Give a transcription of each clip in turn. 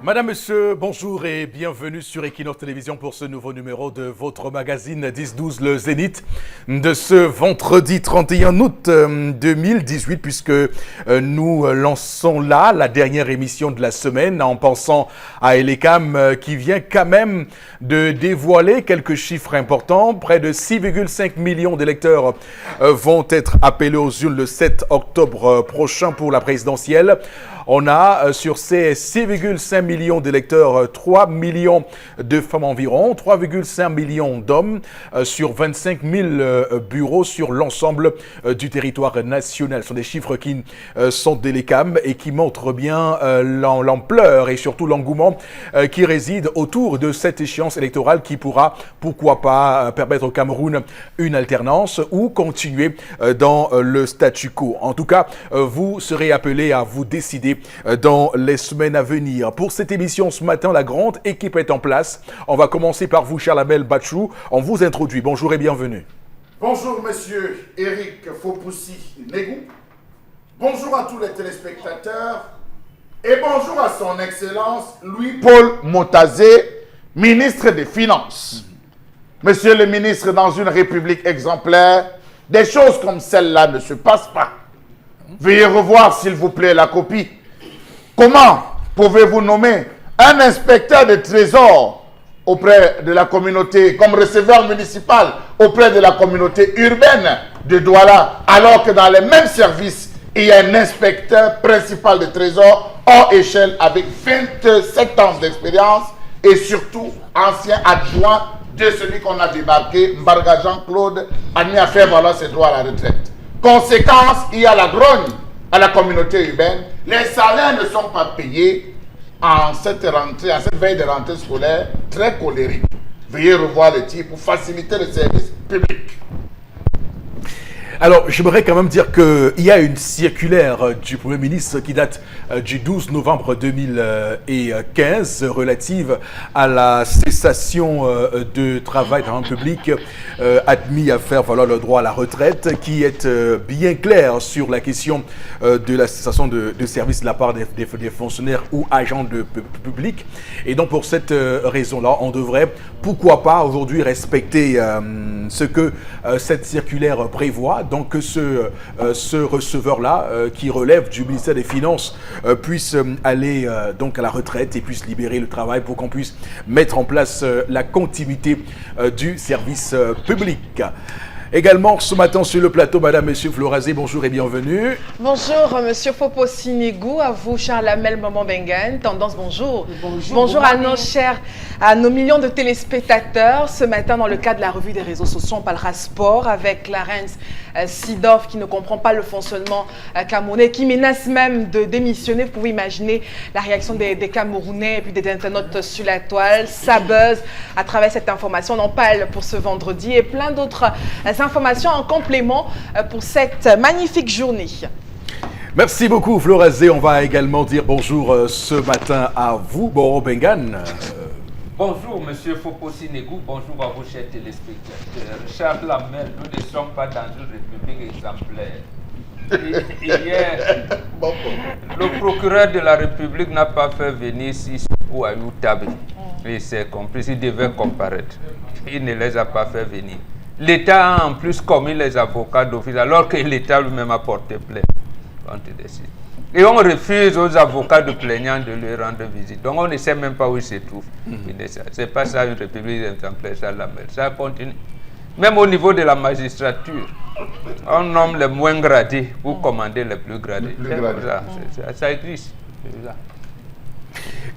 Madame, Monsieur, bonjour et bienvenue sur Equinox Télévision pour ce nouveau numéro de votre magazine 10-12 Le Zénith de ce vendredi 31 août 2018 puisque nous lançons là la dernière émission de la semaine en pensant à Elecam qui vient quand même de dévoiler quelques chiffres importants. Près de 6,5 millions d'électeurs vont être appelés aux urnes le 7 octobre prochain pour la présidentielle. On a sur ces 6,5 millions d'électeurs, 3 millions de femmes environ, 3,5 millions d'hommes sur 25 000 bureaux sur l'ensemble du territoire national. Ce sont des chiffres qui sont de l'Elecam et qui montrent bien l'ampleur et surtout l'engouement qui réside autour de cette échéance électorale qui pourra, pourquoi pas, permettre au Cameroun une alternance ou continuer dans le statu quo. En tout cas, vous serez appelés à vous décider dans les semaines à venir. Pour cette émission ce matin, la grande équipe est en place. On va commencer par vous, Charlamel Bachou. On vous introduit. Bonjour et bienvenue. Bonjour, monsieur Eric Fopoussi-Negou. Bonjour à tous les téléspectateurs. Et bonjour à son Excellence Louis-Paul Motazé, ministre des Finances. Monsieur le ministre, dans une république exemplaire, des choses comme celle-là ne se passent pas. Veuillez revoir, s'il vous plaît, la copie. Comment pouvez-vous nommer un inspecteur de trésor auprès de la communauté, comme receveur municipal auprès de la communauté urbaine de Douala, alors que dans les mêmes services, il y a un inspecteur principal de trésor hors échelle avec 27 ans d'expérience et surtout ancien adjoint de celui qu'on a débarqué, Mbarga Jean-Claude, admis à faire valoir ses droits à la retraite. Conséquence, il y a la grogne à la communauté urbaine. Les salaires ne sont pas payés en cette rentrée, en cette veille de rentrée scolaire très colérique. Veuillez revoir le tir pour faciliter le service public. Alors, j'aimerais quand même dire qu'il y a une circulaire du Premier ministre qui date du 12 novembre 2015 relative à la cessation de travail dans le public admis à faire valoir le droit à la retraite, qui est bien clair sur la question de la cessation de service de la part des fonctionnaires ou agents publics. Et donc, pour cette raison-là, on devrait, pourquoi pas, aujourd'hui respecter ce que cette circulaire prévoit. Donc que ce receveur-là, qui relève du ministère des Finances, puisse aller donc à la retraite et puisse libérer le travail pour qu'on puisse mettre en place la continuité du service public. Également ce matin sur le plateau, Madame, Monsieur Florazé, bonjour et bienvenue. Bonjour Monsieur Fopoussi-Negou, à vous Charlamel Maman Bengan, Tendance, bonjour. Bonjour à nos chers, à nos millions de téléspectateurs. Ce matin, dans le cadre de la revue des réseaux sociaux, on parlera sport avec Clarence Sidorf qui ne comprend pas le fonctionnement camerounais, qui menace même de démissionner. Vous pouvez imaginer la réaction des Camerounais et puis des internautes sur la toile. Ça buzz à travers cette information. On en parle pour ce vendredi et plein d'autres informations en complément pour cette magnifique journée. Merci beaucoup Florazé. On va également dire bonjour ce matin à vous, Boro Bengan. Bonjour Monsieur Fopoussi-Negou, bonjour à vos chers téléspectateurs. Charles Lamel, nous ne sommes pas dans une république exemplaire. Hier, le procureur de la République n'a pas fait venir Sissoko Ayoutabé. Il s'est compris, il devait comparaître. Il ne les a pas fait venir. L'État a en plus commis les avocats d'office, alors que l'État lui-même a porté plainte contre des sites. Et on refuse aux avocats de plaignants de leur rendre visite. Donc on ne sait même pas où ils se trouvent. C'est pas ça une république exemplaire, ça la mer. Ça continue. Même au niveau de la magistrature, on nomme les moins gradés pour commander les plus gradés. Ça existe.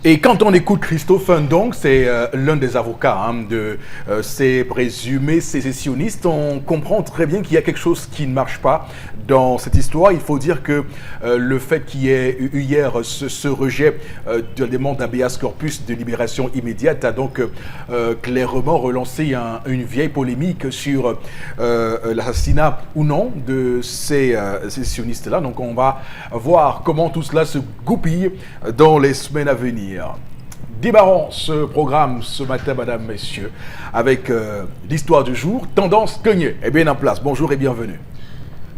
Et quand on écoute Christophe Ndong, c'est l'un des avocats de ces présumés sécessionnistes, on comprend très bien qu'il y a quelque chose qui ne marche pas dans cette histoire. Il faut dire que le fait qu'il y ait eu hier ce rejet de la demande d'habeas corpus de libération immédiate a donc clairement relancé une vieille polémique sur l'assassinat ou non de ces sécessionnistes-là. Donc on va voir comment tout cela se goupille dans les semaines à venir. Démarrons ce programme ce matin, Madame, Messieurs, avec l'histoire du jour. Tendance Cogné est bien en place. Bonjour et bienvenue.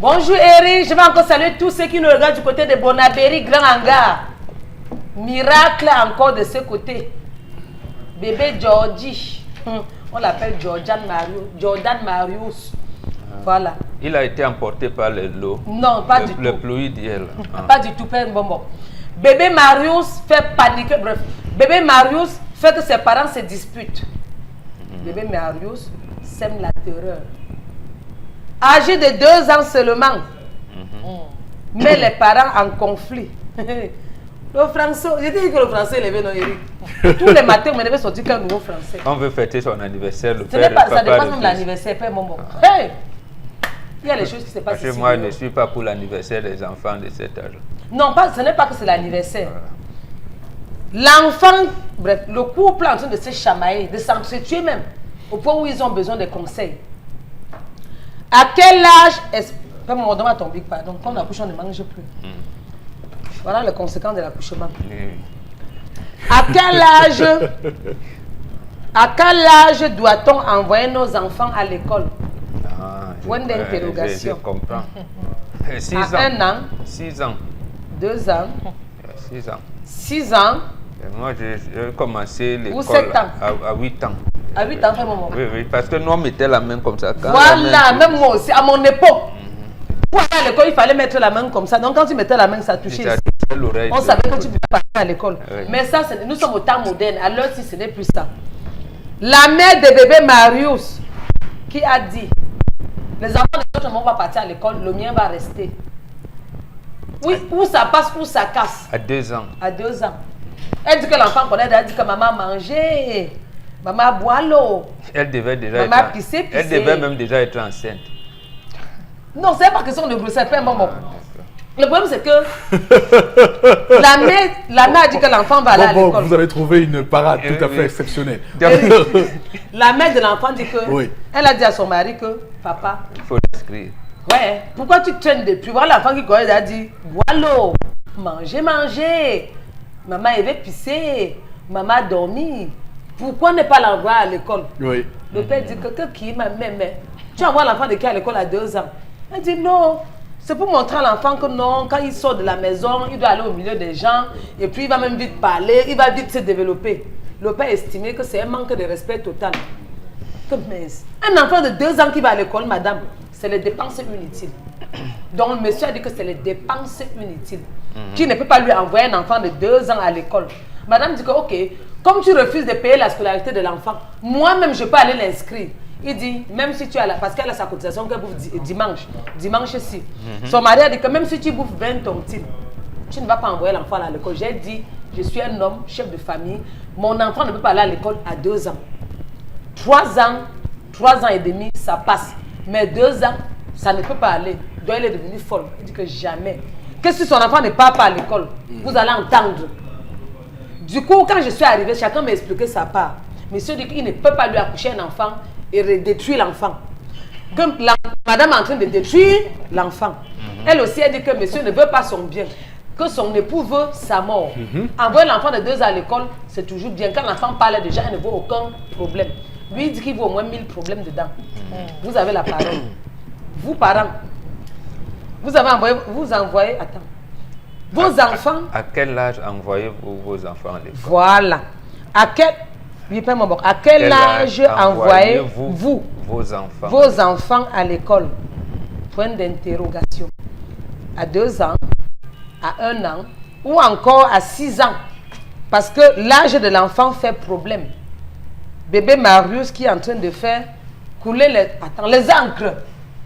Bonjour Eric, je vais encore saluer tous ceux qui nous regardent du côté de Bonabéry, Grand Hangar. Miracle encore de ce côté. Bébé Georgie. On l'appelle Jordan Marius. Voilà. Il a été emporté par l'eau. Non, pas du tout. Le pluie d'hier. Pas du tout, Père Mbombo. Bébé Marius fait paniquer. Bref, bébé Marius fait que ses parents se disputent. Bébé Marius sème la terreur. Âgé de 2 ans seulement. Mais les parents en conflit. Le français, j'ai dit que le français est levé, non, Eric. Tous les matins, on me devait sortir qu'un nouveau français. On veut fêter son anniversaire. Le Ce n'est pas, ça dépasse même l'anniversaire, Père Momo. Hey! Il y a les choses qui se passent ici. Moi, je ne suis pas pour l'anniversaire des enfants de cet âge. Non, pas, ce n'est pas que c'est l'anniversaire. L'enfant, bref, le couple est en train de se chamailler, de s'entretuer même, au point où ils ont besoin de conseils. À quel âge est-ce... Père Momo, donne-moi ton big pardon. Quand on accouche, on ne mange plus. Voilà les conséquences de l'accouchement. À quel âge doit-on envoyer nos enfants à l'école? Point d'interrogation. Je comprends. 6 ans. 1 an. 6 ans. 2 ans. 6 ans. 6 ans. Et moi, j'ai commencé l'école 7 ans. À 8 ans. À 8 ans, Père Momo. Oui, parce que nous, on mettait la main comme ça. Voilà, même moi aussi, à mon époque. Pour aller à l'école, il fallait mettre la main comme ça. Donc, quand tu mettais la main, ça touchait. On savait que tu pouvais partir à l'école. Oui. Mais ça, nous sommes au temps moderne. Alors, si ce n'est plus ça. La mère de bébé Marius, qui a dit, les enfants de l'autre vont pas partir à l'école, le mien va rester. Oui, où ça passe, où ça casse. À 2 ans. À 2 ans. Elle dit que l'enfant connaît, elle dit que maman mangeait, maman boit l'eau. Elle devait déjà maman pisser. Elle devait même déjà être enceinte. Non, c'est pas question de grossesse, pas un bon. Le problème, c'est que la mère a dit que l'enfant va aller à l'école. Vous avez trouvé une parade tout à fait exceptionnelle. La mère de l'enfant dit que... Oui. Elle a dit à son mari que, papa... Il faut l'inscrire. Ouais, pourquoi tu traînes depuis? Voilà l'enfant qui connaît, elle a dit, bois l'eau, manger. Maman, elle veut pisser. Maman a dormi. Pourquoi ne pas l'envoyer à l'école? Oui. Le père dit que qui m'a même... Tu envoies l'enfant de qui à l'école à 2 ans? Elle dit non. C'est pour montrer à l'enfant que non, quand il sort de la maison, il doit aller au milieu des gens et puis il va même vite parler, il va vite se développer. Le père estimait que c'est un manque de respect total. Un enfant de 2 ans qui va à l'école, madame, c'est les dépenses inutiles. Donc le monsieur a dit que c'est les dépenses inutiles. Qui ne peut pas lui envoyer un enfant de 2 ans à l'école. Madame dit que ok, comme tu refuses de payer la scolarité de l'enfant, moi-même je peux aller l'inscrire. Il dit, même si tu as parce qu'elle a sa cotisation qu'elle bouffe dimanche si. Son mari a dit que même si tu bouffes 20 tontines, tu ne vas pas envoyer l'enfant à l'école. J'ai dit, je suis un homme, chef de famille, mon enfant ne peut pas aller à l'école à 2 ans. 3 ans et demi, ça passe. Mais 2 ans, ça ne peut pas aller. Donc elle est devenue folle. Il dit que jamais. Que si son enfant ne part pas à l'école, vous allez entendre. Du coup, quand je suis arrivée, chacun m'a expliqué sa part. Monsieur dit qu'il ne peut pas lui accoucher un enfant et détruire l'enfant. Comme madame est en train de détruire l'enfant. Elle aussi a dit que monsieur ne veut pas son bien. Que son époux veut sa mort. Envoyer l'enfant de 2 ans à l'école, c'est toujours bien. Quand l'enfant parle déjà, il ne voit aucun problème. Lui, il dit qu'il voit au moins 1000 problèmes dedans. Vous avez la parole. Vous, parents, vous envoyez, attends. Vos enfants... À quel âge envoyez-vous vos enfants à l'école? Voilà. À quel âge envoyez-vous vos enfants à l'école? Point d'interrogation. À 2 ans, à 1 an, ou encore à 6 ans. Parce que l'âge de l'enfant fait problème. Bébé Marius qui est en train de faire couler les encres.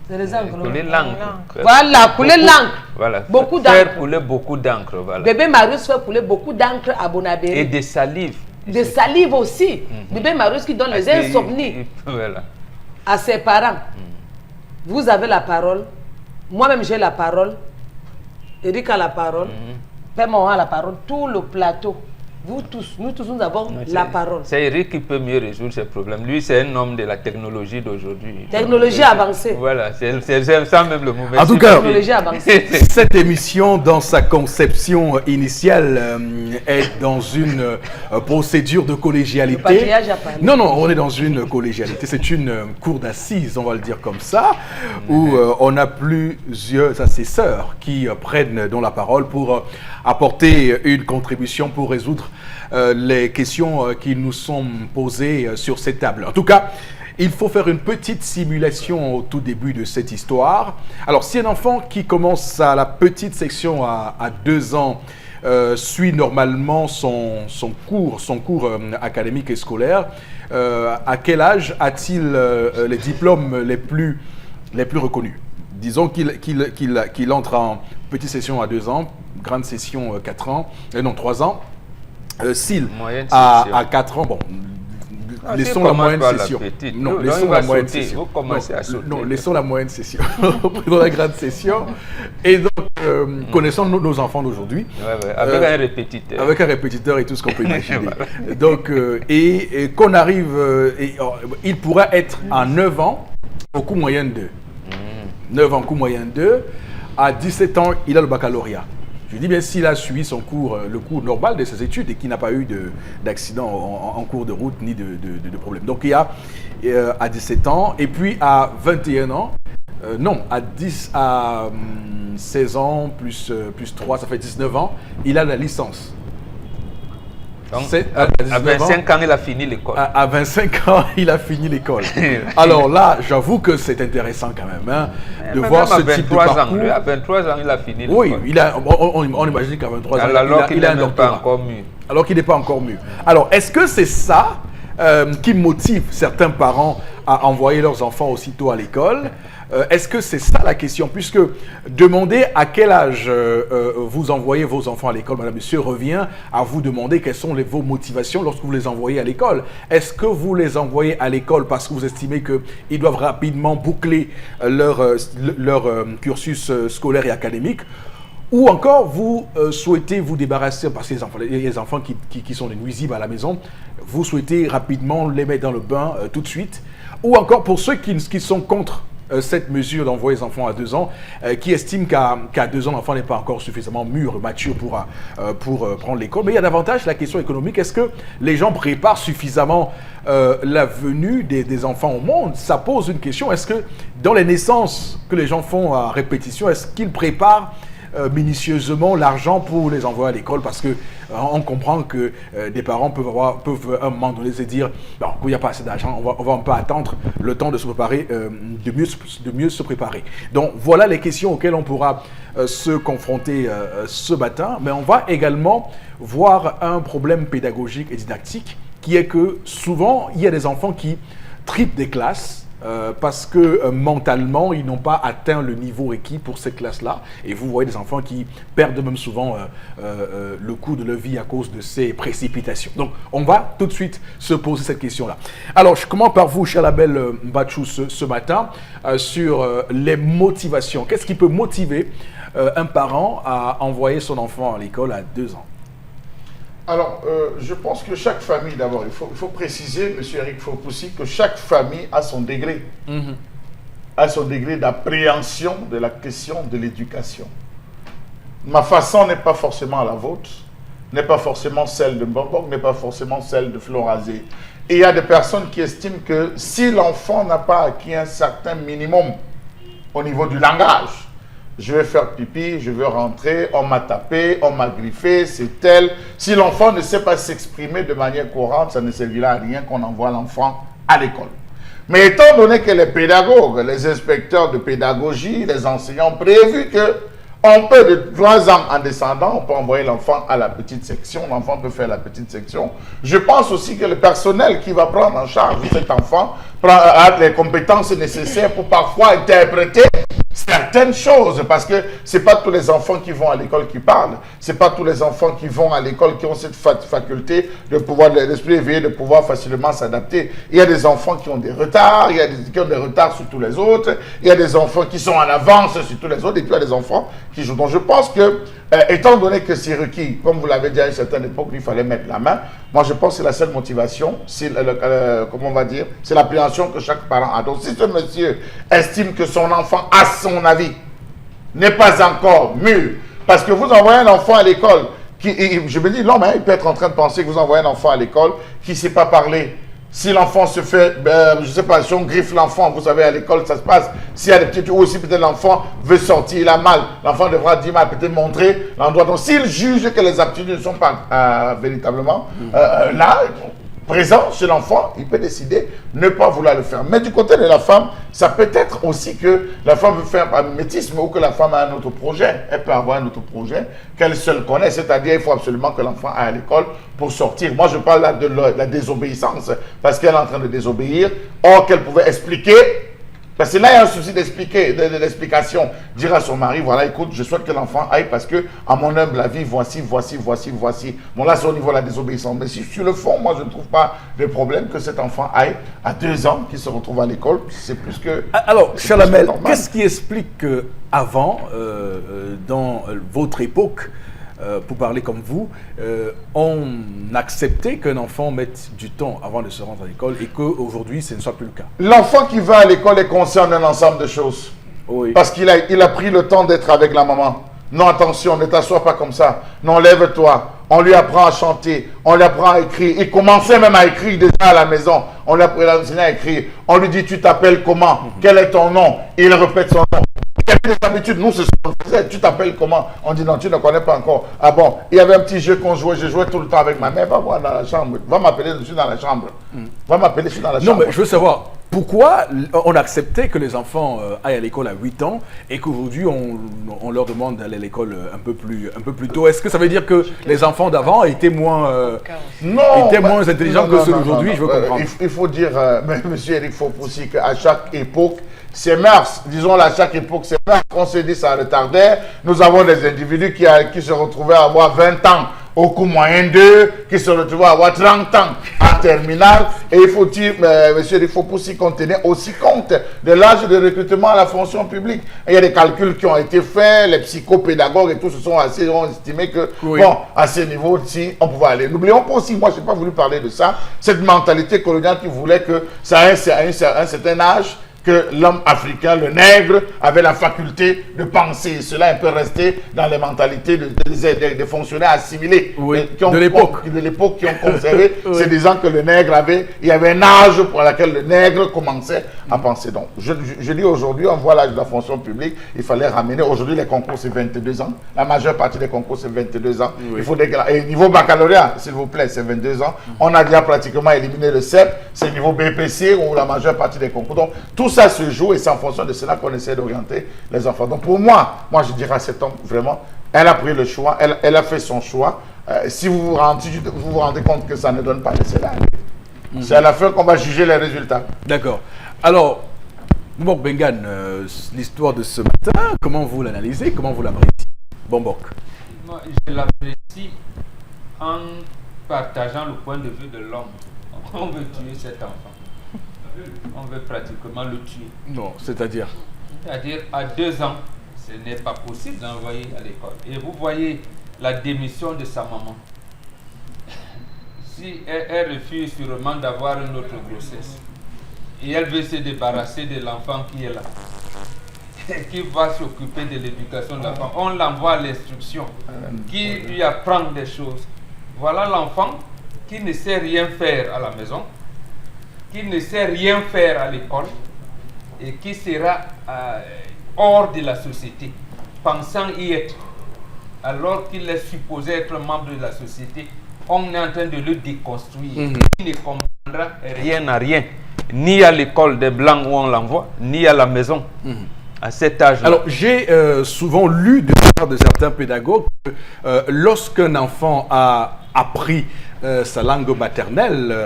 Couler l'encre. Voilà, couler l'encre. Voilà. Beaucoup d'encre. Faire couler beaucoup d'encre. Voilà. Bébé Marius fait couler beaucoup d'encre à Bonabéry. Et de salive. De salive aussi. Bébé Marius qui donne les insomnies voilà. à ses parents. Vous avez la parole. Moi-même, j'ai la parole. Eric a la parole. Père Mohan a la parole. Tout le plateau. Vous tous, nous tous, nous avons la parole. C'est Eric qui peut mieux résoudre ces problèmes. Lui, c'est un homme de la technologie d'aujourd'hui. Technologie avancée. Voilà, c'est ça même le mauvais. En tout cas, Technologie avancée. cette émission, dans sa conception initiale, est dans une procédure de Le collégialité. patriarche a parlé. Non, non, on est dans une collégialité. C'est une cour d'assises, on va le dire comme ça, où on a plusieurs assesseurs qui prennent donc la parole pour apporter une contribution pour résoudre les questions qui nous sont posées sur cette table. En tout cas, il faut faire une petite simulation au tout début de cette histoire. Alors, si un enfant qui commence à la petite section à 2 ans suit normalement son cours académique et scolaire, à quel âge a-t-il les diplômes les plus reconnus? Disons qu'il entre en petite session à 2 ans, grande session 4 ans, non 3 ans. S'il à 4 ans, bon, laissons la moyenne session. Non, laissons la moyenne session. Vous commencez à sauter. Non, laissons la moyenne session. Prenons la grande session. Et donc, connaissons nos enfants d'aujourd'hui. Ouais, avec un répétiteur. Avec un répétiteur et tout ce qu'on peut imaginer. Donc, et qu'on arrive, il pourrait être à 9 ans au coût moyen de 2. 9 ans, coût moyen 2. À 17 ans, il a le baccalauréat. Je dis bien s'il a suivi son cours, le cours normal de ses études et qu'il n'a pas eu d'accident en cours de route ni de problème. Donc il y a à 17 ans et puis à 21 ans, non, à 16 ans plus 3, ça fait 19 ans, il a la licence. Donc, à 25 ans, il a fini l'école. À 25 ans, il a fini l'école. Alors là, j'avoue que c'est intéressant quand même hein, de voir ce type de parcours. À 23 ans, il a fini l'école. Oui, on imagine qu'à 23 ans, alors il a un doctorat. encore mûr. Alors qu'il n'est pas encore mûr. Alors, est-ce que c'est ça qui motive certains parents à envoyer leurs enfants aussitôt à l'école? Est-ce que c'est ça la question? Puisque demander à quel âge vous envoyez vos enfants à l'école, madame, monsieur, revient à vous demander quelles sont vos motivations lorsque vous les envoyez à l'école. Est-ce que vous les envoyez à l'école parce que vous estimez qu'ils doivent rapidement boucler leur cursus scolaire et académique? Ou encore, vous souhaitez vous débarrasser, parce que les enfants qui sont des nuisibles à la maison, vous souhaitez rapidement les mettre dans le bain tout de suite. Ou encore, pour ceux qui sont contre cette mesure d'envoyer les enfants à 2 ans, qui estiment qu'à 2 ans, l'enfant n'est pas encore suffisamment mûr, mature pour prendre l'école. Mais il y a davantage la question économique. Est-ce que les gens préparent suffisamment la venue des enfants au monde? Ça pose une question. Est-ce que dans les naissances que les gens font à répétition, est-ce qu'ils préparent minutieusement l'argent pour les envoyer à l'école? Parce que on comprend que des parents peuvent à un moment donné se dire bon, il n'y a pas assez d'argent, on va un peu attendre le temps de se préparer, de mieux se préparer. Donc voilà les questions auxquelles on pourra se confronter ce matin, mais on va également voir un problème pédagogique et didactique qui est que souvent il y a des enfants qui triplent des classes parce que mentalement, ils n'ont pas atteint le niveau requis pour cette classe-là. Et vous voyez des enfants qui perdent même souvent le cours de leur vie à cause de ces précipitations. Donc, on va tout de suite se poser cette question-là. Alors, je commence par vous, cher Label Mbachou, ce matin, sur les motivations. Qu'est-ce qui peut motiver un parent à envoyer son enfant à l'école à 2 ans? Alors, je pense que chaque famille, d'abord, il faut préciser, M. Eric Fopoussi, que chaque famille a son degré. A son degré d'appréhension de la question de l'éducation. Ma façon n'est pas forcément la vôtre, n'est pas forcément celle de Mbambok, n'est pas forcément celle de Florazé. Et il y a des personnes qui estiment que si l'enfant n'a pas acquis un certain minimum au niveau du langage, je vais faire pipi, je veux rentrer, on m'a tapé, on m'a griffé, c'est tel. Si l'enfant ne sait pas s'exprimer de manière courante, ça ne servira à rien qu'on envoie l'enfant à l'école. Mais étant donné que les pédagogues, les inspecteurs de pédagogie, les enseignants ont prévu qu'on peut de 3 ans en descendant, on peut envoyer l'enfant à la petite section, l'enfant peut faire la petite section. Je pense aussi que le personnel qui va prendre en charge cet enfant a les compétences nécessaires pour parfois interpréter certaines choses, parce que ce n'est pas tous les enfants qui vont à l'école qui parlent, ce n'est pas tous les enfants qui vont à l'école qui ont cette faculté de pouvoir, l'esprit éveillé, de pouvoir facilement s'adapter. Il y a des enfants qui ont des retards, il y a des qui ont des retards sur tous les autres, il y a des enfants qui sont en avance sur tous les autres, et puis il y a des enfants qui jouent. Donc je pense que étant donné que c'est requis, comme vous l'avez dit à une certaine époque, il fallait mettre la main, moi je pense que c'est la seule motivation, c'est comment on va dire, c'est l'appréhension que chaque parent a. Donc si ce monsieur estime que son enfant, à son avis, n'est pas encore mûr, parce que vous envoyez un enfant à l'école, je me dis, non, mais il peut être en train de penser que vous envoyez un enfant à l'école qui ne sait pas parler. Si l'enfant se fait, je ne sais pas, si on griffe l'enfant, vous savez, à l'école, ça se passe. S'il y a des petits trucs, ou aussi peut-être l'enfant veut sortir, il a mal. L'enfant devra dire, peut-être montrer l'endroit. Donc, s'il juge que les aptitudes ne sont pas véritablement là, présent chez l'enfant, il peut décider de ne pas vouloir le faire. Mais du côté de la femme, ça peut être aussi que la femme veut faire un mimétisme ou que la femme a un autre projet. Elle peut avoir un autre projet qu'elle seule connaît, c'est-à-dire il faut absolument que l'enfant aille à l'école pour sortir. Moi, je parle là de la désobéissance, parce qu'elle est en train de désobéir, or qu'elle pouvait expliquer. Parce que là, il y a un souci d'explication. Dire à son mari, voilà, écoute, je souhaite que l'enfant aille parce que, à mon humble avis, voici. Bon, là, c'est au niveau de la désobéissance. Mais si sur le fond, moi, je ne trouve pas de problème que cet enfant aille à 2 ans, qu'il se retrouve à l'école. C'est plus que... Alors, cher Lamel, qu'est-ce qui explique qu'avant, dans votre époque, pour parler comme vous, on acceptait qu'un enfant mette du temps avant de se rendre à l'école et qu'aujourd'hui, ce ne soit plus le cas. L'enfant qui va à l'école est conscient d'un ensemble de choses. Oui. Parce qu'il a pris le temps d'être avec la maman. Non, attention, ne t'assois pas comme ça. Non, lève-toi. On lui apprend à chanter, on lui apprend à écrire. Il commençait même à écrire déjà à la maison. On lui a enseigné à écrire. On lui dit, tu t'appelles comment? Quel est ton nom? Il répète son nom. Il y avait des habitudes, nous, c'est ce qu'on faisait. Tu t'appelles comment? On dit non, tu ne connais pas encore. Ah bon, il y avait un petit jeu qu'on jouait, je jouais tout le temps avec ma mère. Va voir dans la chambre, va m'appeler, je suis dans la chambre. Va m'appeler, je suis dans la chambre. Non, mais je veux savoir, pourquoi on acceptait que les enfants aillent à l'école à 8 ans et qu'aujourd'hui, on leur demande d'aller à l'école un peu plus tôt? Est-ce que ça veut dire que les enfants d'avant étaient moins intelligents que ceux d'aujourd'hui? Je veux comprendre. Il faut dire, monsieur Eric Fopoussi, qu'à chaque époque, c'est mœurs, disons à chaque époque, c'est mœurs. On se dit ça retardait. Nous avons des individus qui se retrouvaient à avoir 20 ans au coût moyen d'eux, qui se retrouvaient à avoir 30 ans en terminale. Et il faut dire, monsieur, il faut aussi qu'on tenait aussi compte de l'âge de recrutement à la fonction publique. Et il y a des calculs qui ont été faits, les psychopédagogues et tout ont estimé que, oui, bon, à ce niveau-ci, on pouvait aller. N'oublions pas aussi, moi, je n'ai pas voulu parler de ça, cette mentalité coloniale qui voulait que ça à un certain âge, que l'homme africain, le nègre, avait la faculté de penser. Cela peut rester dans les mentalités des fonctionnaires assimilés. Oui, de l'époque. Qui ont conservé, oui, c'est disant que le nègre il y avait un âge pour lequel le nègre commençait à penser. Donc, je dis aujourd'hui, on voit l'âge de la fonction publique, il fallait ramener. Aujourd'hui, les concours, c'est 22 ans. La majeure partie des concours, c'est 22 ans. Oui. Il faut et niveau baccalauréat, s'il vous plaît, c'est 22 ans. On a déjà pratiquement éliminé le CEP, c'est niveau BPC ou la majeure partie des concours. Donc, tout ça se joue et c'est en fonction de cela qu'on essaie d'orienter les enfants. Donc pour moi, je dirais à cet homme, vraiment, elle a pris le choix, elle a fait son choix. Si vous vous rendez compte que ça ne donne pas, laissez-la aller. C'est à la fin qu'on va juger les résultats. D'accord. Alors, Bombok Bengan, l'histoire de ce matin, comment vous l'analysez, comment vous l'appréciez? Bombok. Moi, je l'apprécie en partageant le point de vue de l'homme. On veut tuer cet enfant. On veut pratiquement le tuer. Non, c'est-à-dire? C'est-à-dire, à 2 ans, ce n'est pas possible d'envoyer à l'école. Et vous voyez la démission de sa maman. Si elle refuse sûrement d'avoir une autre grossesse, et elle veut se débarrasser de l'enfant qui est là, qui va s'occuper de l'éducation de l'enfant, on l'envoie à l'instruction, qui lui apprend des choses. Voilà l'enfant qui ne sait rien faire à la maison, qui ne sait rien faire à l'école et qui sera hors de la société, pensant y être, alors qu'il est supposé être membre de la société. On est en train de le déconstruire. Il ne comprendra rien à rien, ni à l'école des Blancs où on l'envoie, ni à la maison, à cet âge-là. Alors, j'ai souvent lu de la part de certains pédagogues que lorsqu'un enfant a appris sa langue maternelle,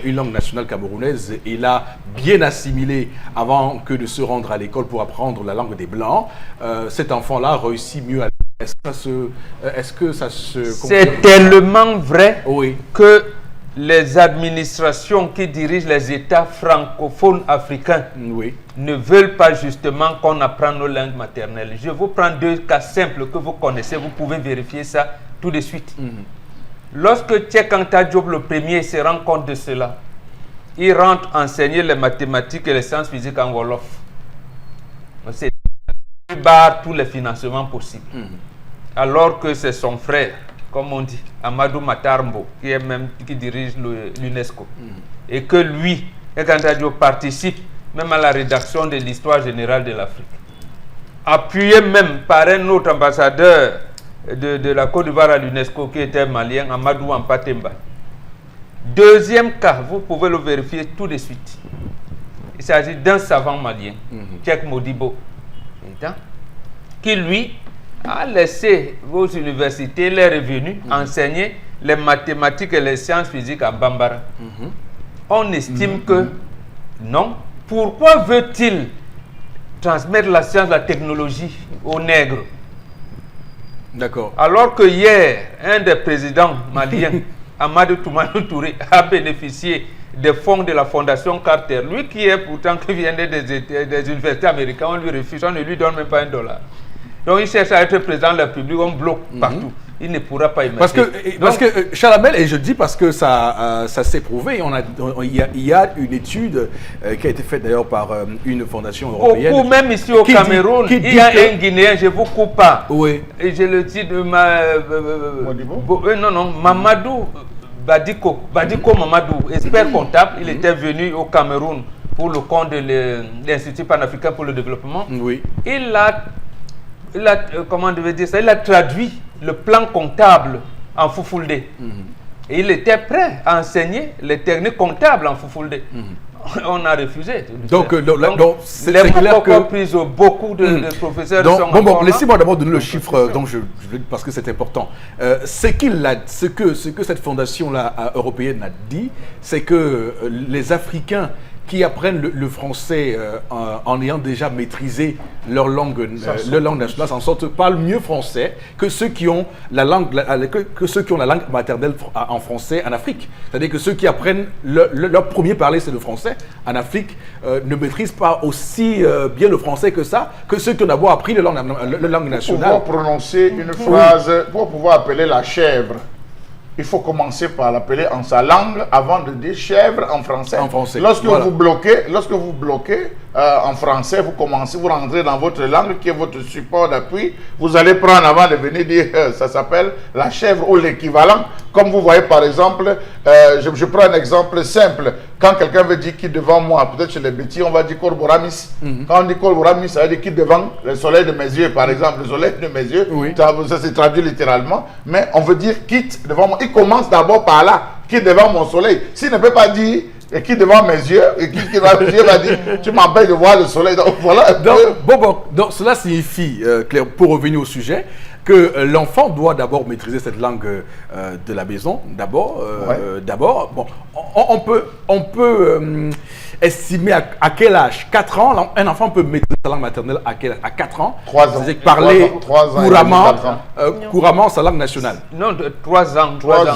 une langue nationale camerounaise, il a bien assimilé avant que de se rendre à l'école pour apprendre la langue des Blancs, cet enfant-là réussit mieux à l'école. Est-ce que ça se... C'est tellement vrai, oui, que les administrations qui dirigent les États francophones africains ne veulent pas justement qu'on apprenne nos langues maternelles. Je vous prends 2 cas simples que vous connaissez, vous pouvez vérifier ça tout de suite. Lorsque Cheikh Anta Diop, le premier, se rend compte de cela, il rentre enseigner les mathématiques et les sciences physiques en Wolof. C'est barre tous les financements possibles. Alors que c'est son frère, comme on dit, Amadou Matarmbo, qui dirige l'UNESCO. Et que lui, Cheikh Anta Diop, participe même à la rédaction de l'histoire générale de l'Afrique. Appuyé même par un autre ambassadeur de la Côte d'Ivoire à l'UNESCO qui était malien, Amadou Ampatemba. Deuxième cas, vous pouvez le vérifier tout de suite. Il s'agit d'un savant malien, Cheikh Modibo, qui lui a laissé vos universités, les revenus, enseigner les mathématiques et les sciences physiques à Bambara. On estime que non. Pourquoi veut-il transmettre la science, la technologie aux nègres? D'accord. Alors que hier, un des présidents maliens, Amadou Toumanou Touré, a bénéficié des fonds de la Fondation Carter. Lui qui est pourtant qui vient des universités américaines, on lui refuse, on ne lui donne même pas $1. Donc il cherche à être président de la République, on bloque partout. Il ne pourra pas y mettre. Parce que Charles Hamel, et je dis parce que ça s'est prouvé, il y a une étude qui a été faite d'ailleurs par une fondation européenne. Beaucoup, même ici au Cameroun, il y a un Guinéen, je ne vous coupe pas. Oui. Et je le dis de Mamadou Badiko Mamadou, expert comptable, il était venu au Cameroun pour le compte de l'Institut panafricain pour le développement. Oui. Il a traduit le plan comptable en Fufulde. Et il était prêt à enseigner les techniques comptables en Fufulde. On a refusé. Donc c'est clair que beaucoup de professeurs sont laissez-moi d'abord donner le chiffre parce que c'est important. Ce que cette fondation-là européenne a dit, c'est que les Africains qui apprennent le français en ayant déjà maîtrisé leur langue nationale, s'en sortent, parlent mieux français que ceux qui ont la langue maternelle en français en Afrique. C'est-à-dire que ceux qui apprennent leur premier parler, c'est le français en Afrique, ne maîtrisent pas aussi bien le français que ça, que ceux qui ont d'abord appris la langue nationale. Pour pouvoir prononcer une phrase, pour pouvoir appeler la chèvre, il faut commencer par l'appeler en sa langue avant de dire chèvre en français. Lorsque vous bloquez en français, vous rentrez dans votre langue qui est votre support d'appui. Vous allez prendre avant de venir dire ça s'appelle la chèvre ou l'équivalent. Comme vous voyez par exemple, je prends un exemple simple. Quand quelqu'un veut dire qui devant moi, peut-être chez les petits, on va dire Korboramis. Quand on dit Korboramis, ça veut dire qui devant le soleil de mes yeux, par exemple. Le soleil de mes yeux, ça c'est traduit littéralement. Mais on veut dire quitte devant moi. Il commence d'abord par là, qui devant mon soleil. S'il ne peut pas dire et qui devant mes yeux, et qui devant mes yeux va dire tu m'empêches de voir le soleil. Donc voilà. Donc cela signifie, Claire, pour revenir au sujet, que l'enfant doit d'abord maîtriser cette langue de la maison. D'abord, on peut estimer à quel âge, 4 ans, un enfant peut maîtriser sa langue maternelle à 4 ans. 3 ans. C'est-à-dire parler couramment sa langue nationale. Non, 3 ans. 3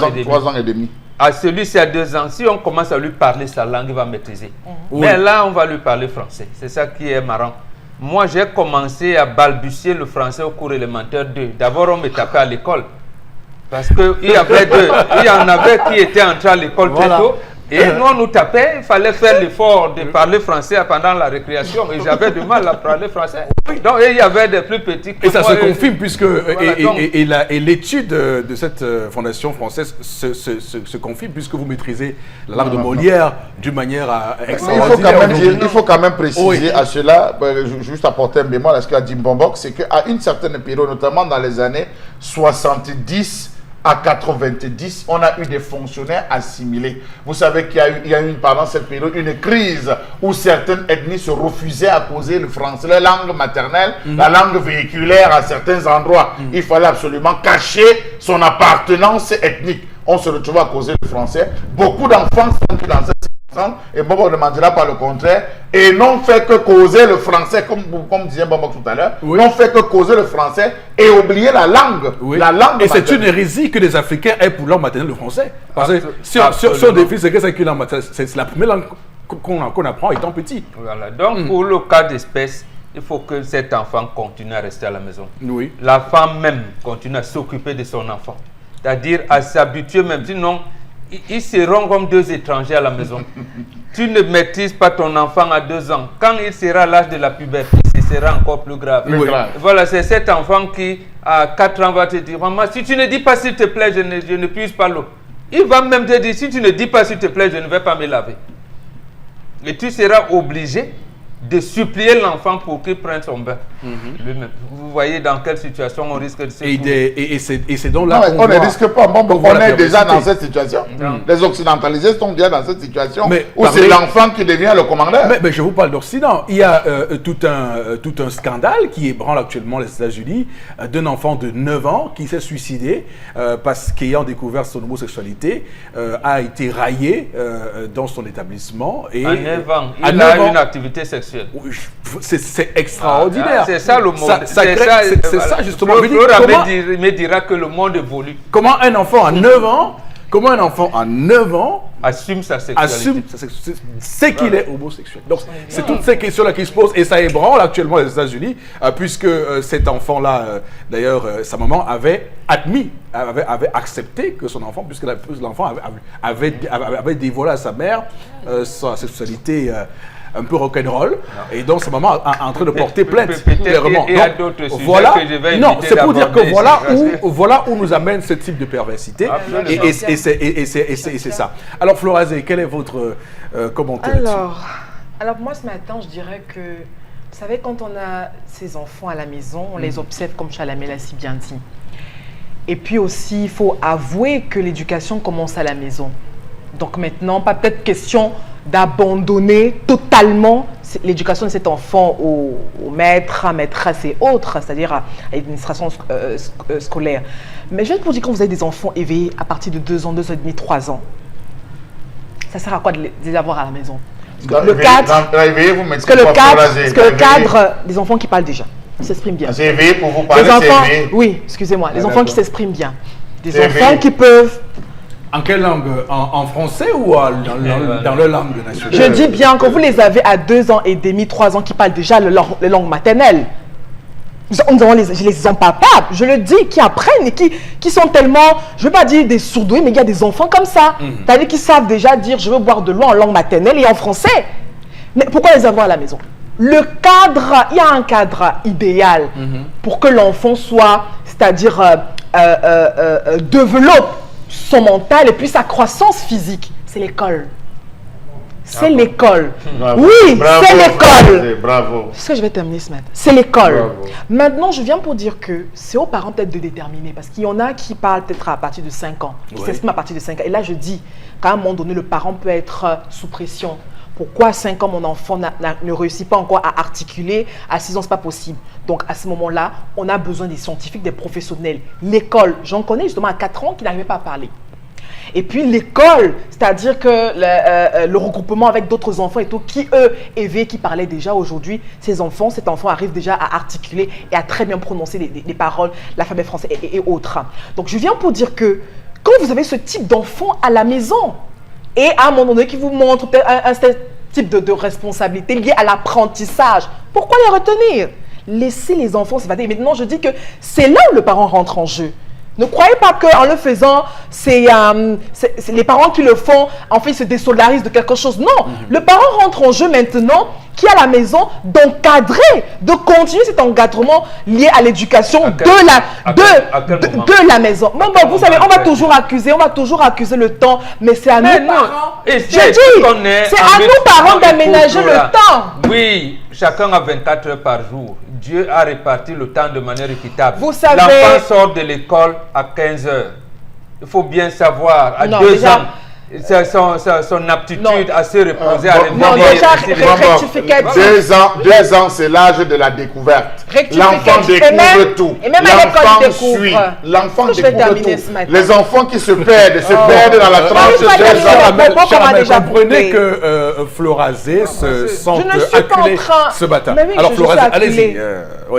ans et demi. À celui-ci à 2 ans, si on commence à lui parler sa langue, il va maîtriser. Mais là, on va lui parler français. C'est ça qui est marrant. Moi, j'ai commencé à balbutier le français au cours élémentaire 2. D'abord, on me tapait à l'école. Parce qu'il y en avait qui étaient entrés à l'école très tôt. Et nous, on nous tapait, il fallait faire l'effort de parler français pendant la récréation. Et j'avais du mal à parler français. Donc, il y avait des plus petits que moi. Et ça se confirme, puisque et l'étude de cette fondation française se confirme, puisque vous maîtrisez la langue de Molière d'une manière extraordinaire. Il faut quand même préciser à cela, juste apporter un bémol à ce qu'a dit Mbombok, c'est qu'à une certaine période, notamment dans les années 70, à 90, on a eu des fonctionnaires assimilés. Vous savez qu'il y a eu pendant cette période une crise où certaines ethnies se refusaient à causer le français, la langue maternelle, la langue véhiculaire à certains endroits. Il fallait absolument cacher son appartenance ethnique. On se retrouvait à causer le français. Beaucoup d'enfants sont dans cette et Bobo ne mentira pas le contraire, et non fait que causer le français, comme disait Bobo tout à l'heure, non fait que causer le français et oublier la langue. La langue et c'est une hérésie que les Africains aient pour langue maternelle le français. Parce que si on défie, c'est que c'est une langue maternelle, c'est la première langue qu'on apprend étant petit. Voilà, donc pour le cas d'espèce, il faut que cet enfant continue à rester à la maison. Oui. La femme même continue à s'occuper de son enfant. C'est-à-dire à s'habituer même. Sinon, ils seront comme deux étrangers à la maison. Tu ne maîtrises pas ton enfant à 2 ans. Quand il sera à l'âge de la puberté, ce sera encore plus grave. Oui. Voilà, c'est cet enfant qui, à 4 ans, va te dire, maman, si tu ne dis pas s'il te plaît, je ne puise pas l'eau. Il va même te dire, si tu ne dis pas s'il te plaît, je ne vais pas me laver. Et tu seras obligé de supplier l'enfant pour qu'il prenne son bain lui-même. Vous voyez dans quelle situation on risque de se trouver. Et c'est donc là on ne risque pas. On est déjà dans cette cette situation. Les occidentalisés sont bien dans cette situation où parlez... c'est l'enfant qui devient le commandeur. Mais je vous parle d'Occident. Il y a tout un scandale qui ébranle actuellement les États-Unis d'un enfant de 9 ans qui s'est suicidé parce qu'ayant découvert son homosexualité, a été raillé dans son établissement. Et, à 9 ans, il a une activité sexuelle. C'est extraordinaire. C'est ça le monde. C'est ça justement. Flora me dira que le monde évolue. Comment un enfant à 9 ans assume sa sexualité. C'est qu'il est homosexuel. Donc, c'est toutes ces questions-là qui se posent et ça ébranle actuellement les États-Unis, puisque cet enfant-là, d'ailleurs, sa maman avait accepté que son enfant, puisque l'enfant avait dévoilé à sa mère sa sexualité un peu rock'n'roll, et donc sa maman est en train de porter plainte. Clairement. Il y a d'autres sujets que je vais non, c'est pour dire que voilà où nous amène ce type de perversité, et c'est ça. Alors Florazé, quel est votre commentaire là-dessus? Alors moi ce matin, je dirais que, vous savez, quand on a ces enfants à la maison, on les observe comme Chalamel l'a si bien dit. Et puis aussi, il faut avouer que l'éducation commence à la maison. Donc maintenant, pas peut-être question d'abandonner totalement l'éducation de cet enfant au maître, à maîtresse et autres, c'est-à-dire à l'administration scolaire. Mais je vais vous dire, quand vous avez des enfants éveillés à partir de 2 ans, 2 ans et demi, 3 ans, ça sert à quoi de les avoir à la maison? Parce que le cadre des enfants qui parlent déjà, qui s'expriment bien. C'est éveillé pour vous parler, les enfants, oui, excusez-moi, les enfants qui s'expriment bien. Des enfants qui peuvent... En quelle langue? En français ou dans leur langue nationale? Je dis bien que vous les avez à 2 ans et demi, 3 ans qui parlent déjà les langues maternelles. Nous avons les exemples papables, je le dis, qui apprennent et qui sont tellement, je ne veux pas dire des sourdoués, mais il y a des enfants comme ça. C'est-à-dire qu'ils savent déjà dire je veux boire de l'eau en langue maternelle et en français. Mais pourquoi les avoir à la maison? Le cadre, il y a un cadre idéal pour que l'enfant soit, c'est-à-dire développe son mental et puis sa croissance physique. C'est l'école. C'est l'école. Oui, c'est l'école. Bravo. C'est ce que je vais terminer ce matin. C'est l'école. Maintenant, je viens pour dire que c'est aux parents peut-être de déterminer. Parce qu'il y en a qui parlent peut-être à partir de 5 ans. Qui s'expriment à partir de 5 ans. Et là, je dis qu'à un moment donné, le parent peut être sous pression. Pourquoi à 5 ans, mon enfant ne réussit pas encore à articuler? À 6 ans, ce n'est pas possible. Donc, à ce moment-là, on a besoin des scientifiques, des professionnels. L'école, j'en connais justement à 4 ans qui n'arrivaient pas à parler. Et puis l'école, c'est-à-dire que le regroupement avec d'autres enfants et tout, qui eux, éveillés, qui parlaient déjà aujourd'hui, cet enfant arrive déjà à articuler et à très bien prononcer les paroles, l'alphabet français et autres. Donc je viens pour dire que quand vous avez ce type d'enfant à la maison, et à un moment donné qui vous montre un type de responsabilité liée à l'apprentissage, pourquoi les retenir? Laissez les enfants s'évader. Maintenant, je dis que c'est là où le parent rentre en jeu. Ne croyez pas qu'en le faisant, c'est les parents qui le font, en fait, ils se désolidarisent de quelque chose. Non, le parent rentre en jeu maintenant, qui est à la maison, d'encadrer, de continuer cet encadrement lié à l'éducation de la maison. Bon, vous savez, on va toujours accuser le temps, mais c'est à nous parents. Je dis, c'est à nous parents d'aménager le temps. Oui, chacun a 24 heures par jour. Dieu a réparti le temps de manière équitable. Vous savez... L'enfant sort de l'école à 15 heures. Il faut bien savoir, à 2 ans, son aptitude à se reposer, à revenir. Non, déjà, rectificatif. 2 ans, c'est l'âge de la découverte. L'enfant découvre tout. Et même à l'école, il découvre. Suit. L'enfant découvre tout. Les enfants qui se perdent dans la tranche de 2 ans. Vous comprenez que Florazé se sent acculé ce matin. Alors Florazé, allez-y.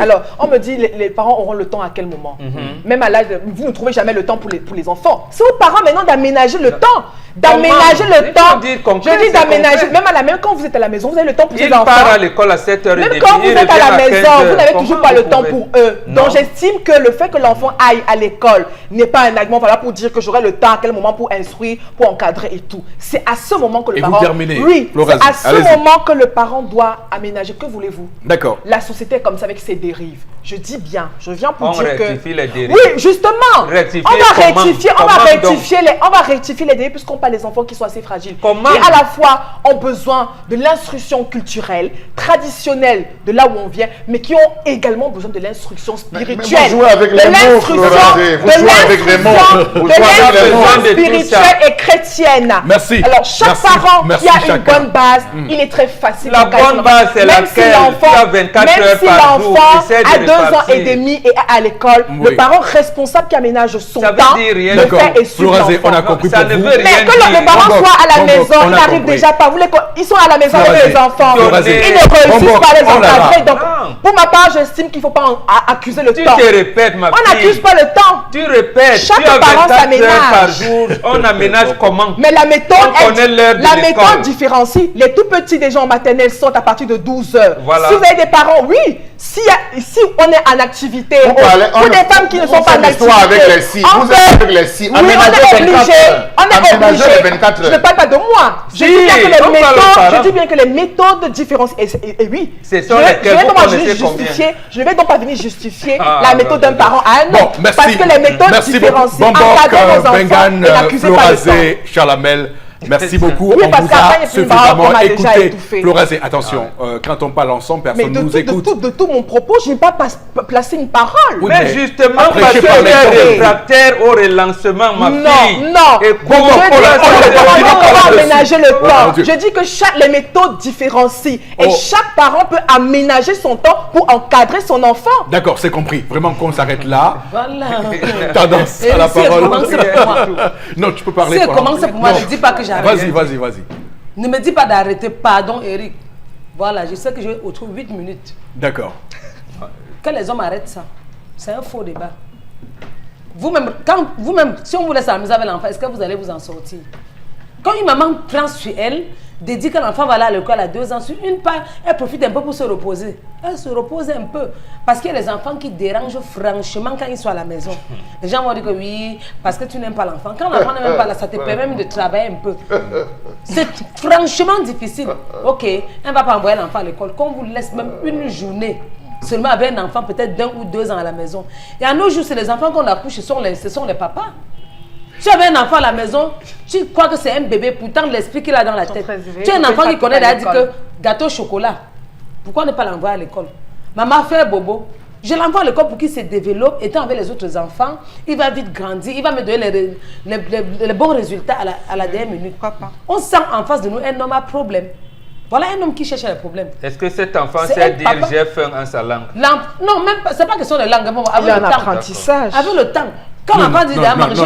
Alors, on me dit, les parents auront le temps à quel moment? Même à l'âge, vous ne trouvez jamais le temps pour les enfants. C'est aux parents maintenant d'aménager le temps. D'aménager le temps. Je dis d'aménager. Même à la même quand vous êtes à la maison, vous avez le temps pour les enfants. Il part à l'école à 7h30. Même quand vous êtes à la maison, vous n'avez toujours pas le temps pour eux. Donc j'estime que le fait que l'enfant aille à l'école n'est pas un argument voilà, pour dire que j'aurai le temps à quel moment pour instruire, pour encadrer et tout. C'est à ce moment que le parent... Oui, c'est à ce moment que le parent doit aménager. Que voulez-vous? D'accord. La société est comme ça avec ses dérives. Je dis bien, je viens pour dire que... On rectifie les dérives. Oui, justement. On va rectifier les dérives puisqu'on parle des enfants qui sont assez fragiles. Comment? Qui à la fois ont besoin de l'instruction culturelle, traditionnelle de là où on vient, mais qui ont également besoin de l'instruction spirituelle. Vous jouez avec les mots, Florazé. Vous jouez avec les mots. De l'instruction spirituelle et chrétienne. Merci. Alors chaque parent qui a une bonne base, il est très facile. La bonne base, c'est laquelle? Tu as 24 heures par jour. À 2 ans et demi et à l'école, le parent responsable qui aménage son temps de faire et suivre l'enfant. On a compris pour vous. Mais que le parent soit à la maison, il n'arrive déjà pas. Ils sont à la maison avec les enfants. Ils ne réussissent pas à les encadrer. Donc, pour ma part, j'estime qu'il ne faut pas accuser le temps. Tu te répètes, ma fille. On n'accuse pas le temps. Tu répètes. Chaque tu as parent 24 heures par jour. On aménage comment? Mais la méthode l'école. différencie. Les tout petits des gens en maternelle sortent à partir de 12 heures. Voilà. Si vous avez des parents, oui. Si on est en activité, pour des femmes qui ne sont pas en activité, avec les six. Vous êtes avec les six. Oui, on est obligé. Je ne parle pas de moi. Je dis bien que les méthodes différencient. Et oui, je ne vais donc pas venir justifier la méthode d'un parent à un autre. Parce que les méthodes différencient. Encadrer nos enfants et n'accuser pas le temps. Charlamel. Merci beaucoup. Oui, on vous a suffisamment écouté. écouté. Florazé, attention, quand on parle ensemble, personne ne nous écoute. De tout mon propos, je n'ai pas placé une parole. Oui, mais justement, parce que tu es réfractaire au relancement, ma fille. Non. On va aménager le temps. Je dis que les méthodes différencient. Et chaque parent peut aménager son temps pour encadrer son enfant. D'accord, c'est compris. Vraiment qu'on s'arrête là. Voilà. Tendance à la parole. Non, tu peux parler. C'est comment c'est pour moi, je ne dis pas que j'arrête. Vas-y. Ne me dis pas d'arrêter, pardon Eric. Voilà, je sais que je vais autour 8 minutes. D'accord. Que les hommes arrêtent ça. C'est un faux débat. Vous-même, si on vous laisse amuser avec l'enfant, est-ce que vous allez vous en sortir? Quand une maman prend sur elle, de dire que l'enfant va aller à l'école à 2 ans, sur une part, elle profite un peu pour se reposer. Elle se repose un peu. Parce qu'il y a les enfants qui dérangent franchement quand ils sont à la maison. Les gens vont dire que oui, parce que tu n'aimes pas l'enfant. Quand l'enfant n'est même pas là, ça te permet même de travailler un peu. C'est franchement difficile. Ok, elle ne va pas envoyer l'enfant à l'école. Qu'on vous laisse même une journée seulement avec un enfant, peut-être d'1 ou 2 ans à la maison. Et à nos jours, c'est les enfants qu'on accouche, ce sont les papas. Tu avais un enfant à la maison, tu crois que c'est un bébé, pourtant l'esprit qu'il a dans la tête. Tu as un enfant qui connaît, il a dit que gâteau chocolat. Pourquoi ne pas l'envoyer à l'école? Maman fait bobo. Je l'envoie à l'école pour qu'il se développe, étant avec les autres enfants. Il va vite grandir, il va me donner les bons résultats à la dernière minute. On sent en face de nous un homme à problème. Voilà un homme qui cherche les problèmes. Est-ce que cet enfant sait dire j'ai faim en sa langue? Non, même c'est pas question de langue. Il a un apprentissage. Avec le temps. Quand l'enfant dit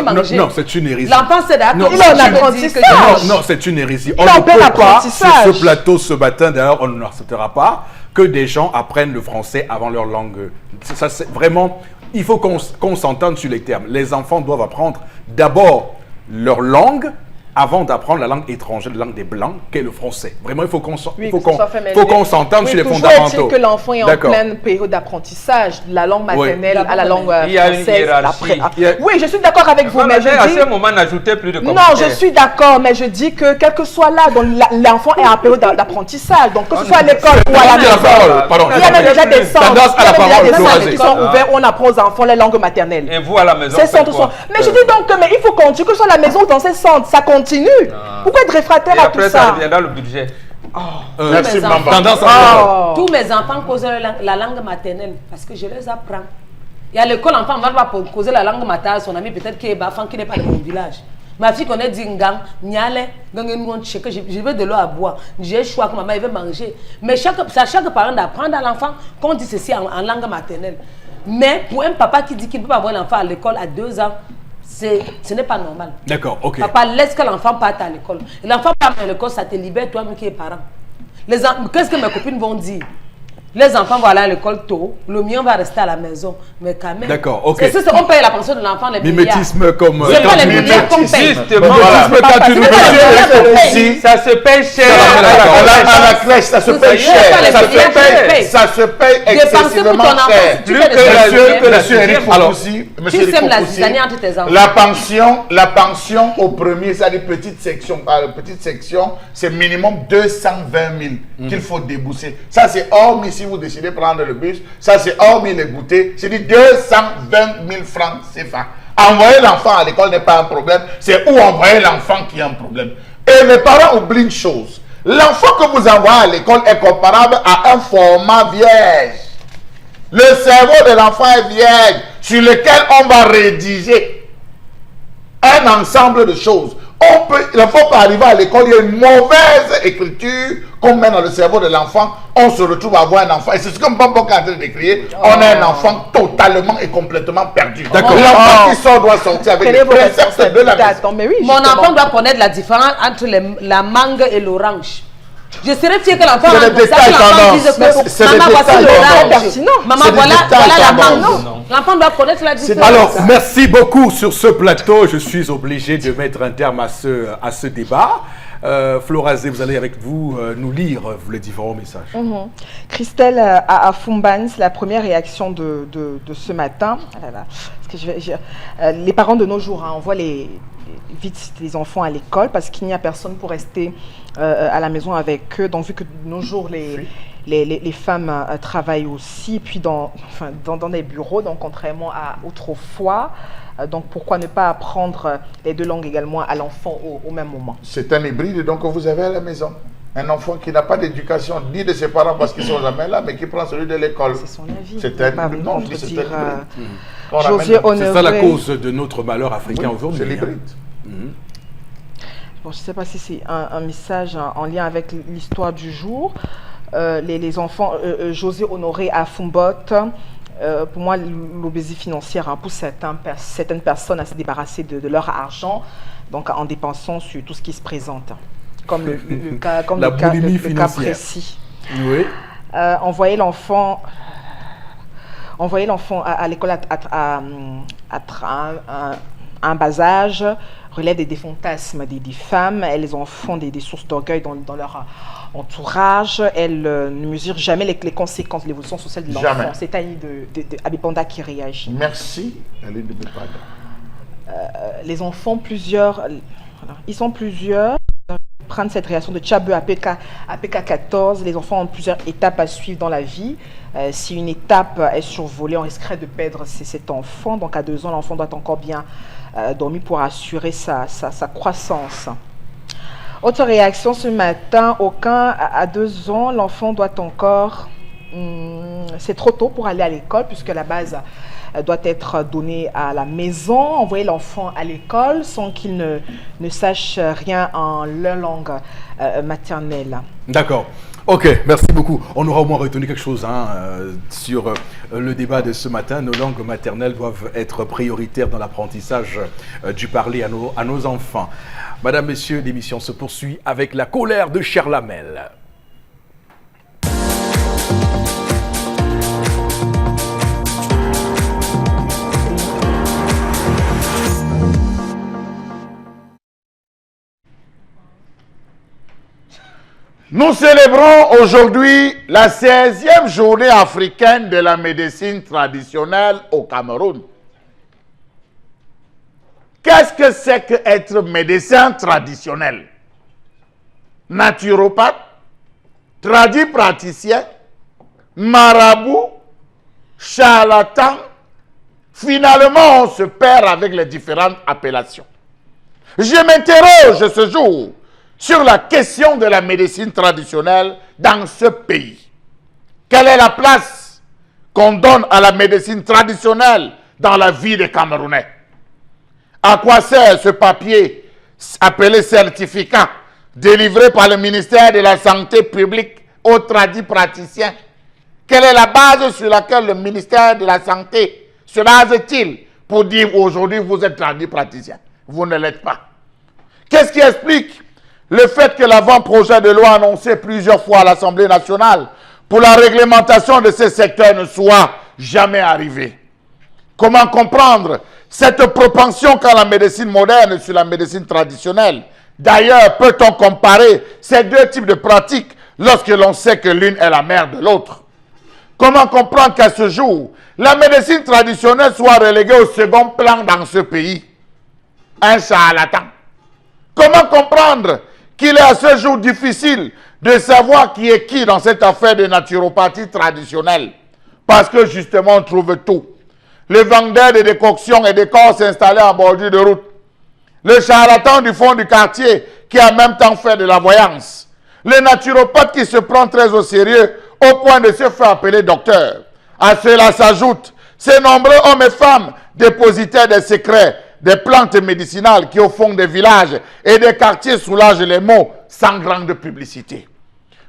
manger. Non, c'est une hérésie. L'enfant c'est d'accord. Il a un apprentissage. Non, c'est une hérésie. On ne peut pas, sur ce plateau ce matin, d'ailleurs, on n'acceptera pas que des gens apprennent le français avant leur langue. Ça, c'est vraiment, il faut qu'on s'entende sur les termes. Les enfants doivent apprendre d'abord leur langue avant d'apprendre la langue étrangère, la langue des Blancs, qu'est le français. Vraiment, il faut qu'on s'entende sur les fondamentaux. Toujours est-il que l'enfant est en pleine période d'apprentissage, la langue maternelle à la langue française. Il y a une hiérarchie. Oui, je suis d'accord avec vous, mais je dis... À ce moment, n'ajoutez plus de commentaires. Non, je suis d'accord, mais je dis que quel que soit là, l'enfant est en période d'apprentissage. Donc, que ce soit à l'école ou à la maison, il y a même déjà des centres qui sont ouverts où on apprend aux enfants les langues maternelles. Et vous, à la maison, mais je dis donc que il faut continuer, que ce soit à la maison ou dans ces centres, ça continue. Pourquoi être réfractaire à tout ça? Après, ça reviendra le budget. Merci, tous mes enfants causent la langue maternelle parce que je les apprends. Et à l'école, l'enfant ne va pas causer la langue maternelle à son ami, peut-être qui est bafan, qui n'est pas de mon village. Ma fille connaît Dingang, Niale, que je veux de l'eau à boire. J'ai choix que maman veut manger. Mais chaque parent d'apprendre à l'enfant qu'on dit ceci en langue maternelle. Mais pour un papa qui dit qu'il ne peut pas avoir l'enfant à l'école à 2 ans, ce n'est pas normal. D'accord, ok. Papa, laisse que l'enfant parte à l'école. L'enfant part à l'école, ça te libère toi-même qui es parent. Qu'est-ce que mes copines vont dire? Les enfants vont aller à l'école tôt, le mien va rester à la maison. Mais quand même. D'accord, ok. C'est on paye la pension de l'enfant, les Mimétisme comme. C'est pas les milliards qu'on paye. Justement, Quand tu nous Aussi, ça se paye cher. à la crèche, ça se paye cher. Ça se paye excessivement cher. Plus que Monsieur Eric Fopoussi, la pension au premier, c'est-à-dire petite section, c'est minimum 220 000 qu'il faut débourser. Ça, c'est hormis si vous décidez de prendre le bus, ça, c'est hormis les goûters, c'est dit 220 000 francs CFA. Envoyer l'enfant à l'école n'est pas un problème, c'est où envoyer l'enfant qui est un problème. Et mes parents oublient une chose. L'enfant que vous envoyez à l'école est comparable à un format vierge. Le cerveau de l'enfant est vierge sur lequel on va rédiger un ensemble de choses. L'enfant peut arriver à l'école, il y a une mauvaise écriture qu'on met dans le cerveau de l'enfant, on se retrouve à avoir un enfant. Et c'est ce que Mbambo est en train de décrire. On a un enfant totalement et complètement perdu. L'enfant qui sort doit sortir avec les préceptes de la maison. Mon enfant doit connaître la différence entre la mangue et l'orange. Je serais fier que l'enfant dise que maman, voici l'orange. Maman, voilà la mangue. L'enfant doit connaître la différence. Alors, merci beaucoup sur ce plateau. Je suis obligé de mettre un terme à ce débat. Florazé, vous allez avec nous lire les différents messages. Christelle à Fumbans, la première réaction de ce matin. Parce que les parents de nos jours, envoient vite les enfants à l'école parce qu'il n'y a personne pour rester à la maison avec eux. Donc, vu que de nos jours, les femmes travaillent aussi, puis dans des bureaux, donc contrairement à autrefois. Donc, pourquoi ne pas apprendre les 2 langues également à l'enfant au même moment? C'est un hybride donc, que vous avez à la maison. Un enfant qui n'a pas d'éducation, ni de ses parents parce qu'ils ne sont jamais là, mais qui prend celui de l'école. C'est son avis. C'est un hybride. C'est ça la cause de notre malheur africain aujourd'hui. C'est l'hybride. Bon, je ne sais pas si c'est un message en lien avec l'histoire du jour. Les enfants, José Honoré à Fumbot. Pour moi, l'obésité financière pousse certaines personnes à se débarrasser de leur argent, donc en dépensant sur tout ce qui se présente, comme le cas précis. Oui. Envoyer l'enfant à l'école à un bas âge relève des fantasmes des femmes. Elles en font des sources d'orgueil dans leur entourage. Elles ne mesurent jamais les conséquences de l'évolution sociale de l'enfant. C'est Annie de Abipanda qui réagit. Merci, Aline de Bipanda. Les enfants, ils sont plusieurs. Prendre cette réaction de Tchabeu à PK14, les enfants ont plusieurs étapes à suivre dans la vie. Si une étape est survolée, on risquerait de perdre cet enfant. Donc à 2 ans, l'enfant doit encore bien dormir pour assurer sa croissance. Autre réaction ce matin, à 2 ans, l'enfant doit encore... c'est trop tôt pour aller à l'école puisque la base doit être donnée à la maison. Envoyer l'enfant à l'école sans qu'il ne sache rien en leur langue maternelle. D'accord. Ok, merci beaucoup. On aura au moins retenu quelque chose sur le débat de ce matin. Nos langues maternelles doivent être prioritaires dans l'apprentissage du parler à nos enfants. Madame, Messieurs, l'émission se poursuit avec la colère de Charlamel. Nous célébrons aujourd'hui la 16e journée africaine de la médecine traditionnelle au Cameroun. Qu'est-ce que c'est qu'être médecin traditionnel? Naturopathe, praticien, marabout, charlatan. Finalement, on se perd avec les différentes appellations. Je m'interroge ce jour sur la question de la médecine traditionnelle dans ce pays. Quelle est la place qu'on donne à la médecine traditionnelle dans la vie des Camerounais? À quoi sert ce papier appelé certificat, délivré par le ministère de la Santé publique aux tradis praticiens. Quelle est la base sur laquelle le ministère de la Santé se base-t-il pour dire aujourd'hui vous êtes tradis praticien? Vous ne l'êtes pas. Qu'est-ce qui explique le fait que l'avant-projet de loi annoncé plusieurs fois à l'Assemblée nationale pour la réglementation de ces secteurs ne soit jamais arrivé? Comment comprendre cette propension qu'a la médecine moderne sur la médecine traditionnelle? D'ailleurs, peut-on comparer ces deux types de pratiques lorsque l'on sait que l'une est la mère de l'autre? Comment comprendre qu'à ce jour, la médecine traditionnelle soit reléguée au second plan dans ce pays? Un charlatan. Comment comprendre qu'il est à ce jour difficile de savoir qui est qui dans cette affaire de naturopathie traditionnelle? Parce que justement, on trouve tout. Le vendeur de décoctions et de corps installés en bordure de route. Le charlatan du fond du quartier qui a en même temps fait de la voyance. Le naturopathe qui se prend très au sérieux au point de se faire appeler docteur. À cela s'ajoutent ces nombreux hommes et femmes dépositaires des secrets, des plantes médicinales qui au fond des villages et des quartiers soulagent les maux sans grande publicité.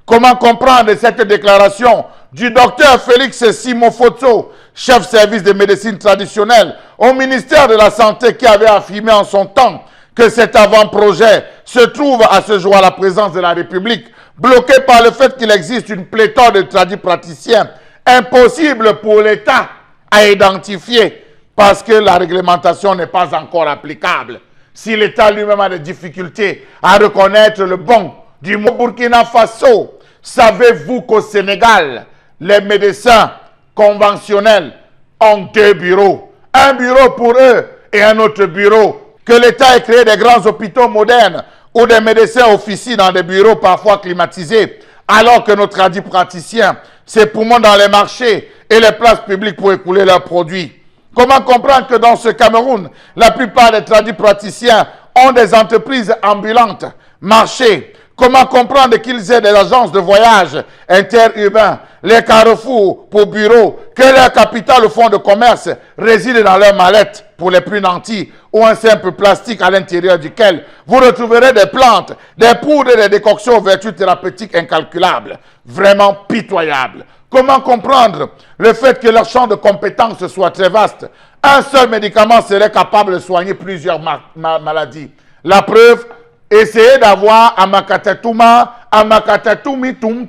Comment comprendre cette déclaration du docteur Félix Simofotso, chef service de médecine traditionnelle au ministère de la Santé, qui avait affirmé en son temps que cet avant-projet se trouve à ce jour à la présence de la République, bloqué par le fait qu'il existe une pléthore de tradis praticiens, impossible pour l'État à identifier parce que la réglementation n'est pas encore applicable. Si l'État lui-même a des difficultés à reconnaître le bon du mot Burkina Faso, savez-vous qu'au Sénégal, les médecins conventionnels ont deux bureaux. Un bureau pour eux et un autre bureau. Que l'État ait créé des grands hôpitaux modernes où des médecins officient dans des bureaux parfois climatisés, alors que nos tradis praticiens s'époumonnent dans les marchés et les places publiques pour écouler leurs produits. Comment comprendre que dans ce Cameroun, la plupart des tradis praticiens ont des entreprises ambulantes, marchés? Comment comprendre qu'ils aient des agences de voyage interurbains, les carrefours pour bureaux, que leur capital au fonds de commerce réside dans leurs mallettes pour les plus nantis ou un simple plastique à l'intérieur duquel vous retrouverez des plantes, des poudres et des décoctions aux vertus thérapeutiques incalculables, vraiment pitoyables. Comment comprendre le fait que leur champ de compétences soit très vaste? Un seul médicament serait capable de soigner plusieurs maladies. La preuve, essayez d'avoir Amakatatuma, Amakatatumi, tum.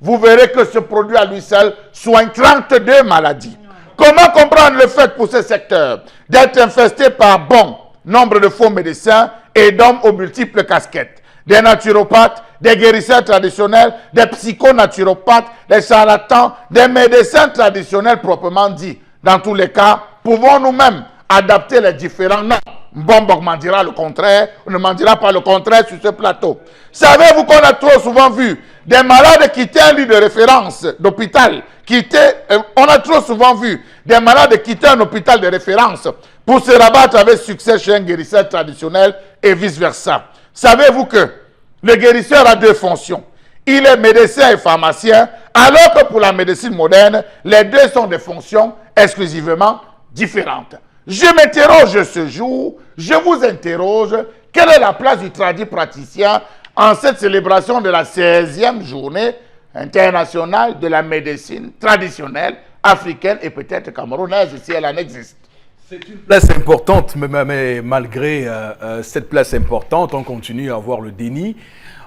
Vous verrez que ce produit à lui seul soigne 32 maladies. Comment comprendre le fait pour ce secteur d'être infesté par bon nombre de faux médecins et d'hommes aux multiples casquettes? Des naturopathes, des guérisseurs traditionnels, des psychonaturopathes, des charlatans, des médecins traditionnels proprement dit. Dans tous les cas, pouvons nous-mêmes adapter les différents noms. Mbombo m'en dira le contraire, on ne m'en dira pas le contraire sur ce plateau. Savez-vous qu'on a trop souvent vu des malades quitter un lit de référence d'hôpital, on a trop souvent vu des malades quitter un hôpital de référence pour se rabattre avec succès chez un guérisseur traditionnel et vice-versa. Savez-vous que le guérisseur a deux fonctions? Il est médecin et pharmacien, alors que pour la médecine moderne, les deux sont des fonctions exclusivement différentes. Je m'interroge ce jour, je vous interroge, quelle est la place du tradit praticien en cette célébration de la 16e journée internationale de la médecine traditionnelle africaine et peut-être camerounaise si elle en existe? C'est une place importante, mais malgré cette place importante, on continue à avoir le déni.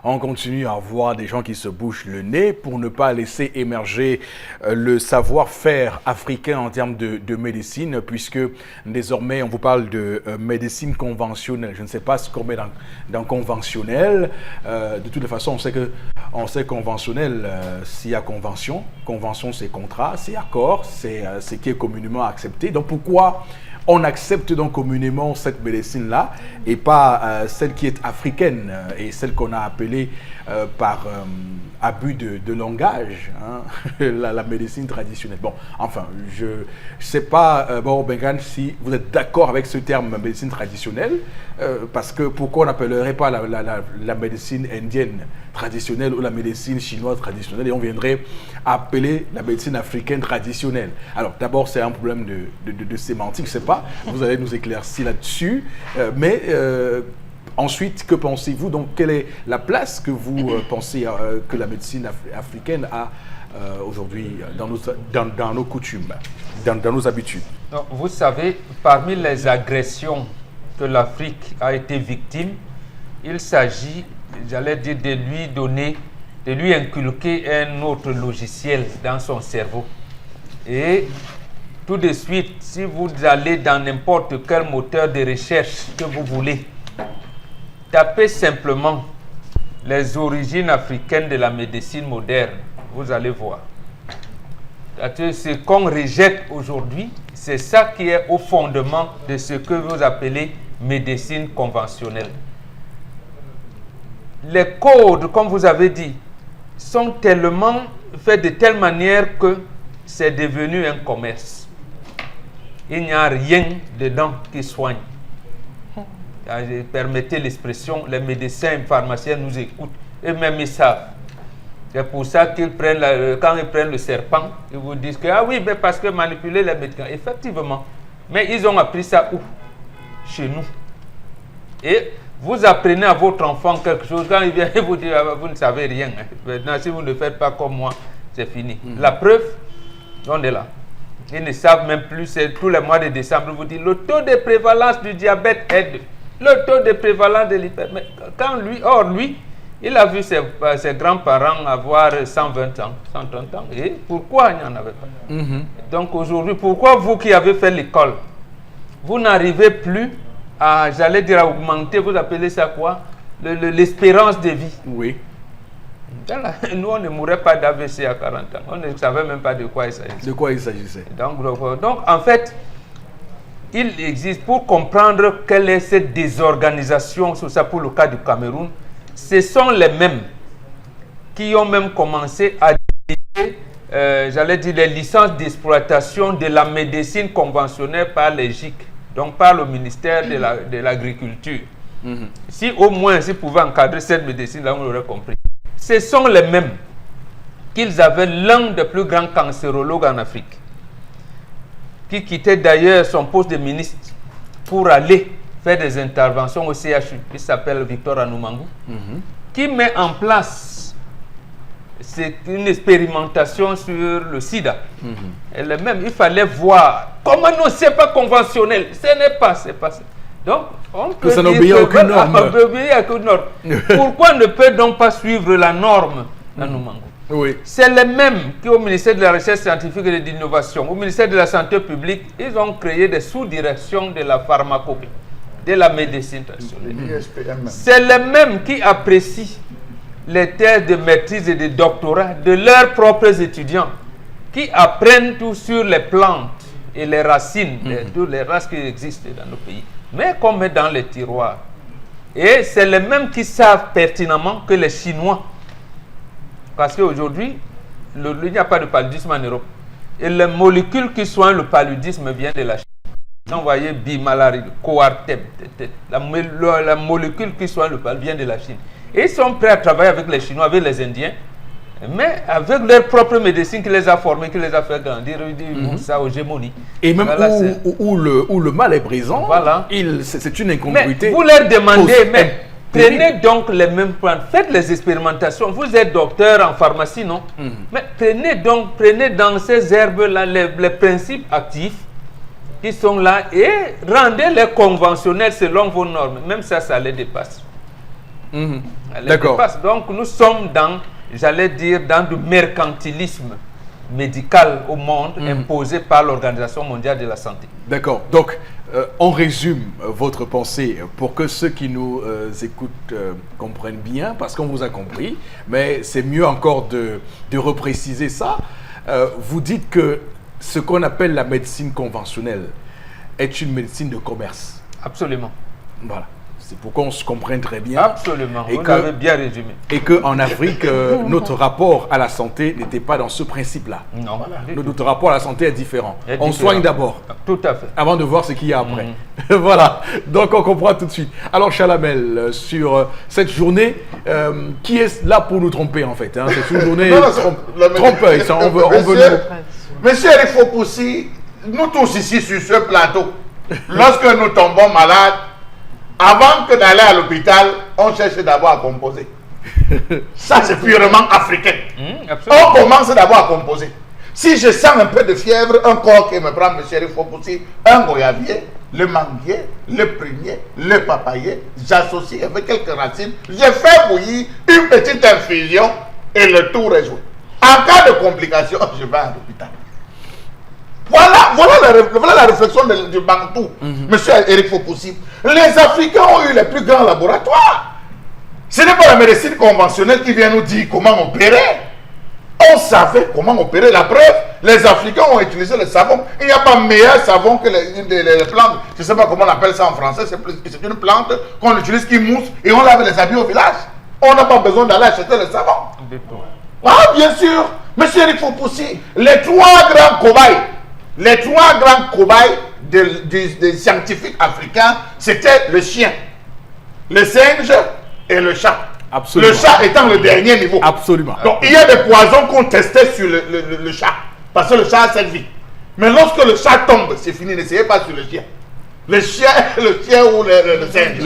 On continue à avoir des gens qui se bouchent le nez pour ne pas laisser émerger le savoir-faire africain en termes de médecine, puisque désormais on vous parle de médecine conventionnelle. Je ne sais pas ce qu'on met dans conventionnel. De toute façon, on sait conventionnel s'il y a convention. Convention, c'est contrat, c'est accord, c'est ce qui est communément accepté. Donc pourquoi on accepte donc communément cette médecine-là et pas celle qui est africaine et celle qu'on a appelée par abus de langage, hein, la médecine traditionnelle. Bon, enfin, je ne sais pas, Bengan, si vous êtes d'accord avec ce terme médecine traditionnelle, parce que pourquoi on n'appellerait pas la médecine indienne traditionnelle ou la médecine chinoise traditionnelle et on viendrait appeler la médecine africaine traditionnelle? Alors, d'abord, c'est un problème de sémantique, je ne sais pas, vous allez nous éclaircir là-dessus, mais Ensuite, que pensez-vous? Donc, quelle est la place que vous pensez que la médecine africaine a aujourd'hui dans nos coutumes, dans nos habitudes? Non, vous savez, parmi les agressions que l'Afrique a été victime, il s'agit, j'allais dire, de lui inculquer un autre logiciel dans son cerveau. Et tout de suite, si vous allez dans n'importe quel moteur de recherche que vous voulez, tapez simplement les origines africaines de la médecine moderne, vous allez voir. Ce qu'on rejette aujourd'hui, c'est ça qui est au fondement de ce que vous appelez médecine conventionnelle. Les codes, comme vous avez dit, sont tellement faits de telle manière que c'est devenu un commerce. Il n'y a rien dedans qui soigne. Permettez l'expression, les médecins et les pharmaciens nous écoutent, eux-mêmes ils savent. C'est pour ça qu'ils prennent, quand ils prennent le serpent, ils vous disent que, ah oui, mais parce que manipuler les médicaments, effectivement. Mais ils ont appris ça où? Chez nous. Et vous apprenez à votre enfant quelque chose, quand il vient vous dire, ah, vous ne savez rien. Maintenant, si vous ne faites pas comme moi, c'est fini. La preuve, on est là. Ils ne savent même plus, c'est tous les mois de décembre, vous dites, le taux de prévalence du diabète est de, le taux de prévalence de l'hypertension. Quand lui, il a vu ses grands-parents avoir 120 ans, 130 ans. Et pourquoi il n'y en avait pas? Donc aujourd'hui, pourquoi vous qui avez fait l'école, vous n'arrivez plus à, j'allais dire, à augmenter, vous appelez ça quoi? L'espérance de vie. Oui. Nous, on ne mourrait pas d'AVC à 40 ans. On ne savait même pas de quoi il s'agissait. De quoi il s'agissait? Donc, en fait, il existe, pour comprendre quelle est cette désorganisation, sur ça pour le cas du Cameroun, ce sont les mêmes qui ont même commencé à dire, j'allais dire, les licences d'exploitation de la médecine conventionnelle par les GIC, donc par le ministère de l'Agriculture. Si au moins, s'ils pouvaient encadrer cette médecine-là, on l'aurait compris. Ce sont les mêmes qu'ils avaient l'un des plus grands cancérologues en Afrique, qui quittait d'ailleurs son poste de ministre pour aller faire des interventions au CHU, qui s'appelle Victor Anoumangou, qui met en place une expérimentation sur le sida. Elle-même, il fallait voir comment non, c'est pas conventionnel, ce n'est pas, c'est pas ça. Donc, on peut ça n'obéit à aucune norme. Pourquoi ne peut donc pas suivre la norme Anoumangou? Oui. C'est les mêmes qui, au ministère de la Recherche scientifique et de l'Innovation, au ministère de la Santé publique, ils ont créé des sous-directions de la pharmacopée, de la médecine traditionnelle. C'est les mêmes qui apprécient les thèses de maîtrise et de doctorat de leurs propres étudiants, qui apprennent tout sur les plantes et les racines, toutes les races qui existent dans nos pays, mais qu'on met dans les tiroirs. Et c'est les mêmes qui savent pertinemment que les Chinois, parce qu'aujourd'hui, il n'y a pas de paludisme en Europe. Et les molécules qui soignent le paludisme viennent de la Chine. Vous voyez, Bimalaria, Coartem, la molécule qui soigne le paludisme vient de la Chine. Et ils sont prêts à travailler avec les Chinois, avec les Indiens, mais avec leur propre médecine qui les a formés, qui les a fait grandir, ça aux gémonies. Et même voilà, où le mal est présent, voilà. C'est une incongruité. Mais vous leur demandez, mais prenez donc les mêmes plantes, faites les expérimentations. Vous êtes docteur en pharmacie, non? Mais prenez dans ces herbes-là les principes actifs qui sont là et rendez-les conventionnels selon vos normes. Même ça les dépasse. D'accord. Donc nous sommes dans, j'allais dire, dans du mercantilisme médical au monde imposé par l'Organisation mondiale de la santé. D'accord. Donc, on résume votre pensée pour que ceux qui nous écoutent comprennent bien, parce qu'on vous a compris, mais c'est mieux encore de repréciser ça. Vous dites que ce qu'on appelle la médecine conventionnelle est une médecine de commerce. Absolument. Voilà. C'est pour qu'on se comprenne très bien. Absolument, vous l'avez bien résumé. Et qu'en Afrique, notre rapport à la santé n'était pas dans ce principe-là. Non. Voilà. Notre rapport à la santé est différent. On soigne d'abord. Tout à fait. Avant de voir ce qu'il y a après. Voilà. Donc on comprend tout de suite. Alors Chalamel, sur cette journée, qui est là pour nous tromper en fait, hein? C'est une journée trompeuse. Monsieur Eric Fopoussi, nous tous ici sur ce plateau, lorsque nous tombons malades, Avant que d'aller à l'hôpital, on cherche d'abord à composer. Ça, c'est purement africain. On commence d'abord à composer. Si je sens un peu de fièvre, un corps qui me prend, monsieur, il faut pousser un goyavier, le manguier, le prunier, le papayer, j'associe avec quelques racines, je fais bouillir une petite infusion et le tour est joué. En cas de complication, je vais à l'hôpital. Voilà la réflexion du Bantou, monsieur Eric Fopoussi. Les Africains ont eu les plus grands laboratoires. Ce n'est pas la médecine conventionnelle qui vient nous dire comment opérer. On savait comment opérer. La preuve, les Africains ont utilisé le savon. Il n'y a pas meilleur savon que les plantes. Je ne sais pas comment on appelle ça en français. C'est une plante qu'on utilise qui mousse et on lave les habits au village. On n'a pas besoin d'aller acheter le savon. Ah, bien sûr. Monsieur Eric Fopoussi, les trois grands cobayes des scientifiques africains, c'était le chien, le singe et le chat. Absolument. Le chat étant le dernier niveau. Absolument. Donc il y a des poisons qu'on testait sur le chat. Parce que le chat a cette vie. Mais lorsque le chat tombe, c'est fini. N'essayez pas sur le chien. Le chien ou le singe.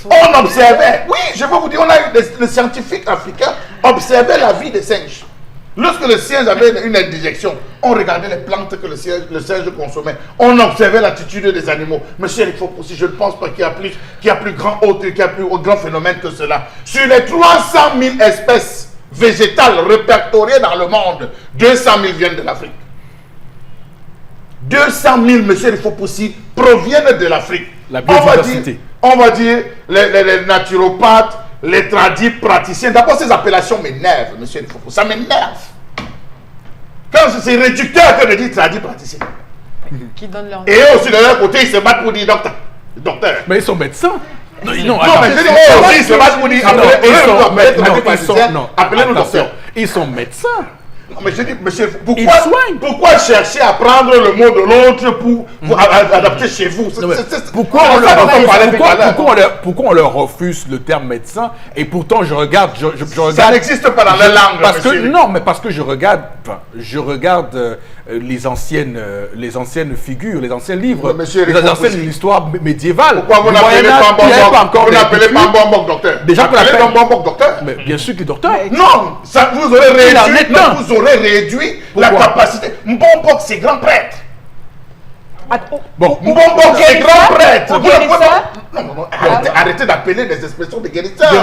On observait. Oui, je vais vous dire, les scientifiques africains observaient la vie des singes. Lorsque le singe avait une indigestion, on regardait les plantes que le singe consommait. On observait l'attitude des animaux. Monsieur, il faut aussi, je ne pense pas qu'il y a plus grand phénomène que cela. Sur les 300 000 espèces végétales répertoriées dans le monde, 200 000 viennent de l'Afrique. 200 000, monsieur, il faut aussi, proviennent de l'Afrique. La biodiversité. On va dire les naturopathes, les tradis praticiens. D'abord, ces appellations m'énervent, monsieur il faut. Ça m'énerve. Quand c'est réducteur que de dire tradis praticiens. Qui donne leur... Et eux aussi, de leur côté, ils se battent pour dire docteur. Mais ils sont médecins. Non, mais je dis, eux aussi, ils se battent pour dire appelez-nous docteur. Ils sont médecins. Non, mais je dis, monsieur, pourquoi chercher à prendre le mot de l'autre pour adapter chez vous? Pourquoi on leur refuse le terme médecin et pourtant je regarde... Ça n'existe pas dans la langue, monsieur. Non, mais parce que je regarde les anciennes figures, les anciens livres, les anciennes histoires médiévales. Pourquoi vous n'appelez pas Mbonbok docteur? Déjà qu'on appelle Mbonbok docteur. Mais bien sûr que docteur. Non, ça vous aurez réduit la capacité. Mbonbok, c'est grand prêtre. Bon, Mbonbok est grand prêtre. Non, arrêtez d'appeler des expressions de guérisseurs.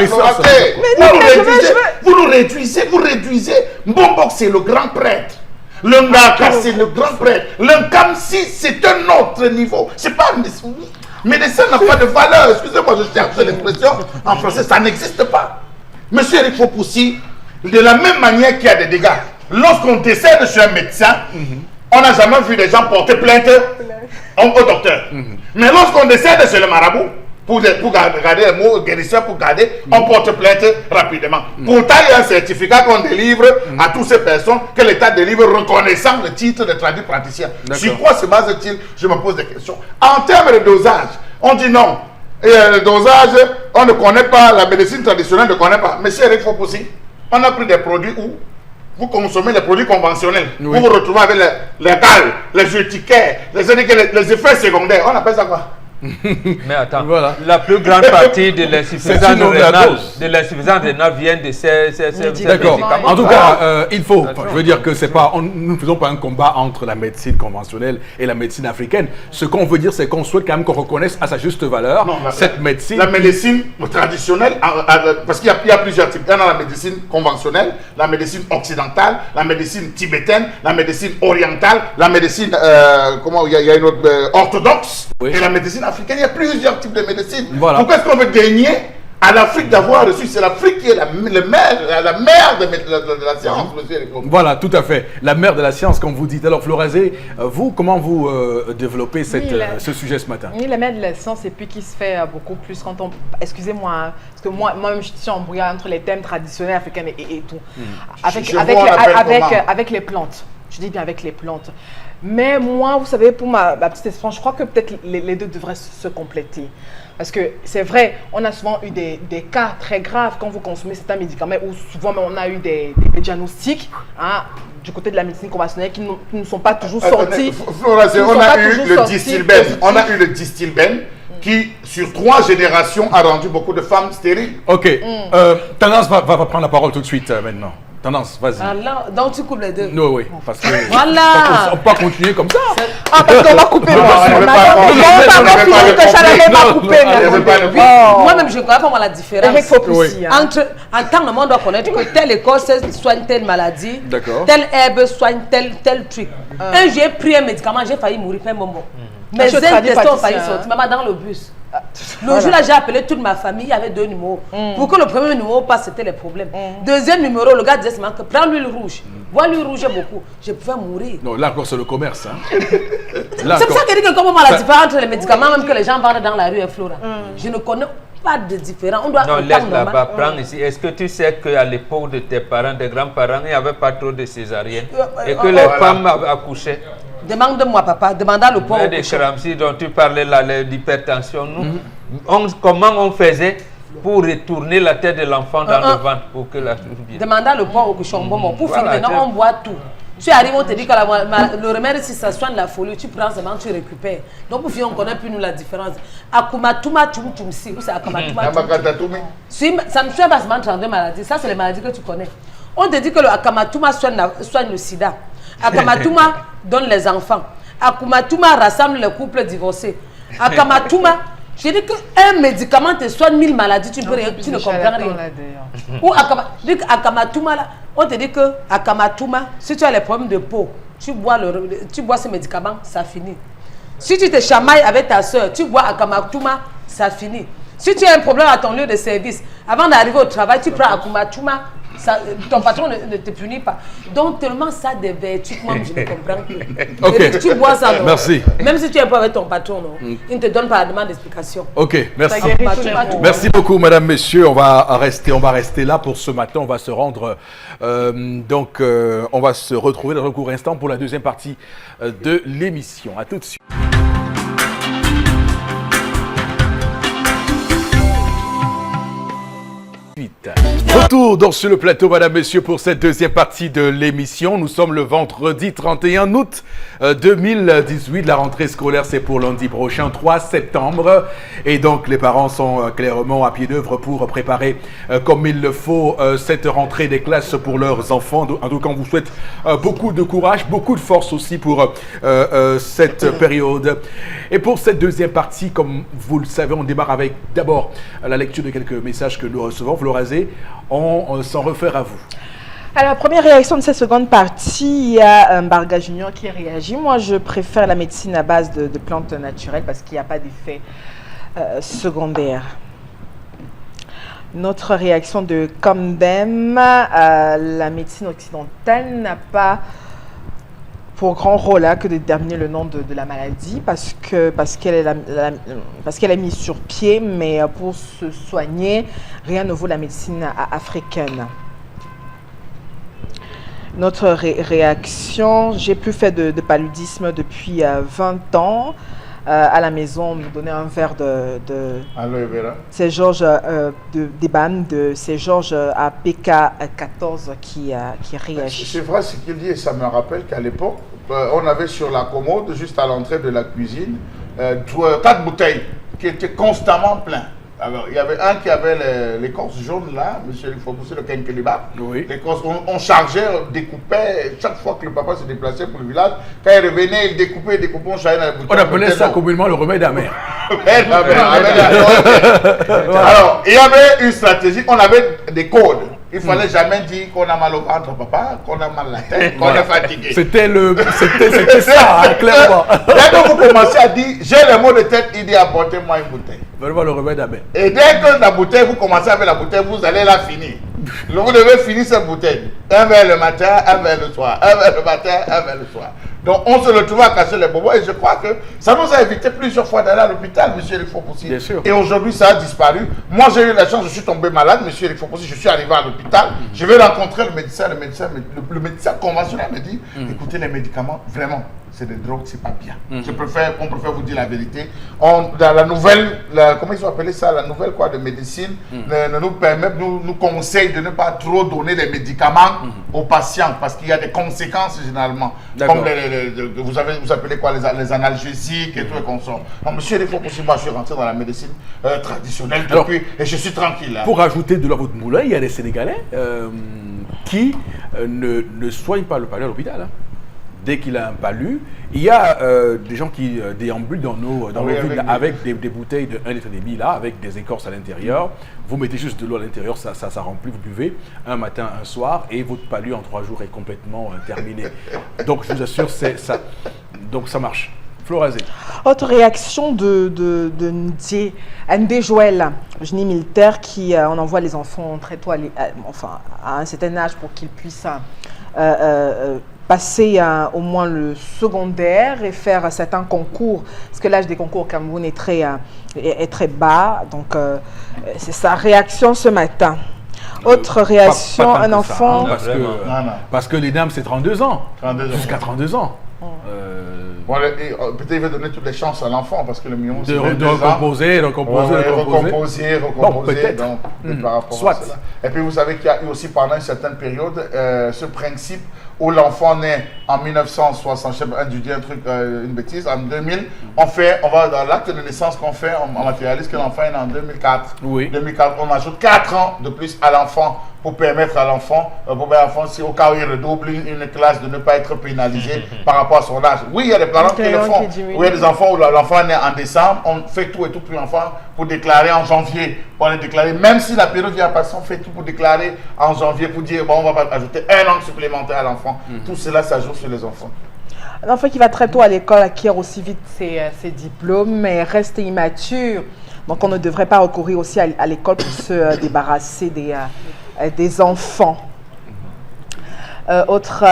Vous nous réduisez. Mbonbok, c'est le grand prêtre. Le Ngaka, c'est le grand prêtre. Le Kamsi, c'est un autre niveau. C'est pas un médecin n'a pas de valeur. Excusez-moi, je cherche l'expression en français. Ça n'existe pas. Monsieur Eric Fopoussi, de la même manière qu'il y a des dégâts, lorsqu'on décède chez un médecin, on n'a jamais vu des gens porter plainte au docteur. Mais lorsqu'on décède chez le marabout, pour garder le mot guérisseur, pour garder, on porte plainte rapidement. Pourtant, il y a un certificat qu'on délivre à toutes ces personnes, que l'État délivre reconnaissant le titre de traduit praticien. Sur quoi se base-t-il? Je me pose des questions. En termes de dosage, on dit non. Et le dosage, on ne connaît pas, la médecine traditionnelle ne connaît pas. Monsieur Eric Fopoussi, on a pris des produits où vous consommez les produits conventionnels. Oui. Vous vous retrouvez avec les gales, les urticaires, les effets secondaires. On appelle ça quoi? Mais attends, la plus grande partie de l'insuffisance rénale vient de ces D'accord. En tout cas, il faut. Je veux dire que c'est pas. Nous ne faisons pas un combat entre la médecine conventionnelle et la médecine africaine. Ce qu'on veut dire, c'est qu'on souhaite quand même qu'on reconnaisse à sa juste valeur cette médecine. La médecine traditionnelle, parce qu'il y a plusieurs types. Il y a la médecine conventionnelle, la médecine occidentale, la médecine tibétaine, la médecine orientale, la médecine il y a une autre orthodoxe et la médecine africaine. Il y a plusieurs types de médecine. Voilà. Pourquoi est-ce qu'on veut gagner à l'Afrique d'avoir reçu? C'est l'Afrique qui est la mère de la science, monsieur. Voilà, tout à fait. La mère de la science, comme vous dites. Alors, Florazé, vous, comment vous développez ce sujet ce matin? Oui, la mère de la science, et puis qui se fait beaucoup plus quand on... Excusez-moi, hein, parce que moi-même, je suis embrouillée entre les thèmes traditionnels africains et tout. Avec les plantes. Je dis bien avec les plantes. Mais moi, vous savez, pour ma petite expérience, je crois que peut-être les deux devraient se compléter. Parce que c'est vrai, on a souvent eu des cas très graves quand vous consommez certains médicaments, ou souvent on a eu des diagnostics du côté de la médecine conventionnelle qui ne sont pas toujours sortis. On a eu le distilbène. qui, sur 3 générations, a rendu beaucoup de femmes stériles. Ok. Tendance va prendre la parole tout de suite maintenant. Tendance, vas-y. Alors, donc tu coupes les deux. Non, oui, parce que Voilà. on peut pas continuer comme ça. Ah, parce qu'on va couper. Non, moi. on n'avait Mais pas attends, compris. on va On n'avait finir pas que ça n'avait pas compris. coupé. Non, mais il y avait bon. pas de Oh. Moi-même, je ne connais pas vraiment la différence. Eric Fopoussi, hein. Entre, en tant que le monde doit connaître que telle école soigne telle maladie, D'accord. telle herbe soigne tel truc. J'ai pris un médicament, j'ai failli mourir, plein bonbon. Mes je traduis intestins ont failli praticien, sortir, maman dans le bus. Le jour-là, j'ai appelé toute ma famille, il y avait 2 numéros. Pour que le premier numéro passe, c'était les problèmes. Deuxième numéro, le gars disait seulement que prends l'huile rouge. Vois l'huile rouge beaucoup. Je pouvais mourir. Non, là encore, c'est le commerce. Hein. Là C'est pour encore. ça qu'il dit que comme on voit la différence entre les médicaments, même que les gens vendent dans la rue, Flora. Je ne connais pas de différence. On doit Non, en laisse temps là-bas, normal. prends ici. Est-ce que tu sais qu'à l'époque de tes parents, des grands-parents, il n'y avait pas trop de césariennes et que les femmes accouchaient? Demande-moi, papa. Demande à le pauvre. Mais des cramsis dont tu parlais là, l'hypertension, nous, comment on faisait pour retourner la tête de l'enfant dans le ventre pour que la trouve bien? Demande à le pauvre au cochon bonbon. Pour Voilà, finir, maintenant, on boit tout. Tu arrives, on te dit que le remède, si ça soigne la folie, tu prends seulement, tu récupères. Donc, pour finir, on ne connaît plus nous la différence. Akumatuma tumtumsi, ou c'est Akumatuma tumtum. Si, ça ne soigne pas seulement 32 maladies. Ça, c'est les maladies que tu connais. On te dit que le Akamatuma soigne le sida. Akamatuma donne les enfants. Akumatuma rassemble les couples divorcés. Akamatuma, je dis qu'un médicament te soigne 1000 maladies, tu ne comprends rien. Ou Akamatuma, là, on te dit que Akamatuma, si tu as les problèmes de peau, tu bois ce médicament, ça finit. Si tu te chamailles avec ta soeur, tu bois Akamatuma, ça finit. Si tu as un problème à ton lieu de service, avant d'arriver au travail, tu prends Akamatuma, ton patron ne te punit pas. Donc, tellement ça a des vertus que moi, je ne comprends plus. Ok. Tu bois ça, non? Merci. Même si tu es pas avec ton patron, non? Il ne te donne pas la demande d'explication. Ok, merci. Akamatuma, tu Merci beaucoup, madame, messieurs. On va rester là pour ce matin. On va se rendre. On va se retrouver dans un court instant pour la deuxième partie de l'émission. À tout de suite. Retour donc sur le plateau, madame, messieurs, pour cette deuxième partie de l'émission. Nous sommes le vendredi 31 août 2018. La rentrée scolaire, c'est pour lundi prochain, 3 septembre. Et donc, les parents sont clairement à pied d'œuvre pour préparer comme il le faut cette rentrée des classes pour leurs enfants. En tout cas, on vous souhaite beaucoup de courage, beaucoup de force aussi pour cette période. Et pour cette deuxième partie, comme vous le savez, on démarre avec d'abord la lecture de quelques messages que nous recevons. Florazé, on s'en réfère à vous. Alors, première réaction de cette seconde partie, il y a Barga Junior qui réagit. Moi, je préfère la médecine à base de plantes naturelles parce qu'il n'y a pas d'effet secondaire. Notre réaction de Comdem, la médecine occidentale n'a pas pour grand rôle que de déterminer le nom de la maladie parce qu'elle est mise sur pied, mais pour se soigner, rien ne vaut la médecine africaine. Notre réaction, j'ai plus fait de paludisme depuis 20 ans. À la maison, on me donnait un verre de c'est Georges d'Eban, c'est Georges à PK14 qui réagit. C'est vrai ce qu'il dit et ça me rappelle qu'à l'époque, on avait sur la commode, juste à l'entrée de la cuisine, 4 bouteilles qui étaient constamment pleines. Alors, il y avait un qui avait l'écorce jaune là, monsieur, il faut pousser le quinqueliba. Oui. L'écorce, on chargeait, on découpait, chaque fois que le papa se déplaçait pour le village, quand il revenait, il découpait, on chargeait dans la bouteille. On appelait ça communément le remède amer. Alors, il y avait une stratégie, on avait des codes. Il ne fallait jamais dire qu'on a mal au ventre, papa, qu'on a mal à la tête, qu'on est fatigué. C'était ça, hein, clairement. Dès que vous commencez à dire, j'ai le mot de tête, il dit apportez-moi une bouteille. Vraiment le remède amer. Et dès que la bouteille, vous commencez avec la bouteille, vous allez la finir. Vous devez finir cette bouteille. Un verre le matin, un verre le soir. Un verre le matin, un verre le soir. Donc on se retrouve à casser les bobos et je crois que ça nous a évité plusieurs fois d'aller à l'hôpital, monsieur Eric Fopoussi. Bien sûr. Et aujourd'hui ça a disparu. Moi j'ai eu la chance, je suis tombé malade, monsieur Eric Fopoussi, je suis arrivé à l'hôpital. Je vais rencontrer le médecin conventionnel me dit, écoutez les médicaments, vraiment, c'est des drogues, c'est pas bien. On préfère vous dire la vérité. Dans la nouvelle, comment ils ont appelé ça, la nouvelle quoi de médecine, nous permet, nous conseille de ne pas trop donner des médicaments aux patients parce qu'il y a des conséquences généralement. Comme vous appelez quoi, les analgésiques et tout et consorts. Non, monsieur, il faut aussi, moi je suis rentré dans la médecine traditionnelle depuis et je suis tranquille. Hein. Pour ajouter de l'eau à votre moulin, il y a des Sénégalais qui ne soignent pas le palu à l'hôpital. Hein. Dès qu'il a un palu, il y a des gens qui déambulent dans nos villes avec des bouteilles de 1,5 litre là, avec des écorces à l'intérieur. Vous mettez juste de l'eau à l'intérieur, ça remplit, vous buvez un matin, un soir, et votre palu en 3 jours est complètement terminé. Donc je vous assure, c'est ça. Donc ça marche. Florazé. Autre réaction de Ndé Joël, génie militaire, qui on envoie les enfants très tôt à un certain âge pour qu'ils puissent passer au moins le secondaire et faire certains concours, parce que l'âge des concours au Cameroun est très bas. Donc c'est sa réaction ce matin. Autre réaction, un enfant... Parce que les dames, c'est 32 ans. Jusqu'à 32 ans. Peut-être il veut donner toutes les chances à l'enfant parce que le million c'est de recomposer. Donc, par rapport à cela. Et puis vous savez qu'il y a eu aussi pendant une certaine période ce principe où l'enfant naît en 1960, je sais pas, une bêtise, en 2000, on va dans l'acte de naissance qu'on fait, on matérialise que l'enfant est né en 2004. Oui. 2004, on ajoute 4 ans de plus à l'enfant pour permettre à l'enfant, si au cas où il redouble une classe, de ne pas être pénalisé par rapport à son âge. Oui, il y a des parents qui le font. Oui, il y a des enfants où l'enfant est né en décembre, on fait tout et tout pour l'enfant pour déclarer en janvier. Pour les déclarer, même si la période vient passer, on fait tout pour déclarer en janvier, pour dire, bon, on va ajouter 1 an supplémentaire à l'enfant. Tout cela, ça joue sur les enfants. Un enfant qui va très tôt à l'école acquiert aussi vite ses diplômes, mais reste immature. Donc on ne devrait pas recourir aussi à l'école pour se débarrasser des enfants. Autre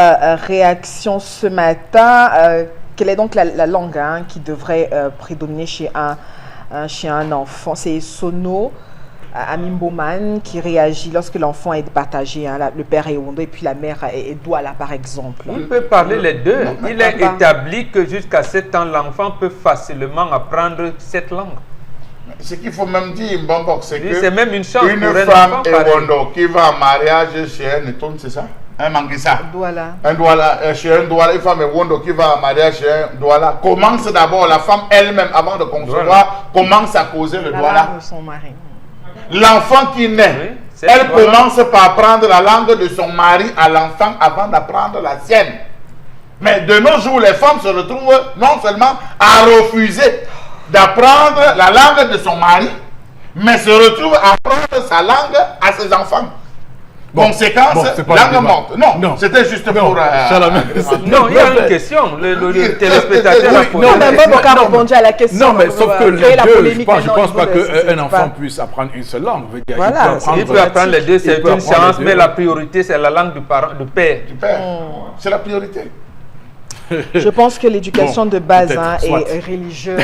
réaction ce matin, quelle est donc la langue qui devrait prédominer chez un enfant? C'est Sono Amimboman qui réagit lorsque l'enfant est partagé. Le père est Ondo et puis la mère est Douala par exemple. Il peut parler les deux. Il est établi que jusqu'à 7 ans, l'enfant peut facilement apprendre cette langue. Ce qu'il faut même dire, Mbambok, c'est que c'est même une chance une femme Ewondo qui va en mariage chez un Eton, c'est ça? Un Manguissa. Douala. Un Douala, chez un Douala, une femme Ewondo qui va en mariage chez un Douala. Commence d'abord, la femme elle-même, avant de concevoir, commence à causer le Douala. La langue de son mari. L'enfant qui naît, elle commence par apprendre la langue de son mari à l'enfant avant d'apprendre la sienne. Mais de nos jours, les femmes se retrouvent non seulement à refuser d'apprendre la langue de son mari, mais se retrouvent à apprendre sa langue à ses enfants. Conséquence, langue morte. Non, c'était juste pour... non, il y a une question. Le téléspectateur a posé. Non, mais Mbambok a répondu à la question. Non, mais sauf que les deux, je pense pas qu'un enfant puisse apprendre une seule langue. Voilà, il peut apprendre les deux, c'est une chance, mais la priorité, c'est la langue du père. Du père. C'est la priorité. Je pense que l'éducation de base est religieuse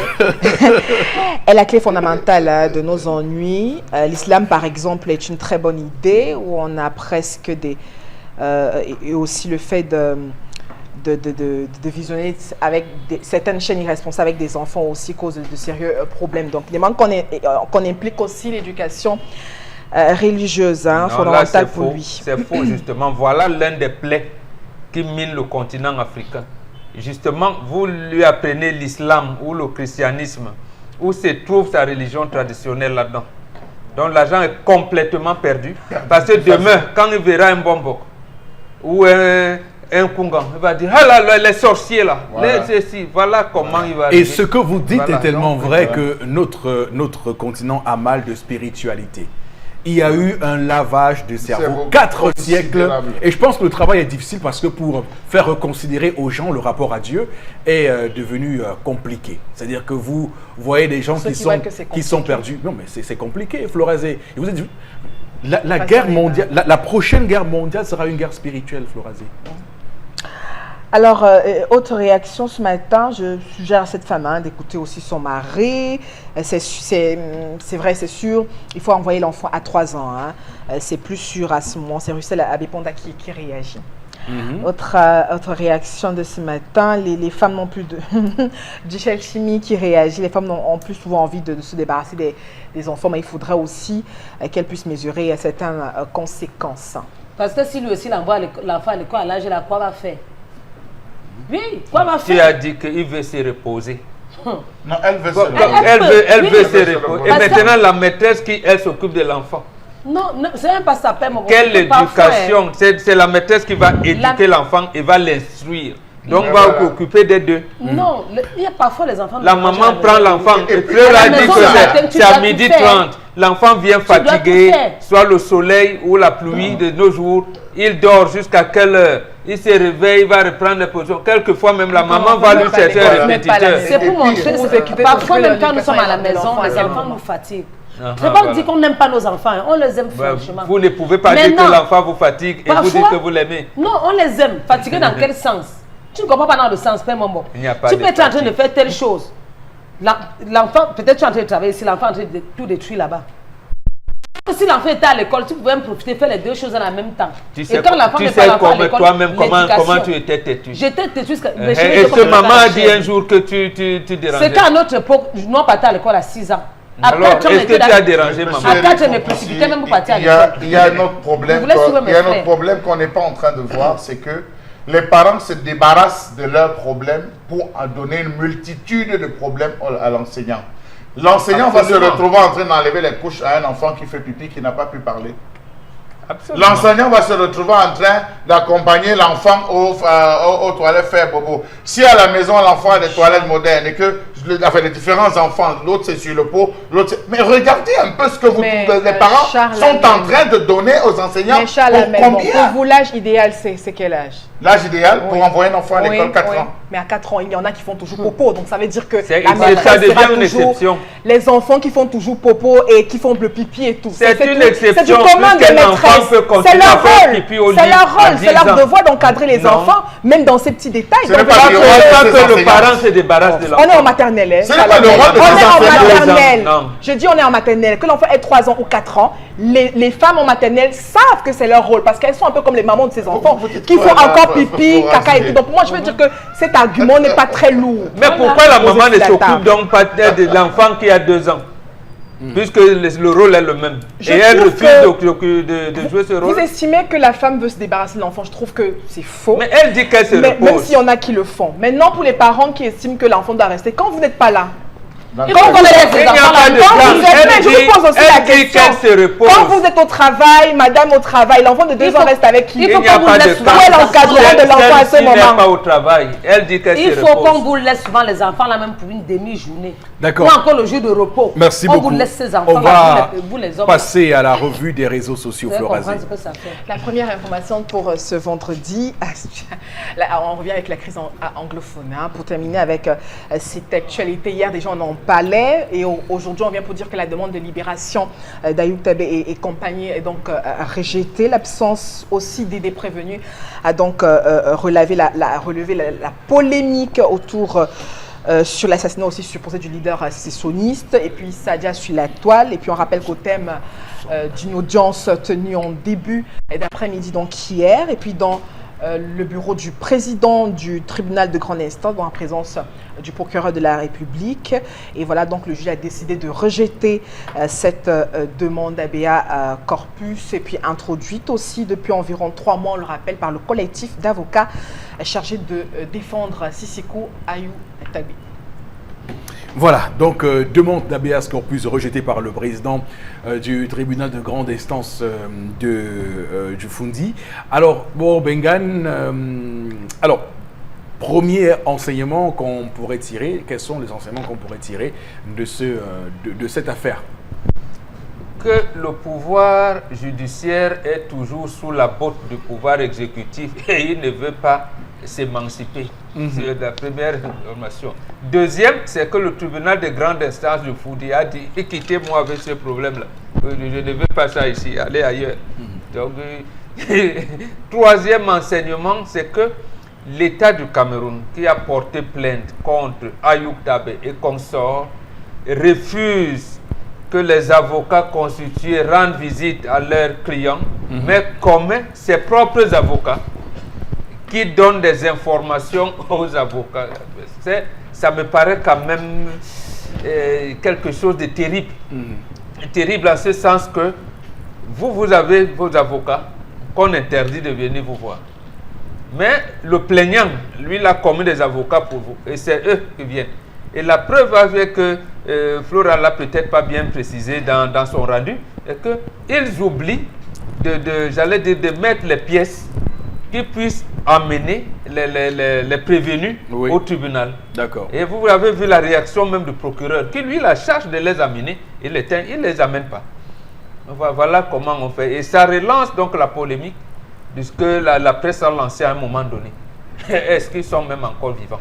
est la clé fondamentale de nos ennuis. L'islam, par exemple, est une très bonne idée où on a presque et aussi le fait de visionner avec certaines chaînes irresponsables avec des enfants aussi cause de sérieux problèmes. Donc, il demande qu'on implique aussi l'éducation religieuse fondamentale pour lui. C'est faux, justement. Voilà l'un des plaies qui mine le continent africain. Justement, vous lui apprenez l'islam ou le christianisme, où se trouve sa religion traditionnelle là-dedans. Donc l'agent est complètement perdu. Parce que demain, quand il verra un Mbambok ou un Kungan, il va dire, ah là, les sorciers là, voilà comment il va arriver. Et ce que vous dites est tellement vrai que notre continent a mal de spiritualité. Il y a eu un lavage de cerveau, 4 siècles. Et je pense que le travail est difficile parce que pour faire reconsidérer aux gens le rapport à Dieu est devenu compliqué. C'est-à-dire que vous voyez des gens qui sont perdus. Non, mais c'est compliqué, Florazé. Et vous êtes la guerre mondiale, la prochaine guerre mondiale sera une guerre spirituelle, Florazé. Alors, autre réaction ce matin, je suggère à cette femme d'écouter aussi son mari. C'est vrai, c'est sûr, il faut envoyer l'enfant à 3 ans. C'est plus sûr à ce moment. C'est Russell Abeponda qui réagit. Autre réaction de ce matin, les femmes n'ont plus de du Chimie qui réagit. Les femmes ont plus souvent envie de se débarrasser des enfants, mais il faudrait aussi qu'elles puissent mesurer certaines conséquences. Parce que si lui aussi l'envoie l'enfant à l'école à l'âge, quoi va faire? Oui, quoi va faire? Tu as dit qu'il veut se reposer. Non, elle veut se Elle veut se reposer. Et Parce maintenant, la maîtresse qui, elle, s'occupe de l'enfant. Non, c'est même pas sa peine. Quelle éducation? C'est la maîtresse qui va éduquer l'enfant et va l'instruire. Donc, va s'occuper des deux. Non, il y a parfois les enfants... La maman prend l'enfant. Et Fleur a dit que c'est à 12h30. L'enfant vient fatigué, soit le soleil ou la pluie de nos jours. Il dort jusqu'à quelle heure? Il se réveille, il va reprendre les positions. Quelquefois même la maman va lui chercher un répétiteur. C'est pour montrer. Parfois même quand nous sommes à la maison, les enfants nous fatiguent. Je ne pas dire qu'on n'aime pas nos enfants, on les aime franchement. Vous ne pouvez pas dire que l'enfant vous fatigue et vous dites que vous l'aimez. Non, on les aime. Fatigués dans quel sens? Tu ne comprends pas dans le sens, Père Momo. Tu peux être en train de faire telle chose. L'enfant, peut-être tu es en train de travailler, si l'enfant est en train de tout détruire là-bas. Si l'enfant était à l'école, tu pouvais me profiter, faire les deux choses en même temps. Tu sais toi-même comment tu étais têtu. J'étais têtu. Et ce maman a dit un jour que tu dérangeais. C'était à notre époque, nous on partait à l'école à 6 ans. Alors, est-ce que tu as dérangé maman? À 4 je me précipitais même pour partir à l'école. Il y a un autre problème qu'on n'est pas en train de voir, c'est que les parents se débarrassent de leurs problèmes pour en donner une multitude de problèmes à l'enseignant. L'enseignant va se retrouver en train d'enlever les couches à un enfant qui fait pipi, qui n'a pas pu parler. L'enseignant va se retrouver en train d'accompagner l'enfant aux toilettes faire bobo. Si à la maison l'enfant a des toilettes modernes et que les différents enfants, l'autre c'est sur le pot, l'autre c'est... Mais regardez un peu ce que les parents sont en train de donner aux enseignants. Mais Charles, pour vous, l'âge idéal, c'est quel âge? L'âge idéal pour envoyer un enfant à l'école, 4 ans. Mais à 4 ans, il y en a qui font toujours popo. Donc ça veut dire que ça devient une exception. Les enfants qui font toujours popo et qui font le pipi et tout. C'est une exception. C'est du commun de maîtresse. C'est leur rôle. C'est leur rôle. C'est leur devoir d'encadrer les enfants, même dans ces petits détails. C'est donc, pas que le parent se débarrasse de l'enfant. On est en maternelle. C'est pas le rôle de on est en maternelle. Non. Je dis on est en maternelle. Que l'enfant ait 3 ans ou 4 ans, les femmes en maternelle savent que c'est leur rôle parce qu'elles sont un peu comme les mamans de ces enfants qui font encore pipi, caca et tout. Donc moi je veux dire que cet argument n'est pas très lourd. Mais pourquoi la maman ne s'occupe donc pas de l'enfant qui a 2 ans? Puisque le rôle est le même. Et elle refuse de jouer ce rôle. Vous estimez que la femme veut se débarrasser de l'enfant? Je trouve que c'est faux. Mais elle dit qu'elle se repose. Même s'il y en a qui le font. Maintenant, pour les parents qui estiment que l'enfant doit rester, quand vous n'êtes pas là, quand vous êtes je vous pose aussi la question. Quand vous êtes au travail, madame au travail, l'enfant de 2 ans reste avec qui? Il faut qu'on vous laisse souvent. Où est l'encadrement de l'enfant à ce moment? Elle n'est pas au travail. Elle dit qu'elle se repose. Il faut qu'on vous laisse souvent les enfants là même pour une demi-journée. D'accord. Ou encore le jour de repos. Merci beaucoup. On vous laisse ces enfants On va vous les hommes. passer à la revue des réseaux sociaux, Florazé. La première information pour ce vendredi, là, on revient avec la crise anglophone. Pour terminer avec cette actualité, hier déjà on en parlait et aujourd'hui on vient pour dire que la demande de libération d'Ayoub Tabé et compagnie est donc rejetée. L'absence aussi des prévenus a donc relevé la polémique autour sur l'assassinat aussi supposé du leader sécessionniste et puis Sadia sur la toile. Et puis on rappelle qu'au thème d'une audience tenue en début d'après-midi donc hier et puis dans le bureau du président du tribunal de grande instance en présence du procureur de la République. Et voilà, donc le juge a décidé de rejeter cette demande d'ABA corpus et puis introduite aussi depuis environ 3 mois, on le rappelle, par le collectif d'avocats chargé de défendre Sisiko Ayoub Tabé. Voilà, donc demande d'habeas corpus rejetée par le président du tribunal de grande instance du Fundi. Alors, bon, Bengan, alors, premier enseignement qu'on pourrait tirer, quels sont les enseignements qu'on pourrait tirer de cette affaire? Que le pouvoir judiciaire est toujours sous la botte du pouvoir exécutif et il ne veut pas s'émanciper. C'est la première information. Deuxième, c'est que le tribunal de grande instance de Foudi a dit quittez-moi avec ce problème-là. Je ne veux pas ça ici, allez ailleurs. Donc, troisième enseignement, c'est que l'État du Cameroun, qui a porté plainte contre Ayoub Tabé et consorts, refuse que les avocats constitués rendent visite à leurs clients, mais comme ses propres avocats qui donne des informations aux avocats. Ça me paraît quand même quelque chose de terrible. Terrible en ce sens que vous avez vos avocats qu'on interdit de venir vous voir. Mais le plaignant, lui, il a commis des avocats pour vous. Et c'est eux qui viennent. Et la preuve avec que Flora l'a peut-être pas bien précisé dans son rendu, est qu'ils oublient de mettre les pièces qui puissent amener les prévenus au tribunal. D'accord. Et vous avez vu la réaction même du procureur, qui lui, la charge de les amener, il ne les amène pas. Voilà comment on fait. Et ça relance donc la polémique, puisque la presse a lancé à un moment donné. Est-ce qu'ils sont même encore vivants?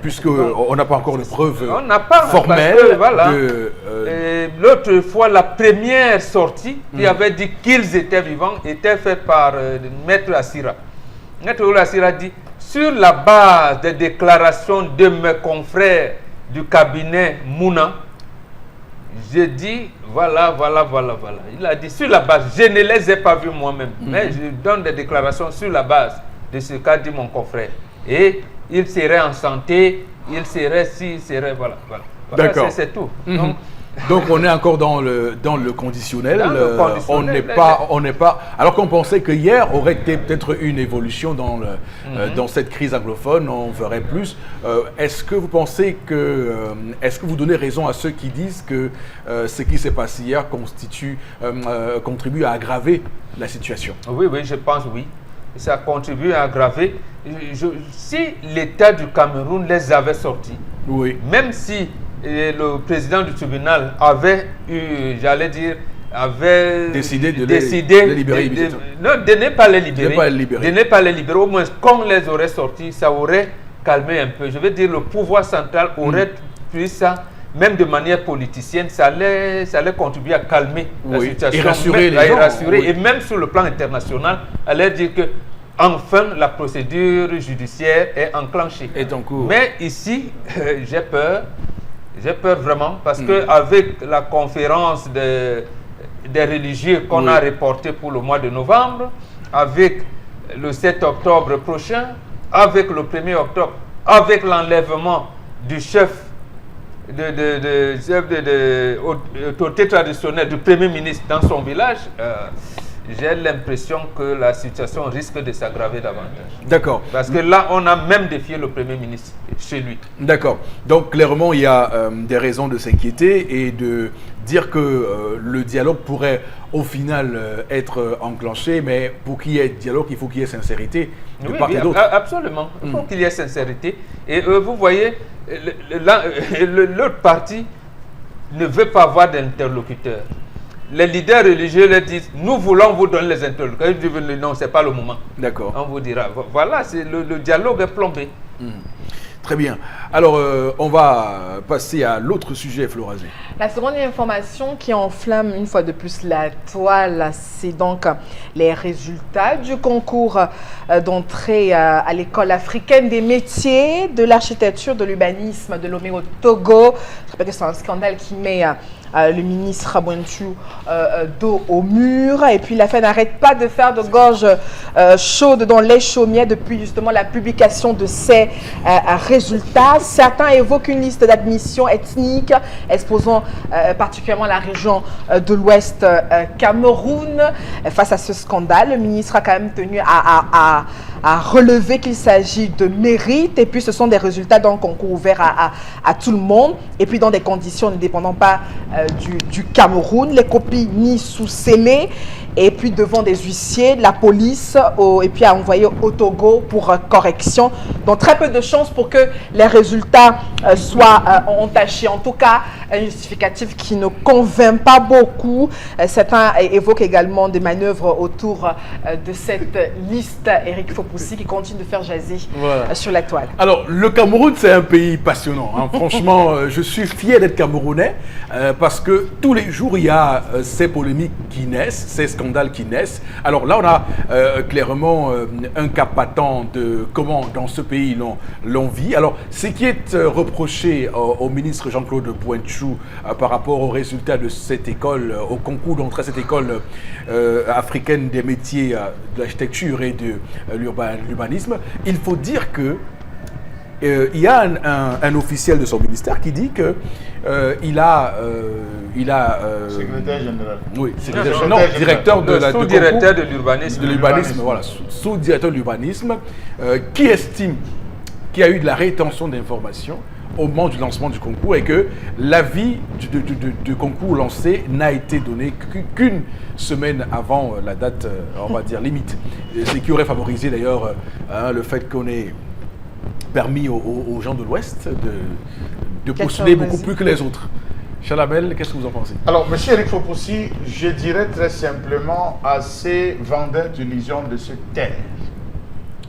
Puisque on n'a pas encore de preuves formelles. Voilà. L'autre fois, la première sortie qui avait dit qu'ils étaient vivants était faite par Maître Assira. Maître Assira dit, sur la base des déclarations de mes confrères du cabinet Mouna, je dis, voilà. Il a dit, sur la base, je ne les ai pas vus moi-même, mais je donne des déclarations sur la base de ce qu'a dit mon confrère. Et il serait en santé, il serait, voilà. D'accord. C'est tout. Donc on est encore dans le conditionnel. On n'est pas. Alors qu'on pensait que hier aurait été peut-être une évolution dans cette crise anglophone, on verrait plus. Est-ce que vous pensez est-ce que vous donnez raison à ceux qui disent que ce qui s'est passé hier contribue à aggraver la situation? Oui, je pense oui. Ça contribue à aggraver. Si l'État du Cameroun les avait sortis, même si le président du tribunal avait décidé de les libérer. De ne pas les libérer. Au moins, quand on les aurait sortis, ça aurait calmé un peu. Je veux dire, le pouvoir central aurait pu ça, même de manière politicienne, ça allait contribuer à calmer la situation. Et rassurer les gens. Et même sur le plan international, allait dire que enfin la procédure judiciaire est enclenchée. Mais ici, j'ai peur vraiment, parce que avec la conférence des religieux qu'on a reportée pour le mois de novembre, avec le 7 octobre prochain, avec le 1er octobre, avec l'enlèvement du chef de l'autorité traditionnelle, du Premier ministre dans son village, j'ai l'impression que la situation risque de s'aggraver davantage. D'accord. Parce que là, on a même défié le Premier ministre chez lui. D'accord. Donc, clairement, il y a des raisons de s'inquiéter et de dire que le dialogue pourrait, au final, être enclenché. Mais pour qu'il y ait dialogue, il faut qu'il y ait sincérité de part et d'autre. Absolument. Il faut qu'il y ait sincérité. Et vous voyez, l'autre parti ne veut pas avoir d'interlocuteur. Les leaders religieux leur disent, nous voulons vous donner les interlocuteurs. Ils disent, non, ce n'est pas le moment. D'accord. On vous dira. Voilà, le dialogue est plombé. Très bien. Alors, on va passer à l'autre sujet, Florazé. La seconde information qui enflamme une fois de plus la toile, c'est donc les résultats du concours d'entrée à l'école africaine des métiers, de l'architecture, de l'urbanisme de Lomé au Togo. Je rappelle que c'est un scandale qui met le ministre Abouentou dos au mur. Et puis l'affaire n'arrête pas de faire de gorge chaude dans les chaumières depuis justement la publication de ces résultats. Certains évoquent une liste d'admission ethnique exposant particulièrement la région de l'Ouest Cameroun. Face à ce scandale, le ministre a quand même tenu à relever qu'il s'agit de mérite, et puis ce sont des résultats d'un concours ouvert à tout le monde, et puis dans des conditions ne dépendant pas du Cameroun, les copies mises sous scellé, et puis devant des huissiers, la police, et puis a envoyé au Togo pour correction. Donc très peu de chances pour que les résultats soient entachés. En tout cas, un justificatif qui ne convainc pas beaucoup. Certains évoquent également des manœuvres autour de cette liste. Eric Fopoussi qui continue de faire jaser sur la toile. Alors, le Cameroun, c'est un pays passionnant. Hein. Franchement, je suis fier d'être Camerounais parce parce que tous les jours, il y a ces polémiques qui naissent, ces scandales qui naissent. Alors là, on a clairement un cas patent de comment dans ce pays l'on vit. Alors, ce qui est reproché au ministre Jean-Claude Poinchou par rapport aux résultats de cette école, au concours d'entrée à cette école africaine des métiers de l'architecture et de l'urbanisme, il faut dire que il y a un officiel de son ministère qui dit que il a secrétaire général. Oui, non, directeur de la sous-directeur de l'urbanisme. De l'urbanisme, voilà, sous-directeur de l'urbanisme, qui estime qu'il y a eu de la rétention d'informations au moment du lancement du concours et que l'avis du concours lancé n'a été donné qu'une semaine avant la date, on va dire, limite. Ce qui aurait favorisé d'ailleurs le fait qu'on ait permis aux gens de l'Ouest de postuler beaucoup plus que les autres. Chalamel, qu'est-ce que vous en pensez? Alors, M. Eric Fopoussi, je dirais très simplement à ces vendeurs d'illusions de se taire.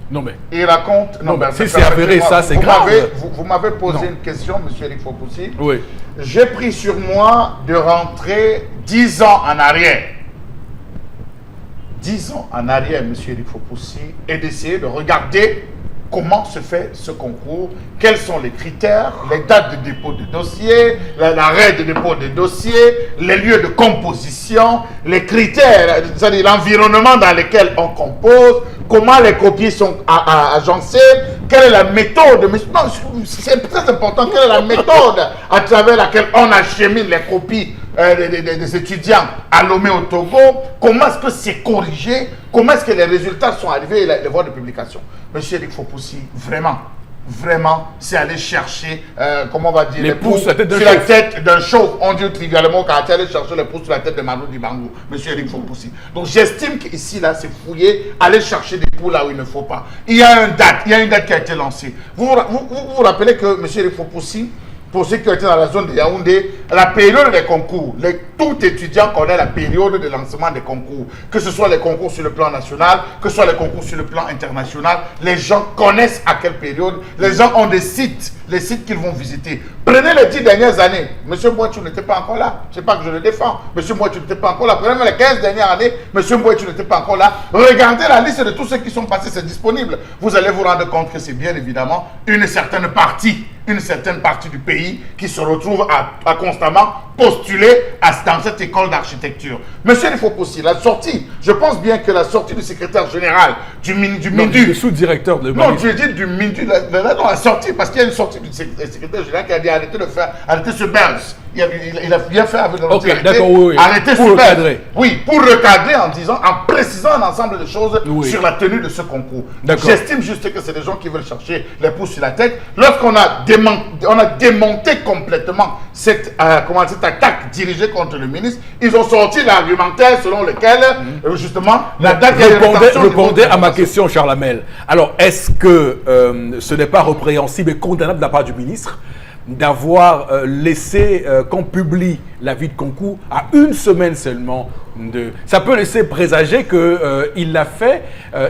Non mais... Il raconte... Non, mais si c'est avéré, ça c'est grave. Vous m'avez posé une question, M. Eric Fopoussi. Oui. J'ai pris sur moi de rentrer 10 ans en arrière. 10 ans en arrière, M. Eric Fopoussi, et d'essayer de regarder comment se fait ce concours, quels sont les critères, les dates de dépôt de dossier, l'arrêt de dépôt de dossier, les lieux de composition, les critères, c'est-à-dire l'environnement dans lequel on compose, comment les copies sont agencées, quelle est la méthode, c'est très important, quelle est la méthode à travers laquelle on achemine les copies des étudiants à Lomé au Togo, comment est-ce que c'est corrigé, comment est-ce que les résultats sont arrivés et les voies de publication. Monsieur Eric Fopoussi, vraiment, c'est aller chercher, comment on va dire, les pouces sur la tête d'un chauve. On dit trivialement quand tu aller chercher les pouces sur la tête de Manu Dibango, monsieur Eric Fopoussi. Donc j'estime qu'ici, là, c'est fouiller, aller chercher des poules là où il ne faut pas. Il y a une date qui a été lancée. Vous vous rappelez que monsieur Eric Fopoussi, pour ceux qui ont été dans la zone de Yaoundé, la période des concours, tout étudiant connaît la période de lancement des concours, que ce soit les concours sur le plan national, que ce soit les concours sur le plan international, les gens connaissent à quelle période, les gens ont des sites, les sites qu'ils vont visiter. Prenez les 10 dernières années, M. Mouetou n'était pas encore là, je ne sais pas que je le défends, M. Mouetou n'était pas encore là, prenez les 15 dernières années, M. Mouetou n'était pas encore là, regardez la liste de tous ceux qui sont passés, c'est disponible. Vous allez vous rendre compte que c'est bien évidemment une certaine partie du pays qui se retrouve à constamment postuler dans cette école d'architecture. Monsieur il faut aussi la sortie, je pense bien que la sortie du secrétaire général du MINDU, le sous-directeur de non, tu dis du MINDU, la sortie, parce qu'il y a une sortie du secrétaire général qui a dit arrêtez ce buzz. Il a bien fait avec arrêter ce buzz. Oui, pour recadrer en précisant un ensemble de choses sur la tenue de ce concours. J'estime juste que c'est des gens qui veulent chercher les pouces sur la tête. Lorsqu'on a démonté complètement cette attaque dirigée contre le ministre, ils ont sorti l'argumentaire selon lequel, justement, la date répondez à ma question, Charles Hamel. Alors, est-ce que ce n'est pas répréhensible et condamnable de la part du ministre d'avoir laissé qu'on publie l'avis de concours à une semaine seulement de... Ça peut laisser présager qu'il l'a fait,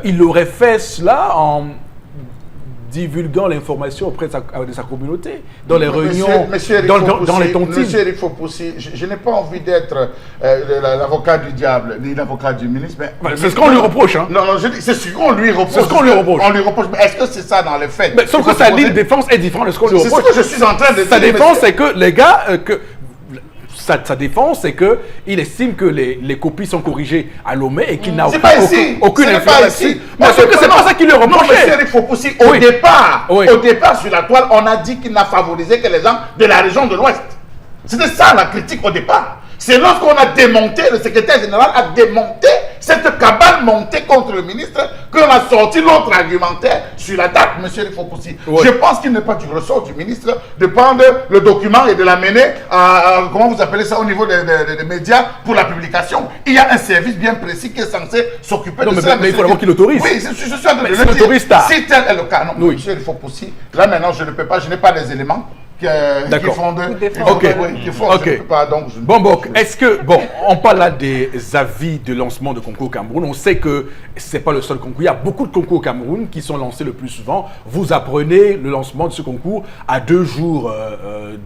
il aurait fait cela en divulguant l'information auprès de sa communauté, dans les réunions, dans les tontines. Monsieur Eric Fopoussi, je n'ai pas envie d'être l'avocat du diable, ni l'avocat du ministre. C'est ce qu'on lui reproche. Hein. Non, c'est ce qu'on lui reproche. C'est ce qu'on lui reproche. On lui reproche. Mais est-ce que c'est ça dans les faits? Mais sauf que sa ligne de défense est différente de ce qu'on lui reproche. C'est ce que je suis en train de dire. Sa défense, c'est que les gars... Sa défense, c'est qu'il estime que les copies sont corrigées à Lomé et qu'il n'a aucune influence là-dessus. Mais sauf que c'est pas ça qu'il lui reproche. Non, monsieur Eric Fopoussi, au départ, sur la toile, on a dit qu'il n'a favorisé que les gens de la région de l'Ouest. C'était ça la critique au départ. C'est lorsqu'on a démonté, le secrétaire général a démonté cette cabale montée contre le ministre qu'on a sorti l'autre argumentaire sur la date, M. Eric Fopoussi. Je pense qu'il n'est pas du ressort du ministre de prendre le document et de l'amener à, comment vous appelez ça, au niveau des médias pour la publication. Il y a un service bien précis qui est censé s'occuper de ça. Mais il faut d'abord qu'il autorise. Oui, je suis en train de le dire. Si tel est le cas, non, oui. M. Eric Fopoussi, là maintenant je ne peux pas, je n'ai pas les éléments D'accord. font Ok. qui font, Ok. je ne peux pas, donc je ne- Bon, est-ce que, on parle là des avis de lancement de concours au Cameroun. On sait que ce n'est pas le seul concours. Il y a beaucoup de concours au Cameroun qui sont lancés le plus souvent. Vous apprenez le lancement de ce concours à 2 jours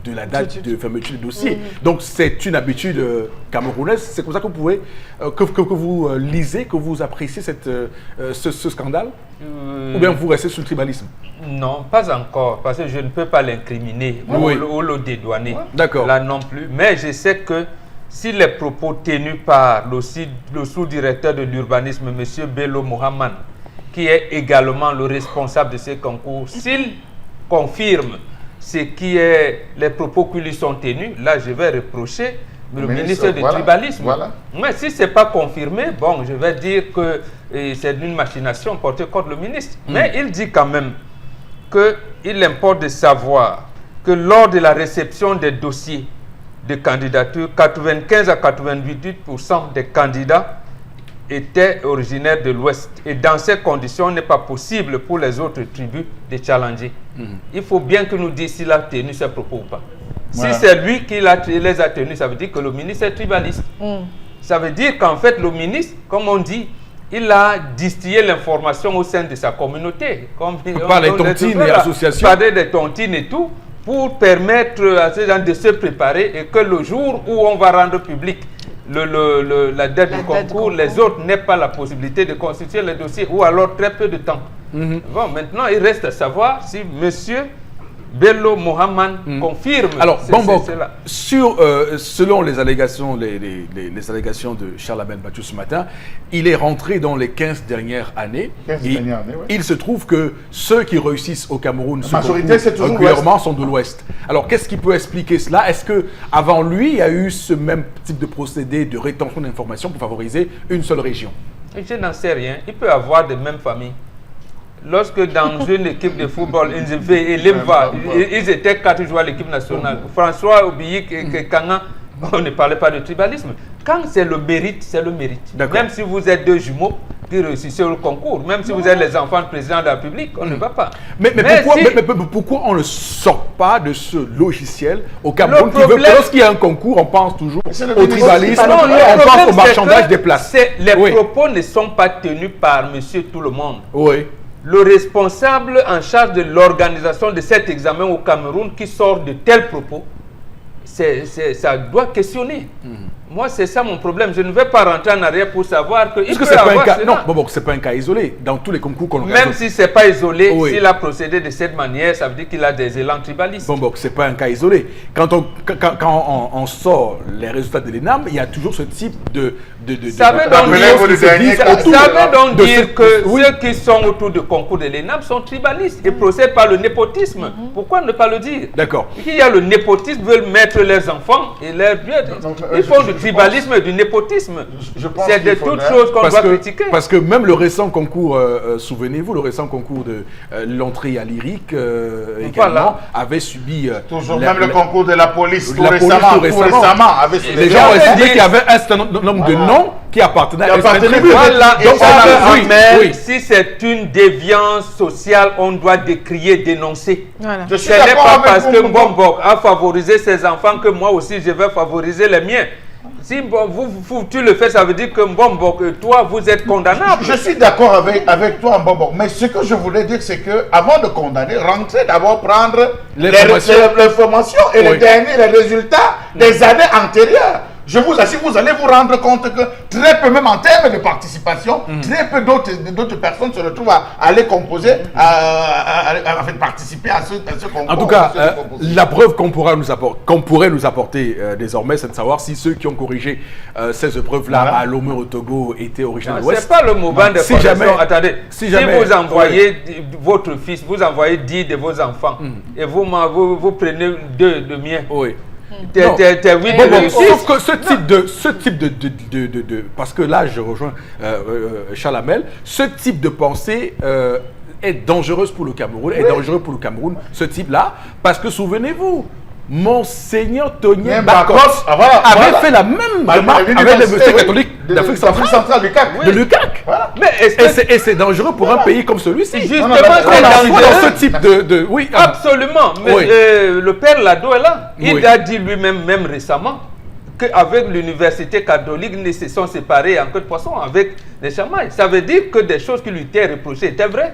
de la date de fermeture du dossier. Donc, c'est une habitude camerounaise. C'est comme ça que vous pouvez, que vous lisez, que vous appréciez ce scandale. Ou bien vous restez sur le tribalisme? Non, pas encore, parce que je ne peux pas l'incriminer ou le dédouaner. D'accord. Là non plus. Mais je sais que si les propos tenus par le sous-directeur de l'urbanisme, M. Bello Mohamed, qui est également le responsable de ces concours, s'il confirme ce qui est les propos qui lui sont tenus, là je vais reprocher le ministre du tribalisme. Voilà. Mais si ce n'est pas confirmé, bon, je vais dire que c'est une machination portée contre le ministre. Mais il dit quand même qu'il importe de savoir que lors de la réception des dossiers de candidature, 95 à 98% des candidats étaient originaires de l'Ouest. Et dans ces conditions, il n'est pas possible pour les autres tribus de challenger. Il faut bien que nous disions s'il a tenu ses propos ou pas. Voilà. Si c'est lui qui les a tenus, ça veut dire que le ministre est tribaliste. Ça veut dire qu'en fait, le ministre, comme on dit, il a distillé l'information au sein de sa communauté. Comme Par les tontines et associations. Par des tontines et tout, pour permettre à ces gens de se préparer et que le jour où on va rendre public la date du concours, les autres n'aient pas la possibilité de constituer les dossiers ou alors très peu de temps. Bon, maintenant, il reste à savoir si monsieur Bello Mohamed confirme. Alors, cela. selon les allégations, les allégations de Charles Abel Mathieu ce matin, il est rentré dans les 15 dernières années. 15 Et dernières années, oui. il se trouve que ceux qui réussissent au Cameroun, La majorité, c'est toujours régulièrement, sont de l'Ouest. Alors, qu'est-ce qui peut expliquer cela? Est-ce qu'avant lui, il y a eu ce même type de procédé de rétention d'informations pour favoriser une seule région? Je n'en sais rien. Il peut y avoir des mêmes familles. Lorsque dans une équipe de football, ils étaient 4 joueurs à l'équipe nationale. François Obiyik et Kanga, on ne parlait pas de tribalisme. Quand c'est le mérite, c'est le mérite. Même si vous êtes 2 jumeaux qui réussissent au concours, même si vous êtes les enfants du président de la République, on ne va pas. Mais pourquoi on ne sort pas de ce logiciel au Cameroun qui veut que lorsqu'il y a un concours, on pense toujours au tribalisme, on pense au marchandage des places? Les propos ne sont pas tenus par monsieur tout le monde. Oui. Le responsable en charge de l'organisation de cet examen au Cameroun qui sort de tels propos, ça doit questionner. Moi, c'est ça mon problème. Je ne vais pas rentrer en arrière pour savoir que... Est-ce que c'est pas un cas... Non, c'est pas un cas isolé. Dans tous les concours qu'on organise... Même si ce n'est pas isolé, s'il a procédé de cette manière, ça veut dire qu'il a des élans tribalistes. C'est pas un cas isolé. Quand on sort les résultats de l'ENAM, il y a toujours ce type Ça veut donc dire que ceux qui sont autour du concours de l'ENAM sont tribalistes et procèdent par le népotisme. Pourquoi ne pas le dire? D'accord. Il y a le népotisme, veulent mettre leurs enfants et leurs biens. Ils font du tribalisme et du népotisme. C'est de toutes choses qu'on doit critiquer. Parce que même le récent concours, souvenez-vous, le récent concours de l'entrée à lyrique également avait subi... Toujours même le concours de la police tout récemment avait subi. Les gens ont estimé qu'il y avait un certain nombre de noms qui appartenaient à cette tribu. Si c'est une déviance sociale, on doit décrier, dénoncer. Je suis Ce n'est d'accord pas avec parce que Mbombok a favorisé ses enfants que moi aussi je vais favoriser les miens. Si tu le fais, ça veut dire que Mbombok, toi, vous êtes condamnable. Je suis d'accord avec toi, Mbombok. Mais ce que je voulais dire, c'est que avant de condamner, rentrez d'abord prendre l'information et les résultats des années antérieures. Je vous assure, vous allez vous rendre compte que très peu, même en termes de participation, très peu d'autres personnes se retrouvent à aller composer, à participer à ce concours. En tout cas, la preuve qu'on pourrait nous apporter désormais, c'est de savoir si ceux qui ont corrigé ces épreuves-là à Lomé au Togo étaient originaires de l'Ouest. C'est pas le moment de correction. Attendez, si vous envoyez votre fils, vous envoyez 10 de vos enfants et vous prenez 2 de miens. Oui. Sauf que ce type de parce que là je rejoins Charles Hamel, ce type de pensée est dangereuse pour le Cameroun, ce type-là, parce que souvenez-vous, Monseigneur Tony Bakos Bakos avait fait la même remarque avec les messieurs catholiques d'Afrique centrale, de l'UCAC. Voilà. Mais Et c'est dangereux pour un pays comme celui-ci. justement, C'est dangereux dans ce type de oui, Absolument. Mais Oui. le père Lado est là. Il Oui. a dit lui-même, même récemment, qu'avec l'université catholique, ils se sont séparés en queue de poisson avec les chamailles. Ça veut dire que des choses qui lui étaient reprochées étaient vraies.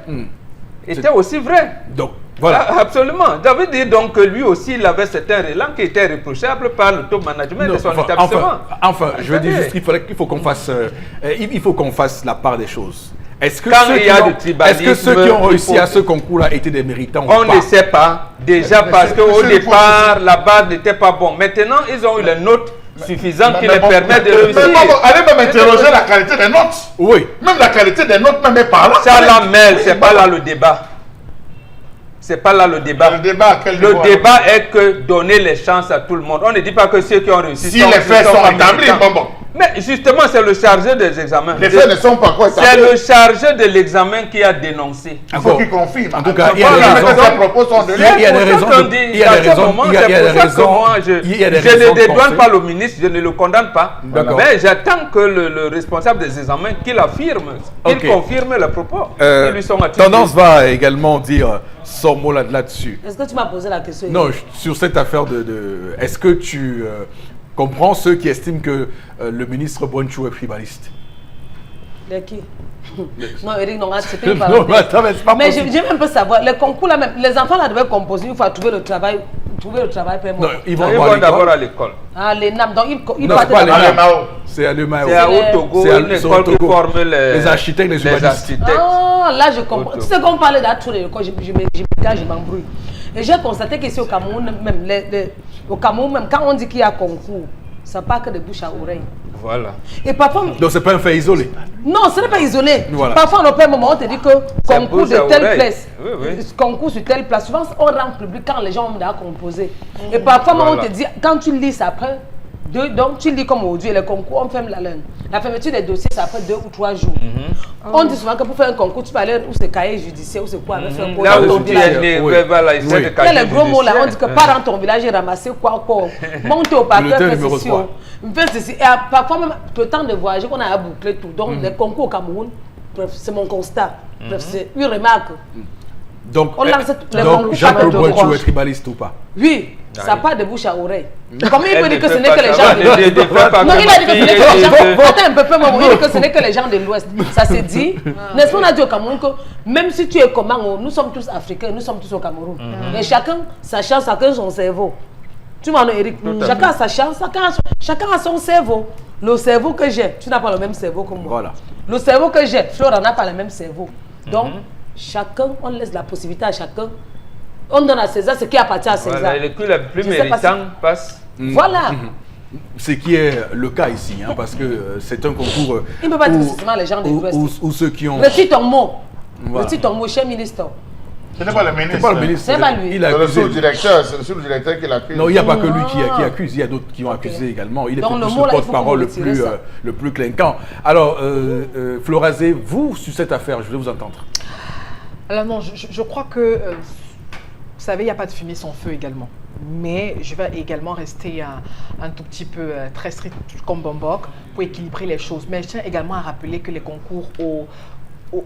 Étaient aussi vraies. Donc voilà. Ah, absolument. Ça veut dire donc que lui aussi, il avait certains relents qui étaient reprochables par le top management de son établissement. Enfin, je veux dire juste qu'il faut qu'on fasse, il faut qu'on fasse la part des choses. Est-ce que, Quand ceux il y a qui ont- du tribalisme, est-ce que ceux qui ont il réussi faut- à ce concours-là étaient des méritants On ou pas? ne sait pas. Déjà parce c'est- qu'au c'est- départ, la base n'était pas bonne. Maintenant, ils ont eu les notes suffisantes qui les permettent de réussir. Allez même interroger la qualité des notes. Oui. Même la qualité des notes, même est par là. Ça la mêle, c'est pas là le débat. C'est pas là le débat. Le débat à quel Le niveau, débat est que donner les chances à tout le monde. On ne dit pas que ceux qui ont réussi Si les faits sont établis, bon. Mais justement, c'est le chargé des examens. Les faits ne sont pas quoi C'est le chargé de l'examen qui a dénoncé. Il faut qu'il confirme. En tout cas, il y a des Voilà, raisons. mais ces propos sont de Il y a des C'est pour raisons ça de- qu'on dit, il y a des à ce raisons- moment, il y a c'est des pour ça que raisons- moi, il y a des je raisons ne de dédouane penser. pas le ministre, je ne le condamne pas. D'accord. Mais j'attends que le responsable des examens, qu'il affirme, qu'il Ok. confirme les propos qui lui sont attribués. Tendance va également dire son mot là-dessus. Est-ce que tu m'as posé la question? Non, sur cette affaire est-ce que tu comprends ceux qui estiment que le ministre Bonchou est tribaliste? De qui? Non, Eric, non, c'était une Non, parenthèse. mais attends, mais c'est pas Mais possible. j'aime un peu savoir, les concours là même, les enfants là devaient composer une fois trouver le travail pour Non, ils vont Ils avoir vont d'abord l'école. à l'école. Ah, les NAM, donc ils Non, c'est partaient pas d'abord. les Allez, Mao. C'est à l'EMAO. C'est à les- Otogo, c'est à- une c'est au école qui Togo. forme les architectes, les urbanistes. architectes. Ah, là je comprends. Auto. Tu sais qu'on parlait d'atouts de l'école, je m'embrouille. Et j'ai constaté qu'ici au Cameroun, même, au Cameroun, même quand on dit qu'il y a concours, ça part que de bouche à oreille. Voilà. Et parfois, Donc c'est pas un fait isolé. non, ce n'est pas isolé. Voilà. Parfois, on peut un moment, on te dit que concours bouche de à telle oreille. place, Oui, oui. concours sur telle place. Souvent, on rend public quand les gens ont déjà composé. Et parfois, on Voilà. te dit, quand tu lis ça après, donc tu lis comme aujourd'hui, les concours, on ferme la langue. La fermeture des dossiers, c'est après 2 ou 3 jours. On dit souvent que pour faire un concours, tu peux aller où c'est cahier judiciaire, où c'est quoi, avec un Là dans où ton tu village. es né, Oui. voilà, il Oui. sait de Il y a casier les gros mots là, on dit que judiciaire. pars dans ton village et ramasser quoi encore. Monte au parquet, Bulletin fais numéro ceci. 3. Fais ceci. Et parfois même, le temps de voyager, qu'on a à boucler tout. Donc les concours au Cameroun, bref, c'est mon constat. Bref, c'est une remarque. Donc, On lance les donc concours Jacques de Bonchou droit. est tribaliste ou pas? Oui, ça part de bouche à oreille. Comment il Elle peut dire ne que ce fait n'est pas que les ça, gens ne de l'Ouest? fait pas Non, que il ma a dit que ce fille n'est que les est gens. de- Attends un peu, maman. Il dit que ce n'est que les gens de l'Ouest. Ça s'est dit. N'est-ce pas, on a dit au Cameroun que même si tu es comment, nous sommes tous africains, nous sommes tous au Cameroun. Et chacun sa chance, chacun son cerveau. Tu m'en as, Eric. Chacun a sa chance, chacun a son cerveau. Le cerveau que j'ai, tu n'as pas le même cerveau que moi. Voilà. Le cerveau que j'ai, Flora n'a pas le même cerveau. Donc, chacun, on laisse la possibilité à chacun. On donne à César ce qui appartient à César. Voilà, et le plus le plus Je sais pas si- méritant passe. Voilà. Ce qui est le cas ici, hein, parce que c'est un concours Il ne peut pas dire où- précisément les gens de où- l'Ouest. où ceux qui ont... Retire ton mot. Voilà. Retire ton mot, cher ministre. Ce n'est pas le ministre. C'est pas le ministre. C'est pas lui. Il a C'est le accusé. sous-directeur. C'est le sous-directeur qui l'accuse. Non, il n'y a pas que lui qui accuse, il y a d'autres qui ont accusé également. Il est Donc, peut-être le plus mot, le là, il faut porte-parole que vous retirez ça. le plus clinquant. Alors, Florazé, vous, sur cette affaire, je voulais vous entendre. Alors non, je crois que, vous savez, il n'y a pas de fumée sans feu également. Mais je vais également rester un tout petit peu très strict comme Bombok pour équilibrer les choses. Mais je tiens également à rappeler que les concours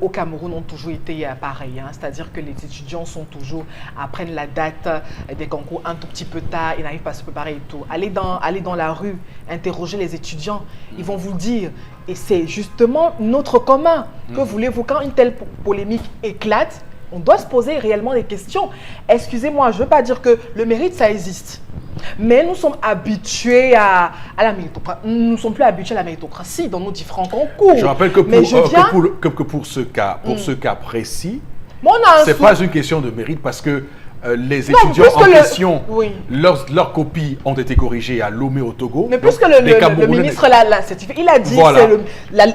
au Cameroun ont toujours été pareils. Hein. C'est-à-dire que les étudiants sont toujours, apprennent la date des concours un tout petit peu tard, ils n'arrivent pas à se préparer et tout. Allez dans la rue, interroger les étudiants, ils vont vous dire. Et c'est justement notre commun. Que voulez-vous, quand une telle polémique éclate, on doit se poser réellement des questions. Excusez-moi, je ne veux pas dire que le mérite, ça existe. Mais nous sommes habitués à la méritocratie. Nous ne sommes plus habitués à la méritocratie dans nos différents concours. Je rappelle que Mais je viens... pour ce cas précis, Bon, on a un c'est sou- pas une question de mérite parce que les Non, étudiants puisque en le- question, oui. leurs copies ont été corrigées à Lomé au Togo. Mais Donc, puisque les le Camerounais- ministre l'a certifié, il a dit Voilà. que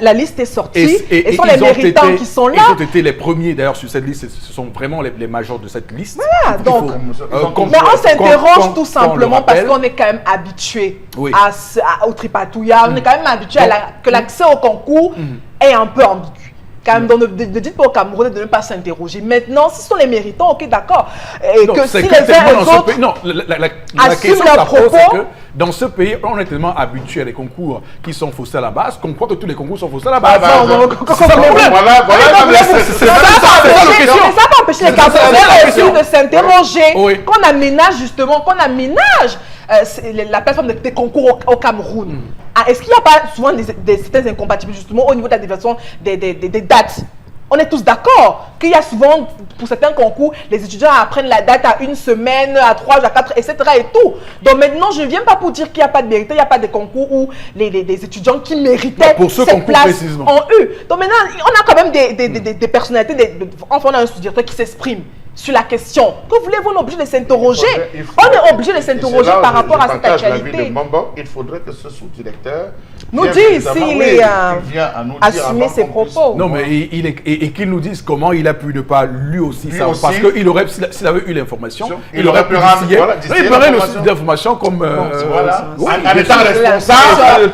la liste est sortie et, ils sont les ont méritants été- qui sont là. Ils ont été les premiers d'ailleurs sur cette liste, ce sont vraiment les majors de cette liste. Voilà, Il donc, qu'on- mais on s'interroge qu'on- tout qu'on simplement le parce rappelle. qu'on est quand même habitué Oui. au tripatouillage, on est quand même habitué que l'accès au concours est un peu ambigu. Ne dites pas aux Camerounais de ne pas s'interroger. Maintenant, si ce sont les méritants, ok, d'accord. Et Non, que c'est si que les uns et dans les ce autres pays, non, la assument question leurs que ça pose, propos, c'est que dans ce pays, on est tellement habitué à des concours qui sont faussés à la base qu'on croit que tous les concours sont faussés à la base. C'est ça le problème. Voilà, c'est ça la question. Mais ça va empêcher les Camerounais aussi de s'interroger. Oui. Qu'on aménage justement, la plateforme des concours au Cameroun. Ah, est-ce qu'il n'y a pas souvent certaines incompatibilités justement au niveau de la définition des dates? On est tous d'accord qu'il y a souvent, pour certains concours, les étudiants apprennent la date à 1 semaine, à 3 jours, à 4, etc. et tout. Donc maintenant, je ne viens pas pour dire qu'il n'y a pas de mérite, il n'y a pas de concours où les étudiants qui méritaient pour ce ces concours places précisément. ont eu. Donc maintenant, on a quand même des personnalités, enfin on a un sous-directeur qui s'exprime sur la question. Que voulez-vous, on est obligé de s'interroger. On est obligé de s'interroger par rapport à cette actualité. Il faudrait que ce sous-directeur nous dise s'il est assumer ses propos. Non, mais et qu'il nous dise comment il a pu ne pas lui aussi savoir. Parce qu'il aurait, s'il avait eu l'information, il aurait pu préparer le site d'information comme. En étant responsable.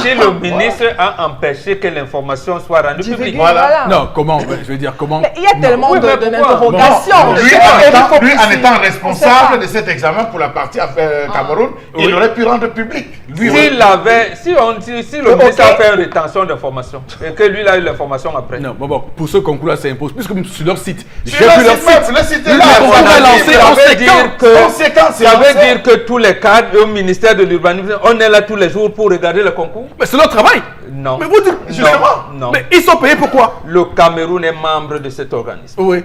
Si le ministre a empêché que l'information soit rendue publique. Non, comment? Je veux dire, comment? Mais il y a tellement d'interrogations. Lui, en étant responsable de cet examen pour la partie Cameroun, il aurait pu rendre public. Si le ministre a fait une rétention d'information et que lui, il a eu l'information après. Non, bon, pour ce concours-là, ça impose. Puisque sur leur site, j'ai vu leur site. Le site est là. Ça veut dire que tous les cadres au ministère de l'Urbanisme, on est là tous les jours pour regarder le concours. Mais c'est leur travail. Non. Mais vous dites, justement. Non. Mais ils sont payés pour quoi? Le Cameroun est membre de cet organisme. Oui.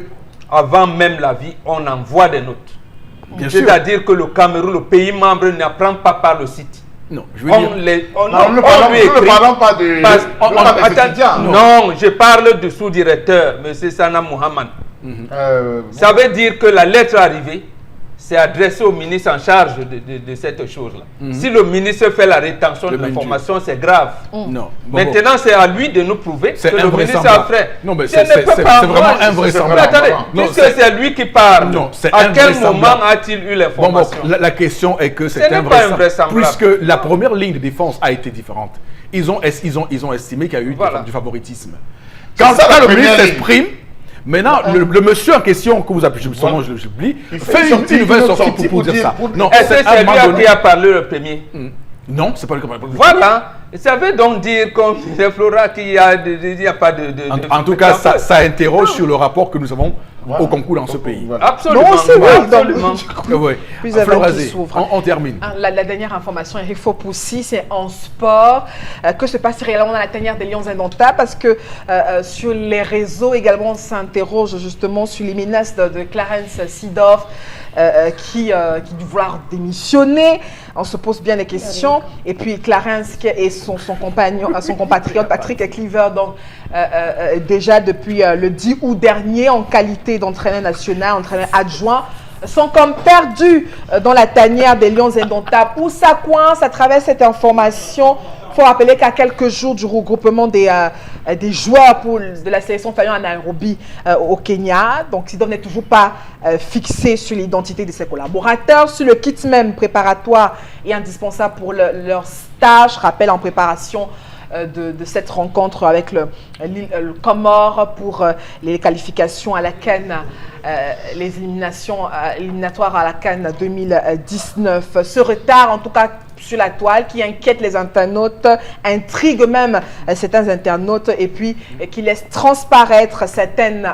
Avant même la vie, on envoie des notes. C'est-à-dire que le Cameroun, le pays membre, n'apprend pas par le site. Non, je veux dire. Nous ne parlons pas de. Non, je parle du sous-directeur, M. Sana Mohamed. Ça veut dire que la lettre arrivée, c'est adressé au ministre en charge de cette chose-là. Si le ministre fait la rétention de l'information, c'est grave. Non. Maintenant, c'est à lui de nous prouver que le ministre a fait. Non, mais c'est vraiment invraisemblable. Attendez, puisque c'est lui qui parle, non, à quel moment a-t-il eu l'information? La question est que c'est invraisemblable. Puisque la première ligne de défense a été différente. Ils ont estimé qu'il y a eu du favoritisme. Quand le ministre s'exprime, maintenant, le monsieur en question, que vous appelez, justement, je l'oublie, fait une nouvelle sortie pour dire ça. Non, est-ce que c'est lui qui a parlé le premier? Non, c'est pas le cas. Voilà. Ça veut donc dire, comme disait Flora, qu'il n'y a pas de... En tout cas, ça interroge sur le rapport que nous avons au concours dans ce pays. Absolument. Absolument. On termine. La dernière information, Eric Fopoussi, c'est en sport. Que se passe réellement dans la tanière des Lions indomptables? Parce que sur les réseaux également, on s'interroge justement sur les menaces de Clarence Seedorf qui dit vouloir démissionner. On se pose bien des questions. Et puis Clarence et son compatriote Patrick Cleaver, donc déjà depuis le 10 août dernier, en qualité d'entraîneur national, entraîneur adjoint, sont comme perdus dans la tanière des Lions indomptables. Où ça coince à travers cette information? Il faut rappeler qu'à quelques jours du regroupement des joueurs de la sélection Fayon à Nairobi au Kenya, donc Seedorf n'est toujours pas fixé sur l'identité de ses collaborateurs, sur le kit même préparatoire et indispensable pour leur stage, rappel en préparation de cette rencontre avec le Comore pour les qualifications à la CAN, les éliminatoires à la CAN 2019. Ce retard, en tout cas sur la toile, qui inquiète les internautes, intrigue même certains internautes et puis qui laisse transparaître certaines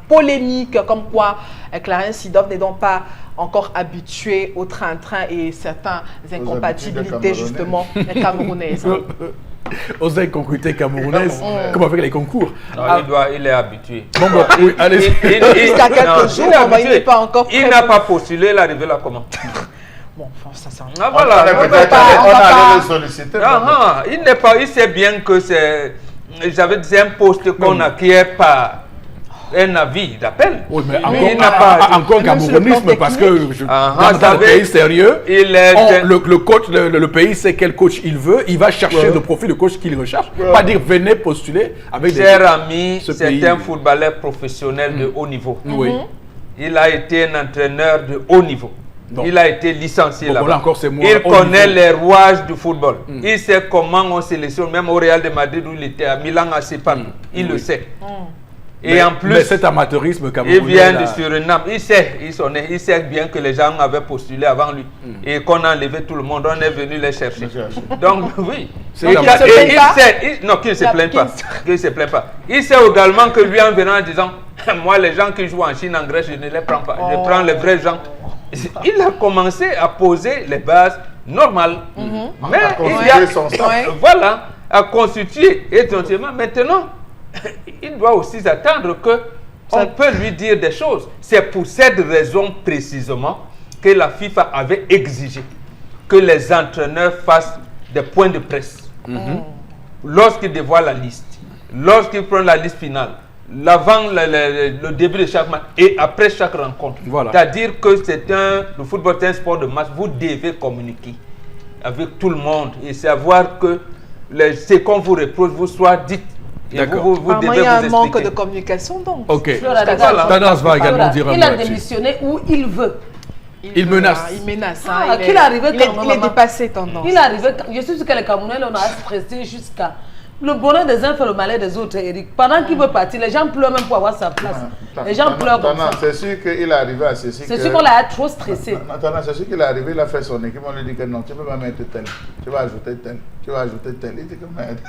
polémiques comme quoi Clarence Seedorf n'est donc pas encore habitué au train-train et certaines incompatibilités justement camerounaises. Aux inconcrétés camerounaises, comme avec les concours. Non, il est habitué. Bon, oui, allez. Jusqu'à quelques jours, il n'est pas encore prêt. Il n'a pas postulé, il est arrivé là comment? Bon, ça c'est voilà. On allait le solliciter. Il sait bien que c'est un poste qu'on acquiert par un avis d'appel. Oui, mais encore camerounisme, parce que dans le pays sérieux, le pays sait quel coach il veut, il va chercher le profil de coach qu'il recherche. Pas dire venez postuler avec des... Cher ami, c'est un footballeur professionnel de haut niveau. Oui. Il a été un entraîneur de haut niveau. Non. Il a été licencié Bon, là-bas. là encore, c'est moi. Il Au connaît niveau. les rouages du football. Il sait comment on sélectionne, même au Real de Madrid où il était, à Milan, à partout. Il le sait. Et Mais- en plus, mais cet amateurisme il camerounais, vient là, de Suriname. Il sait bien que les gens avaient postulé avant lui. Et qu'on a enlevé tout le monde. On est venu les chercher. Donc, oui. C'est Et comme- quand- qu'il ne se et plaint il pas. sait, non, qu'il ne se plaint pas. Qu'il ne se plaint pas. Il sait également que lui, en venant en disant, moi, les gens qui jouent en Chine, en Grèce, je ne les prends pas. Je prends les vrais gens. Il a commencé à poser les bases normales. Mais À il y constituer a, son staff. Ouais. voilà, à constituer essentiellement. Maintenant, il doit aussi attendre que on peut lui dire des choses. C'est pour cette raison précisément que la FIFA avait exigé que les entraîneurs fassent des points de presse lorsqu'ils dévoilent la liste, lorsqu'ils prennent la liste finale, l'avant le début de chaque match et après chaque rencontre. Voilà. C'est-à-dire que le football est un sport de masse. Vous devez communiquer avec tout le monde et savoir que ce qu'on vous reproche vous soit dit. Et D'accord. vous Apparemment, devez il y a vous un manque expliquer. de communication, donc. Ok. Flora, Jusqu'à regarde, ça, Tendance va également dire un il mot a là-dessus. démissionné où il veut. Il menace. Il menace. Ah, il qu'il est arrivé il est, quand il maman. est dépassé, tendance. Il est arrivé, je suis sûr que les Camerounais, on a stressé jusqu'à... Le bonheur des uns fait le malheur des autres, Eric. Pendant qu'il veut partir, les gens pleurent même pour avoir sa place. Les gens pleurent comme ça. C'est sûr qu'il est arrivé à ceci. C'est sûr qu'on l'a trop stressé. Maintenant, c'est sûr qu'il est arrivé, il a fait son équipe, on lui dit que non, tu peux pas mettre tel, tu vas ajouter tel, tu vas ajouter tel. Il dit que merde.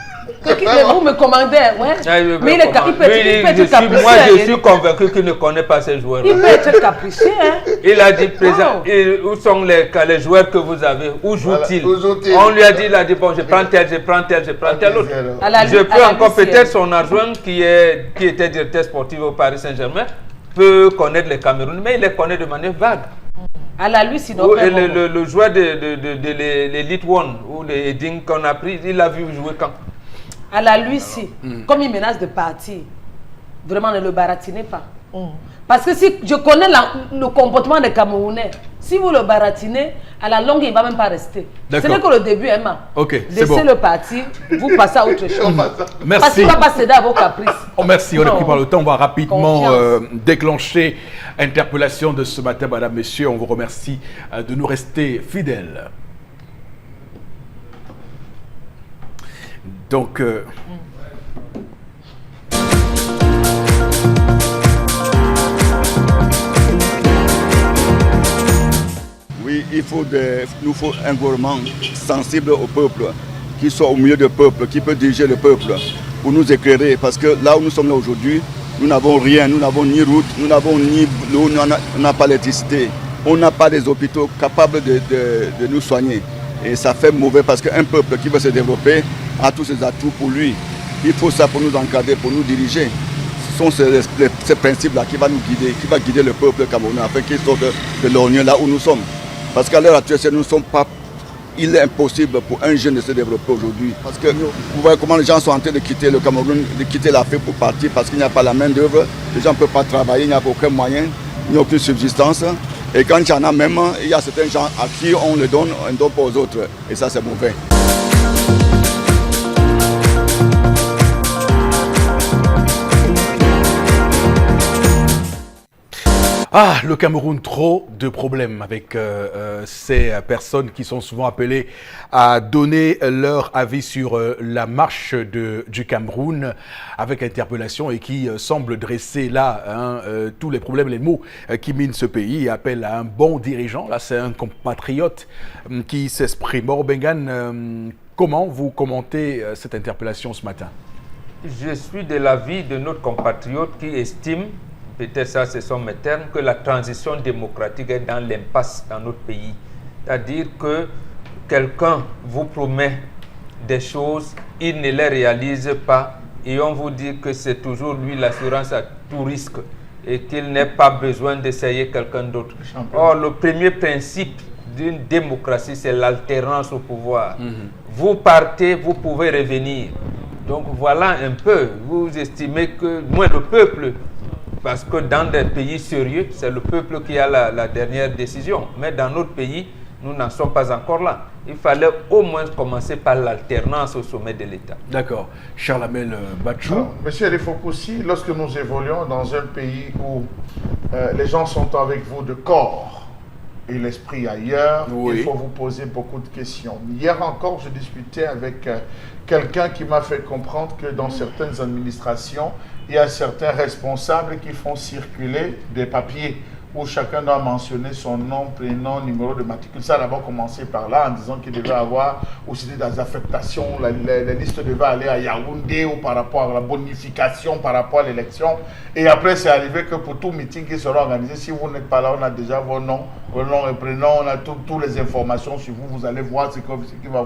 Vous me commandez, ouais. Ah, il veut Mais il comment? peut Lui, être capricieux. moi, je Eric. suis convaincu qu'il ne connaît pas ces joueurs. Il peut être capricieux, hein. Il a dit, président, Wow. et où sont les joueurs que vous avez? Où jouent-ils? Voilà, où jouent-ils? On lui a dit, il a dit, bon, je prends tel, je prends tel, je prends tel autre. À la Je à peux la encore Lucienne. peut-être son adjoint qui était directeur sportif au Paris Saint-Germain peut connaître les Camerounais, mais il les connaît de manière vague. À la lui, sinon. Ou, et le joueur de l'Elite One ou les Edding qu'on a pris, il a vu jouer quand? À la lui, si. Comme il menace de partir, vraiment ne le baratinez pas. Parce que si je connais le comportement des Camerounais, si vous le baratinez, à la longue, il ne va même pas rester. Ce D'accord. n'est que le début, Emma. Ok, c'est bon. Laissez-le partir, vous passez à autre chose. Parce Merci. qu'il ne va pas céder à vos caprices. Oh, merci, on est Non. pris par le temps. On va rapidement Confiance. déclencher interpellation de ce matin, madame, messieurs. On vous remercie de nous rester fidèles. Donc, Oui, nous faut un gouvernement sensible au peuple, qui soit au milieu du peuple, qui peut diriger le peuple, pour nous éclairer. Parce que là où nous sommes là aujourd'hui, nous n'avons rien, nous n'avons ni route, nous n'avons ni l'eau, on n'a pas d'électricité, on n'a pas des hôpitaux capables de nous soigner. Et ça fait mauvais parce qu'un peuple qui veut se développer a tous ses atouts pour lui. Il faut ça pour nous encadrer, pour nous diriger. Ce sont ces principes-là qui vont nous guider, qui va guider le peuple camerounais afin qu'il sorte de l'ornier là où nous sommes. Parce qu'à l'heure actuelle, nous ne sommes pas. Il est impossible pour un jeune de se développer aujourd'hui. Parce que vous voyez comment les gens sont en train de quitter le Cameroun, de quitter l'Afrique pour partir parce qu'il n'y a pas la main-d'œuvre. Les gens ne peuvent pas travailler, il n'y a aucun moyen, il n'y a aucune subsistance. Et quand il y en a même, il y a certains gens à qui on le donne, on ne donne pas aux autres. Et ça, c'est mauvais. ah, le Cameroun, trop de problèmes avec ces personnes qui sont souvent appelées à donner leur avis sur la marche du Cameroun avec interpellation et qui semblent dresser là tous les problèmes, les maux qui minent ce pays et appellent à un bon dirigeant. Là, c'est un compatriote qui s'exprime. Bengan, comment vous commentez cette interpellation ce matin? Je suis de l'avis de notre compatriote qui estime, peut-être ça ce sont mes termes, que la transition démocratique est dans l'impasse dans notre pays. C'est-à-dire que quelqu'un vous promet des choses, il ne les réalise pas et on vous dit que c'est toujours lui l'assurance à tout risque et qu'il n'a pas besoin d'essayer quelqu'un d'autre. Or, le premier principe d'une démocratie, c'est l'alternance au pouvoir. Vous partez, vous pouvez revenir. Donc voilà un peu, vous estimez que, moins le peuple, parce que dans des pays sérieux, c'est le peuple qui a la dernière décision. Mais dans notre pays, nous n'en sommes pas encore là. Il fallait au moins commencer par l'alternance au sommet de l'État. D'accord. Charles Amel Bachou. Alors, Monsieur Rifokoussi, lorsque nous évoluons dans un pays où les gens sont avec vous de corps et l'esprit ailleurs, Oui. il faut vous poser beaucoup de questions. Hier encore, je discutais avec quelqu'un qui m'a fait comprendre que dans certaines administrations, il y a certains responsables qui font circuler des papiers où chacun doit mentionner son nom, prénom, numéro de matricule. Ça a d'abord commencé par là, en disant qu'il devait avoir aussi des affectations, la liste devait aller à Yaoundé ou par rapport à la bonification, par rapport à l'élection. Et après, c'est arrivé que pour tout meeting qui sera organisé, si vous n'êtes pas là, on a déjà vos noms et prénoms, on a toutes les informations sur vous, vous allez voir ce qui va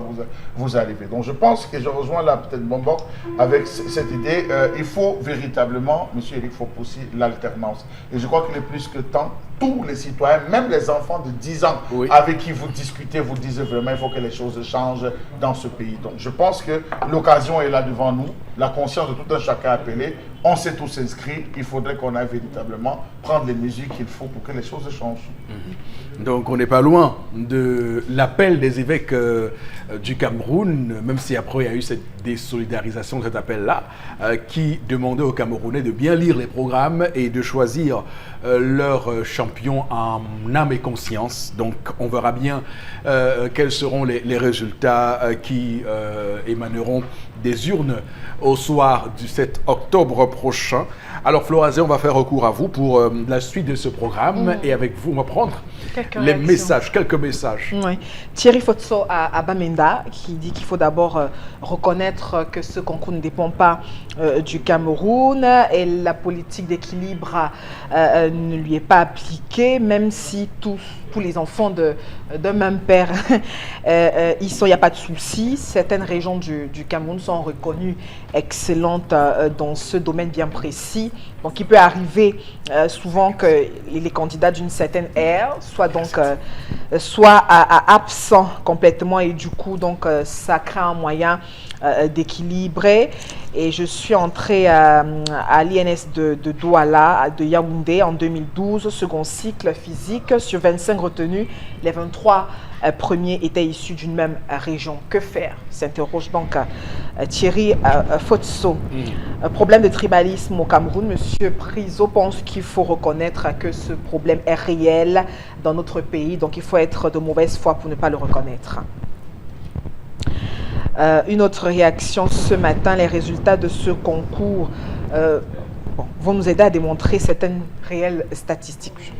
vous arriver. Donc je pense que je rejoins là peut-être Bombok avec cette idée. Il faut véritablement, M. Eric Fopoussi, l'alternance. Et je crois qu'il est plus que temps, tous les citoyens, même les enfants de 10 ans avec qui vous discutez, vous disent vraiment il faut que les choses changent dans ce pays. Donc je pense que l'occasion est là devant nous, la conscience de tout un chacun appelé, on s'est tous inscrits, il faudrait qu'on aille véritablement prendre les mesures qu'il faut pour que les choses changent. Donc on n'est pas loin de l'appel des évêques du Cameroun, même si après il y a eu cette désolidarisation de cet appel-là, qui demandait aux Camerounais de bien lire les programmes et de choisir leur champion en âme et conscience. Donc on verra bien quels seront les résultats qui émaneront des urnes au soir du 7 octobre prochain. Alors Florazé, on va faire recours à vous pour la suite de ce programme et avec vous on va prendre quelques messages. Oui. Thierry Fotso à Bamenda qui dit qu'il faut d'abord reconnaître que ce concours ne dépend pas du Cameroun et la politique d'équilibre ne lui est pas appliquée, même si tous les enfants d'un même père, il n'y a pas de souci. Certaines régions du Cameroun sont reconnues excellentes dans ce domaine bien précis. Donc, il peut arriver souvent que les candidats d'une certaine ère soient absents complètement et du coup, donc, ça crée un moyen d'équilibrer. Et je suis entrée à l'INS de Douala, de Yaoundé en 2012, second cycle physique. Sur 25 retenus, les 23 premiers étaient issus d'une même région. Que faire? S'interroge donc Thierry Fotso. Problème de tribalisme au Cameroun. Monsieur Priso pense qu'il faut reconnaître que ce problème est réel dans notre pays. Donc il faut être de mauvaise foi pour ne pas le reconnaître. Une autre réaction ce matin, les résultats de ce concours vont nous aider à démontrer certaines réelles statistiques.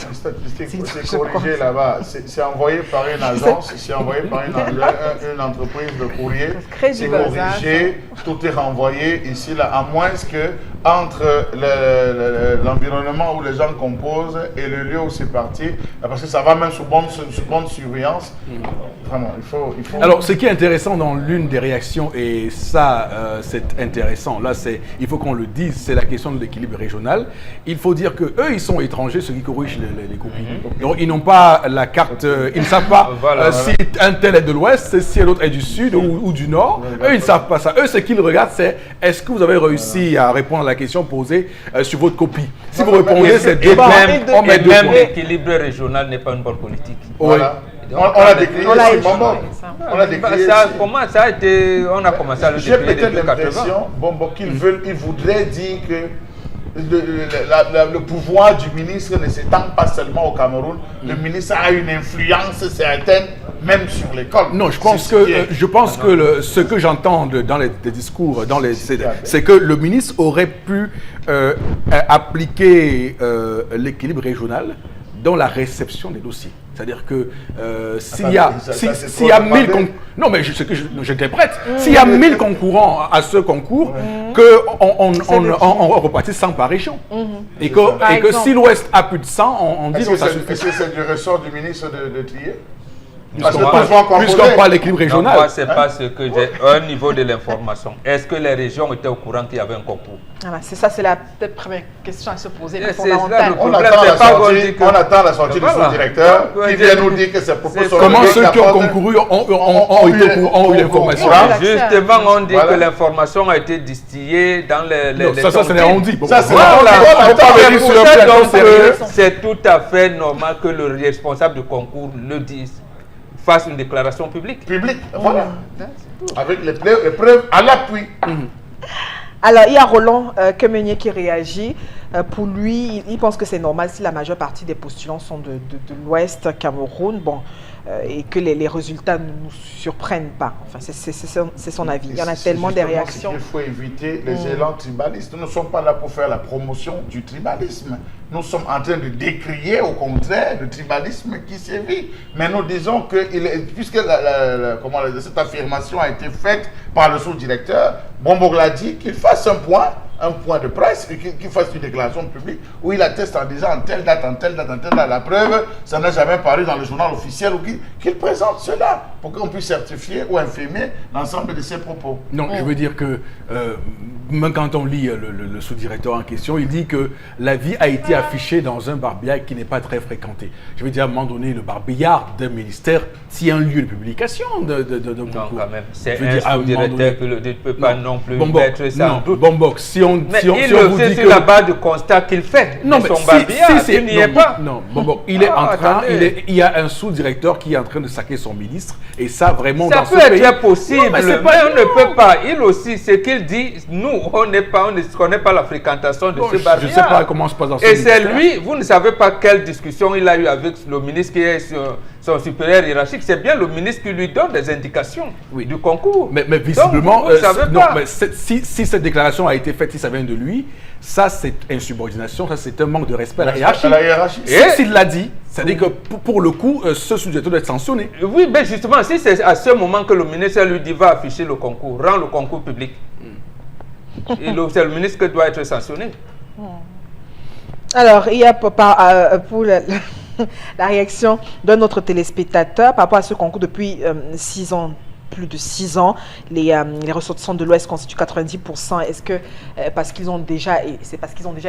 Les statistiques, c'est corrigé là-bas. C'est envoyé par une agence, c'est envoyé par une entreprise de courrier. C'est corrigé, tout est renvoyé ici, là, à moins que entre l'environnement où les gens composent et le lieu où c'est parti, parce que ça va même sous bonne surveillance. Vraiment, il faut... Alors, ce qui est intéressant dans l'une des réactions, et ça, c'est intéressant, là, il faut qu'on le dise, c'est la question de l'équilibre régional. Il faut dire qu'eux, ils sont étrangers, ceux qui corrigent les copies. Donc, ils n'ont pas la carte, ils ne savent pas si un tel est de l'Ouest, si l'autre est du Sud ou du Nord. Eux, ils ne savent pas ça. Eux, ce qu'ils regardent, c'est est-ce que vous avez réussi à répondre à la question posée sur votre copie. Si vous répondez, c'est deux barres. Même l'équilibre régional n'est pas une bonne politique. Voilà. On a décrié comment ça a été, on a commencé à le décrire depuis 80. J'ai peut-être l'impression qu'ils voudraient dire que le pouvoir du ministre ne s'étend pas seulement au Cameroun. Le ministre a une influence certaine, même sur l'école. Non, je pense que ce que j'entends dans les discours, c'est que le ministre aurait pu appliquer l'équilibre régional dans la réception des dossiers. C'est-à-dire que s'il y a 1000 concurrents, non mais j'interprète, s'il y a 1000 concurrents à ce concours, on repartit 100 par région. Et que si l'Ouest a plus de 100, on dit que ça suffit. Est-ce que c'est du ressort du ministre de trier? Puisqu'on parle d'équilibre régional. Moi, c'est pas ce que j'ai. Un niveau de l'information. Est-ce que les régions étaient au courant qu'il y avait un concours? C'est ça, c'est la première question à se poser. On attend la sortie du sous-directeur qui vient nous dire que c'est pour comment ceux qui ont concouru ont eu l'information. Justement, on dit que l'information a été distillée dans les ça c'est on dit. C'est tout à fait normal que le responsable du concours le dise. Fasse une déclaration publique. Voilà. Avec les preuves à l'appui. Alors, il y a Roland Kemeunier qui réagit. Pour lui, il pense que c'est normal si la majeure partie des postulants sont de l'Ouest Cameroun. Bon, et que les résultats ne nous surprennent pas. Enfin, c'est son avis. Il y en a tellement de réactions. Il faut éviter les élans tribalistes. Nous ne sommes pas là pour faire la promotion du tribalisme. Nous sommes en train de décrier, au contraire, le tribalisme qui sévit. Mais nous disons que, puisque cette affirmation a été faite par le sous-directeur, Bombo l'a dit qu'il fasse un point de presse et qu'il fasse une déclaration publique où il atteste en disant en telle date, la preuve, ça n'a jamais paru dans le journal officiel, ou qu'il présente cela pour qu'on puisse certifier ou infirmer l'ensemble de ses propos. Non, je veux dire que même quand on lit le sous-directeur en question, il dit que la vie a été affichée dans un barbillard qui n'est pas très fréquenté. Je veux dire, à un moment donné, le barbillard d'un ministère tient un lieu de publication d'un concours. Non, quand même, c'est un sous-directeur qui ne peut pas non plus mettre ça en doute. Si on vous dit que la base de constat qu'il fait, non, mais son barbillard, il n'y est pas. Non, il est en train, il y a un sous-directeur qui est en train de saquer son ministre, et ça vraiment ça dans ce peut pays. être possible, mais on ne peut pas. Il aussi, ce qu'il dit, nous, on ne connaît pas la fréquentation de ce barbillard. Je ne sais pas comment se passe dans ce et ministère. c'est lui, vous ne savez pas quelle discussion il a eu avec le ministre qui est son supérieur hiérarchique. C'est bien le ministre qui lui donne des indications du concours. Mais visiblement, donc, vous savez pas. Mais si cette déclaration a été faite, si ça vient de lui, ça c'est insubordination, ça c'est un manque de respect à la hiérarchie. S'il l'a dit, ça veut dire que pour le coup, ce sujet doit être sanctionné. Oui, mais justement, si c'est à ce moment que le ministre lui dit va afficher le concours, rend le concours public, c'est le ministre qui doit être sanctionné. Alors, il y a pour la réaction d'un autre téléspectateur par rapport à ce concours depuis 6 ans. Plus de 6 ans, les ressortissants de l'Ouest constituent 90%. Est-ce que parce qu'ils ont déjà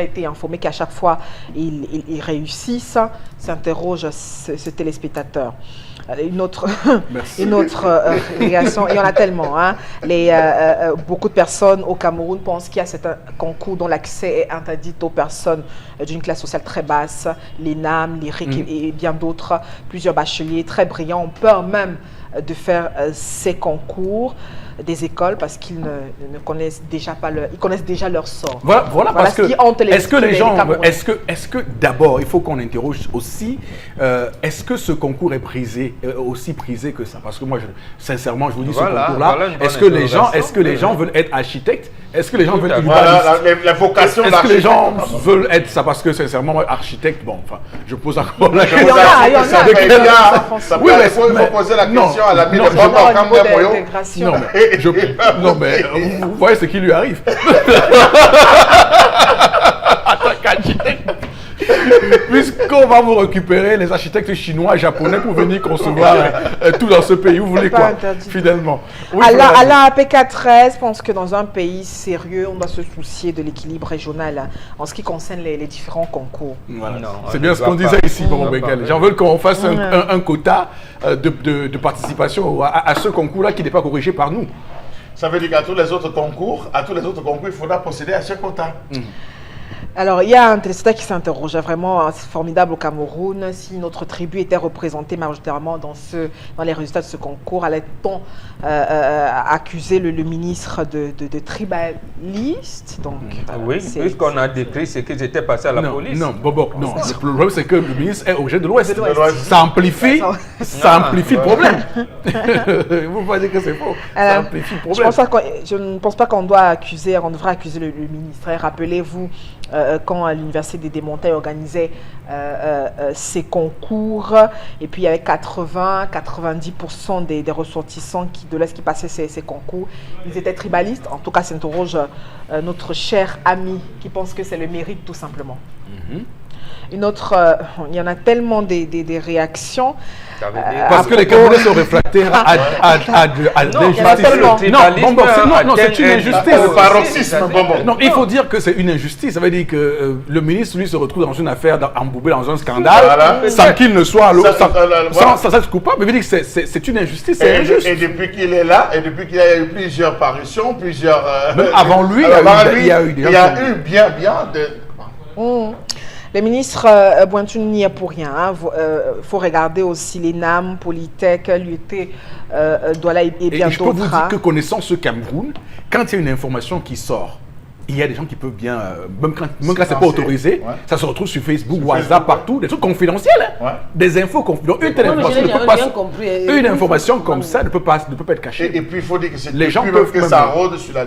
été informés qu'à chaque fois ils réussissent? S'interroge ce téléspectateur. Une autre réaction, il y en a tellement. Hein. Beaucoup de personnes au Cameroun pensent qu'il y a certains concours dont l'accès est interdit aux personnes d'une classe sociale très basse, les NAM, les RIC et bien d'autres. Plusieurs bacheliers très brillants ont peur même de faire ces concours des écoles parce qu'ils ne connaissent déjà pas ils connaissent déjà leur sort. Voilà parce que est-ce que les gens, est-ce que d'abord il faut qu'on interroge aussi, est-ce que ce concours est aussi prisé que ça? Parce que moi, sincèrement, je vous dis ce concours-là, est-ce que les gens veulent être architectes? Est-ce que les gens veulent être la vocation Est-ce que les gens veulent être ça? Parce que sincèrement, architecte, bon, enfin, je pose encore la question. Il y en a. Oui, mais il faut poser la question à l'ami de Bamba non, mais vous voyez ce qui lui arrive. Puisqu'on va vous récupérer les architectes chinois et japonais pour venir concevoir tout dans ce pays. Vous voulez quoi, fidèlement? Oui, Alain APK13 pense que dans un pays sérieux, on doit se soucier de l'équilibre régional en ce qui concerne les différents concours. Voilà. C'est bien ce qu'on disait ici, Bobo Benguel. Les gens veulent qu'on fasse un quota de participation à ce concours-là qui n'est pas corrigé par nous. Ça veut dire qu'à tous les autres concours, il faudra procéder à ce quota. Alors, il y a un téléspectateur qui s'interroge vraiment, c'est formidable au Cameroun. Si notre tribu était représentée majoritairement dans les résultats de ce concours, allait-on accuser le ministre de tribaliste? Donc, oui, puisqu'on a décrit ce qu'ils étaient passés à la police. Non, Bobo, non. Le problème, c'est que le ministre est originaire de l'Ouest. Ça amplifie le problème. Vous voyez que c'est faux. Ça amplifie le problème. Je ne pense pas qu'on devrait accuser le ministre. Rappelez-vous, quand l'université des Montagnes organisait ces concours, et puis il y avait 80-90% des ressortissants de l'Est qui passaient ces concours, ils étaient tribalistes. En tout cas, s'interroge notre cher ami qui pense que c'est le mérite tout simplement. Une autre, il y en a tellement des réactions. Parce que les Camerounais sont réfractaires à l'injustice. Non, c'est une injustice. Non, il faut dire que c'est une injustice. Ça veut dire que le ministre, lui, se retrouve dans une affaire embourbée dans un scandale, sans qu'il ne soit sans être coupable. Mais il veut dire que c'est une injustice, c'est injuste. Et depuis qu'il est là, et depuis qu'il y a eu plusieurs parutions, même avant lui, il y a eu bien de... Le ministre Bointou n'y est pour rien. Il faut regarder aussi les NAM, Polytech, l'UT, Douala et bien d'autres. Je peux vous dire que connaissant ce Cameroun, quand il y a une information qui sort, il y a des gens qui peuvent bien, même quand c'est pas Silencier. autorisé, Ouais. ça se retrouve sur Facebook, Sur WhatsApp, Facebook, partout, des trucs confidentiels, hein. Ouais. Des infos confidentielles. Une telle Ouais, mais information j'ai ne peut rien compris. pas, une information comme ça ne peut pas être cachée. Et puis il faut dire que c'est Les gens depuis même peuvent que même- ça rôde sur la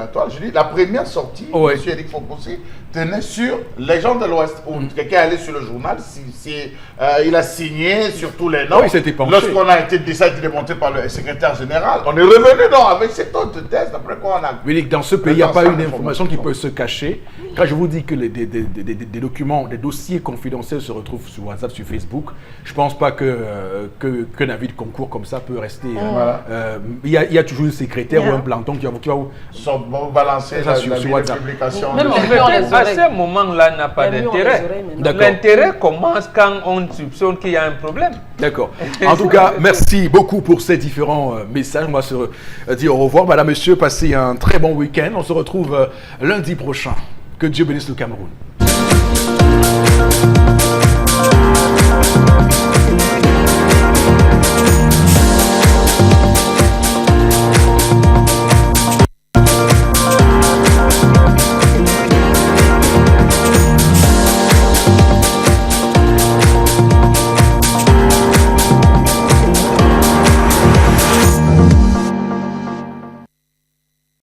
toile. Je dis, la première sortie, Ouais. M. Eric Foposi tenait sur les gens de l'Ouest. Où quelqu'un allait sur le journal, il a signé sur tous les noms. Oui, il s'était penché. Lorsqu'on a été démonté par le secrétaire général, on est revenu avec cette autre thèse, après quoi on a... Oui, dans ce pays, il n'y a Dans pas ça, une l'information. information qui peut se cacher. Quand je vous dis que des documents, des dossiers confidentiels se retrouvent sur WhatsApp, sur Facebook, je ne pense pas qu'un avis de concours comme ça peut rester. Voilà. Il y a toujours un secrétaire Yeah. ou un planton qui va vous... Sont balancés Ça, la sur vie de WhatsApp. publication. Même de- les murs, les Peut-être à oreilles. ce moment-là n'a pas Les murs, d'intérêt. les oreilles, maintenant. D'accord. L'intérêt commence quand on soupçonne qu'il y a un problème. D'accord. En tout cas, merci beaucoup pour ces différents messages. On va se dire au revoir. Madame, monsieur, passez un très bon week-end. On se retrouve lundi prochain. Que Dieu bénisse le Cameroun.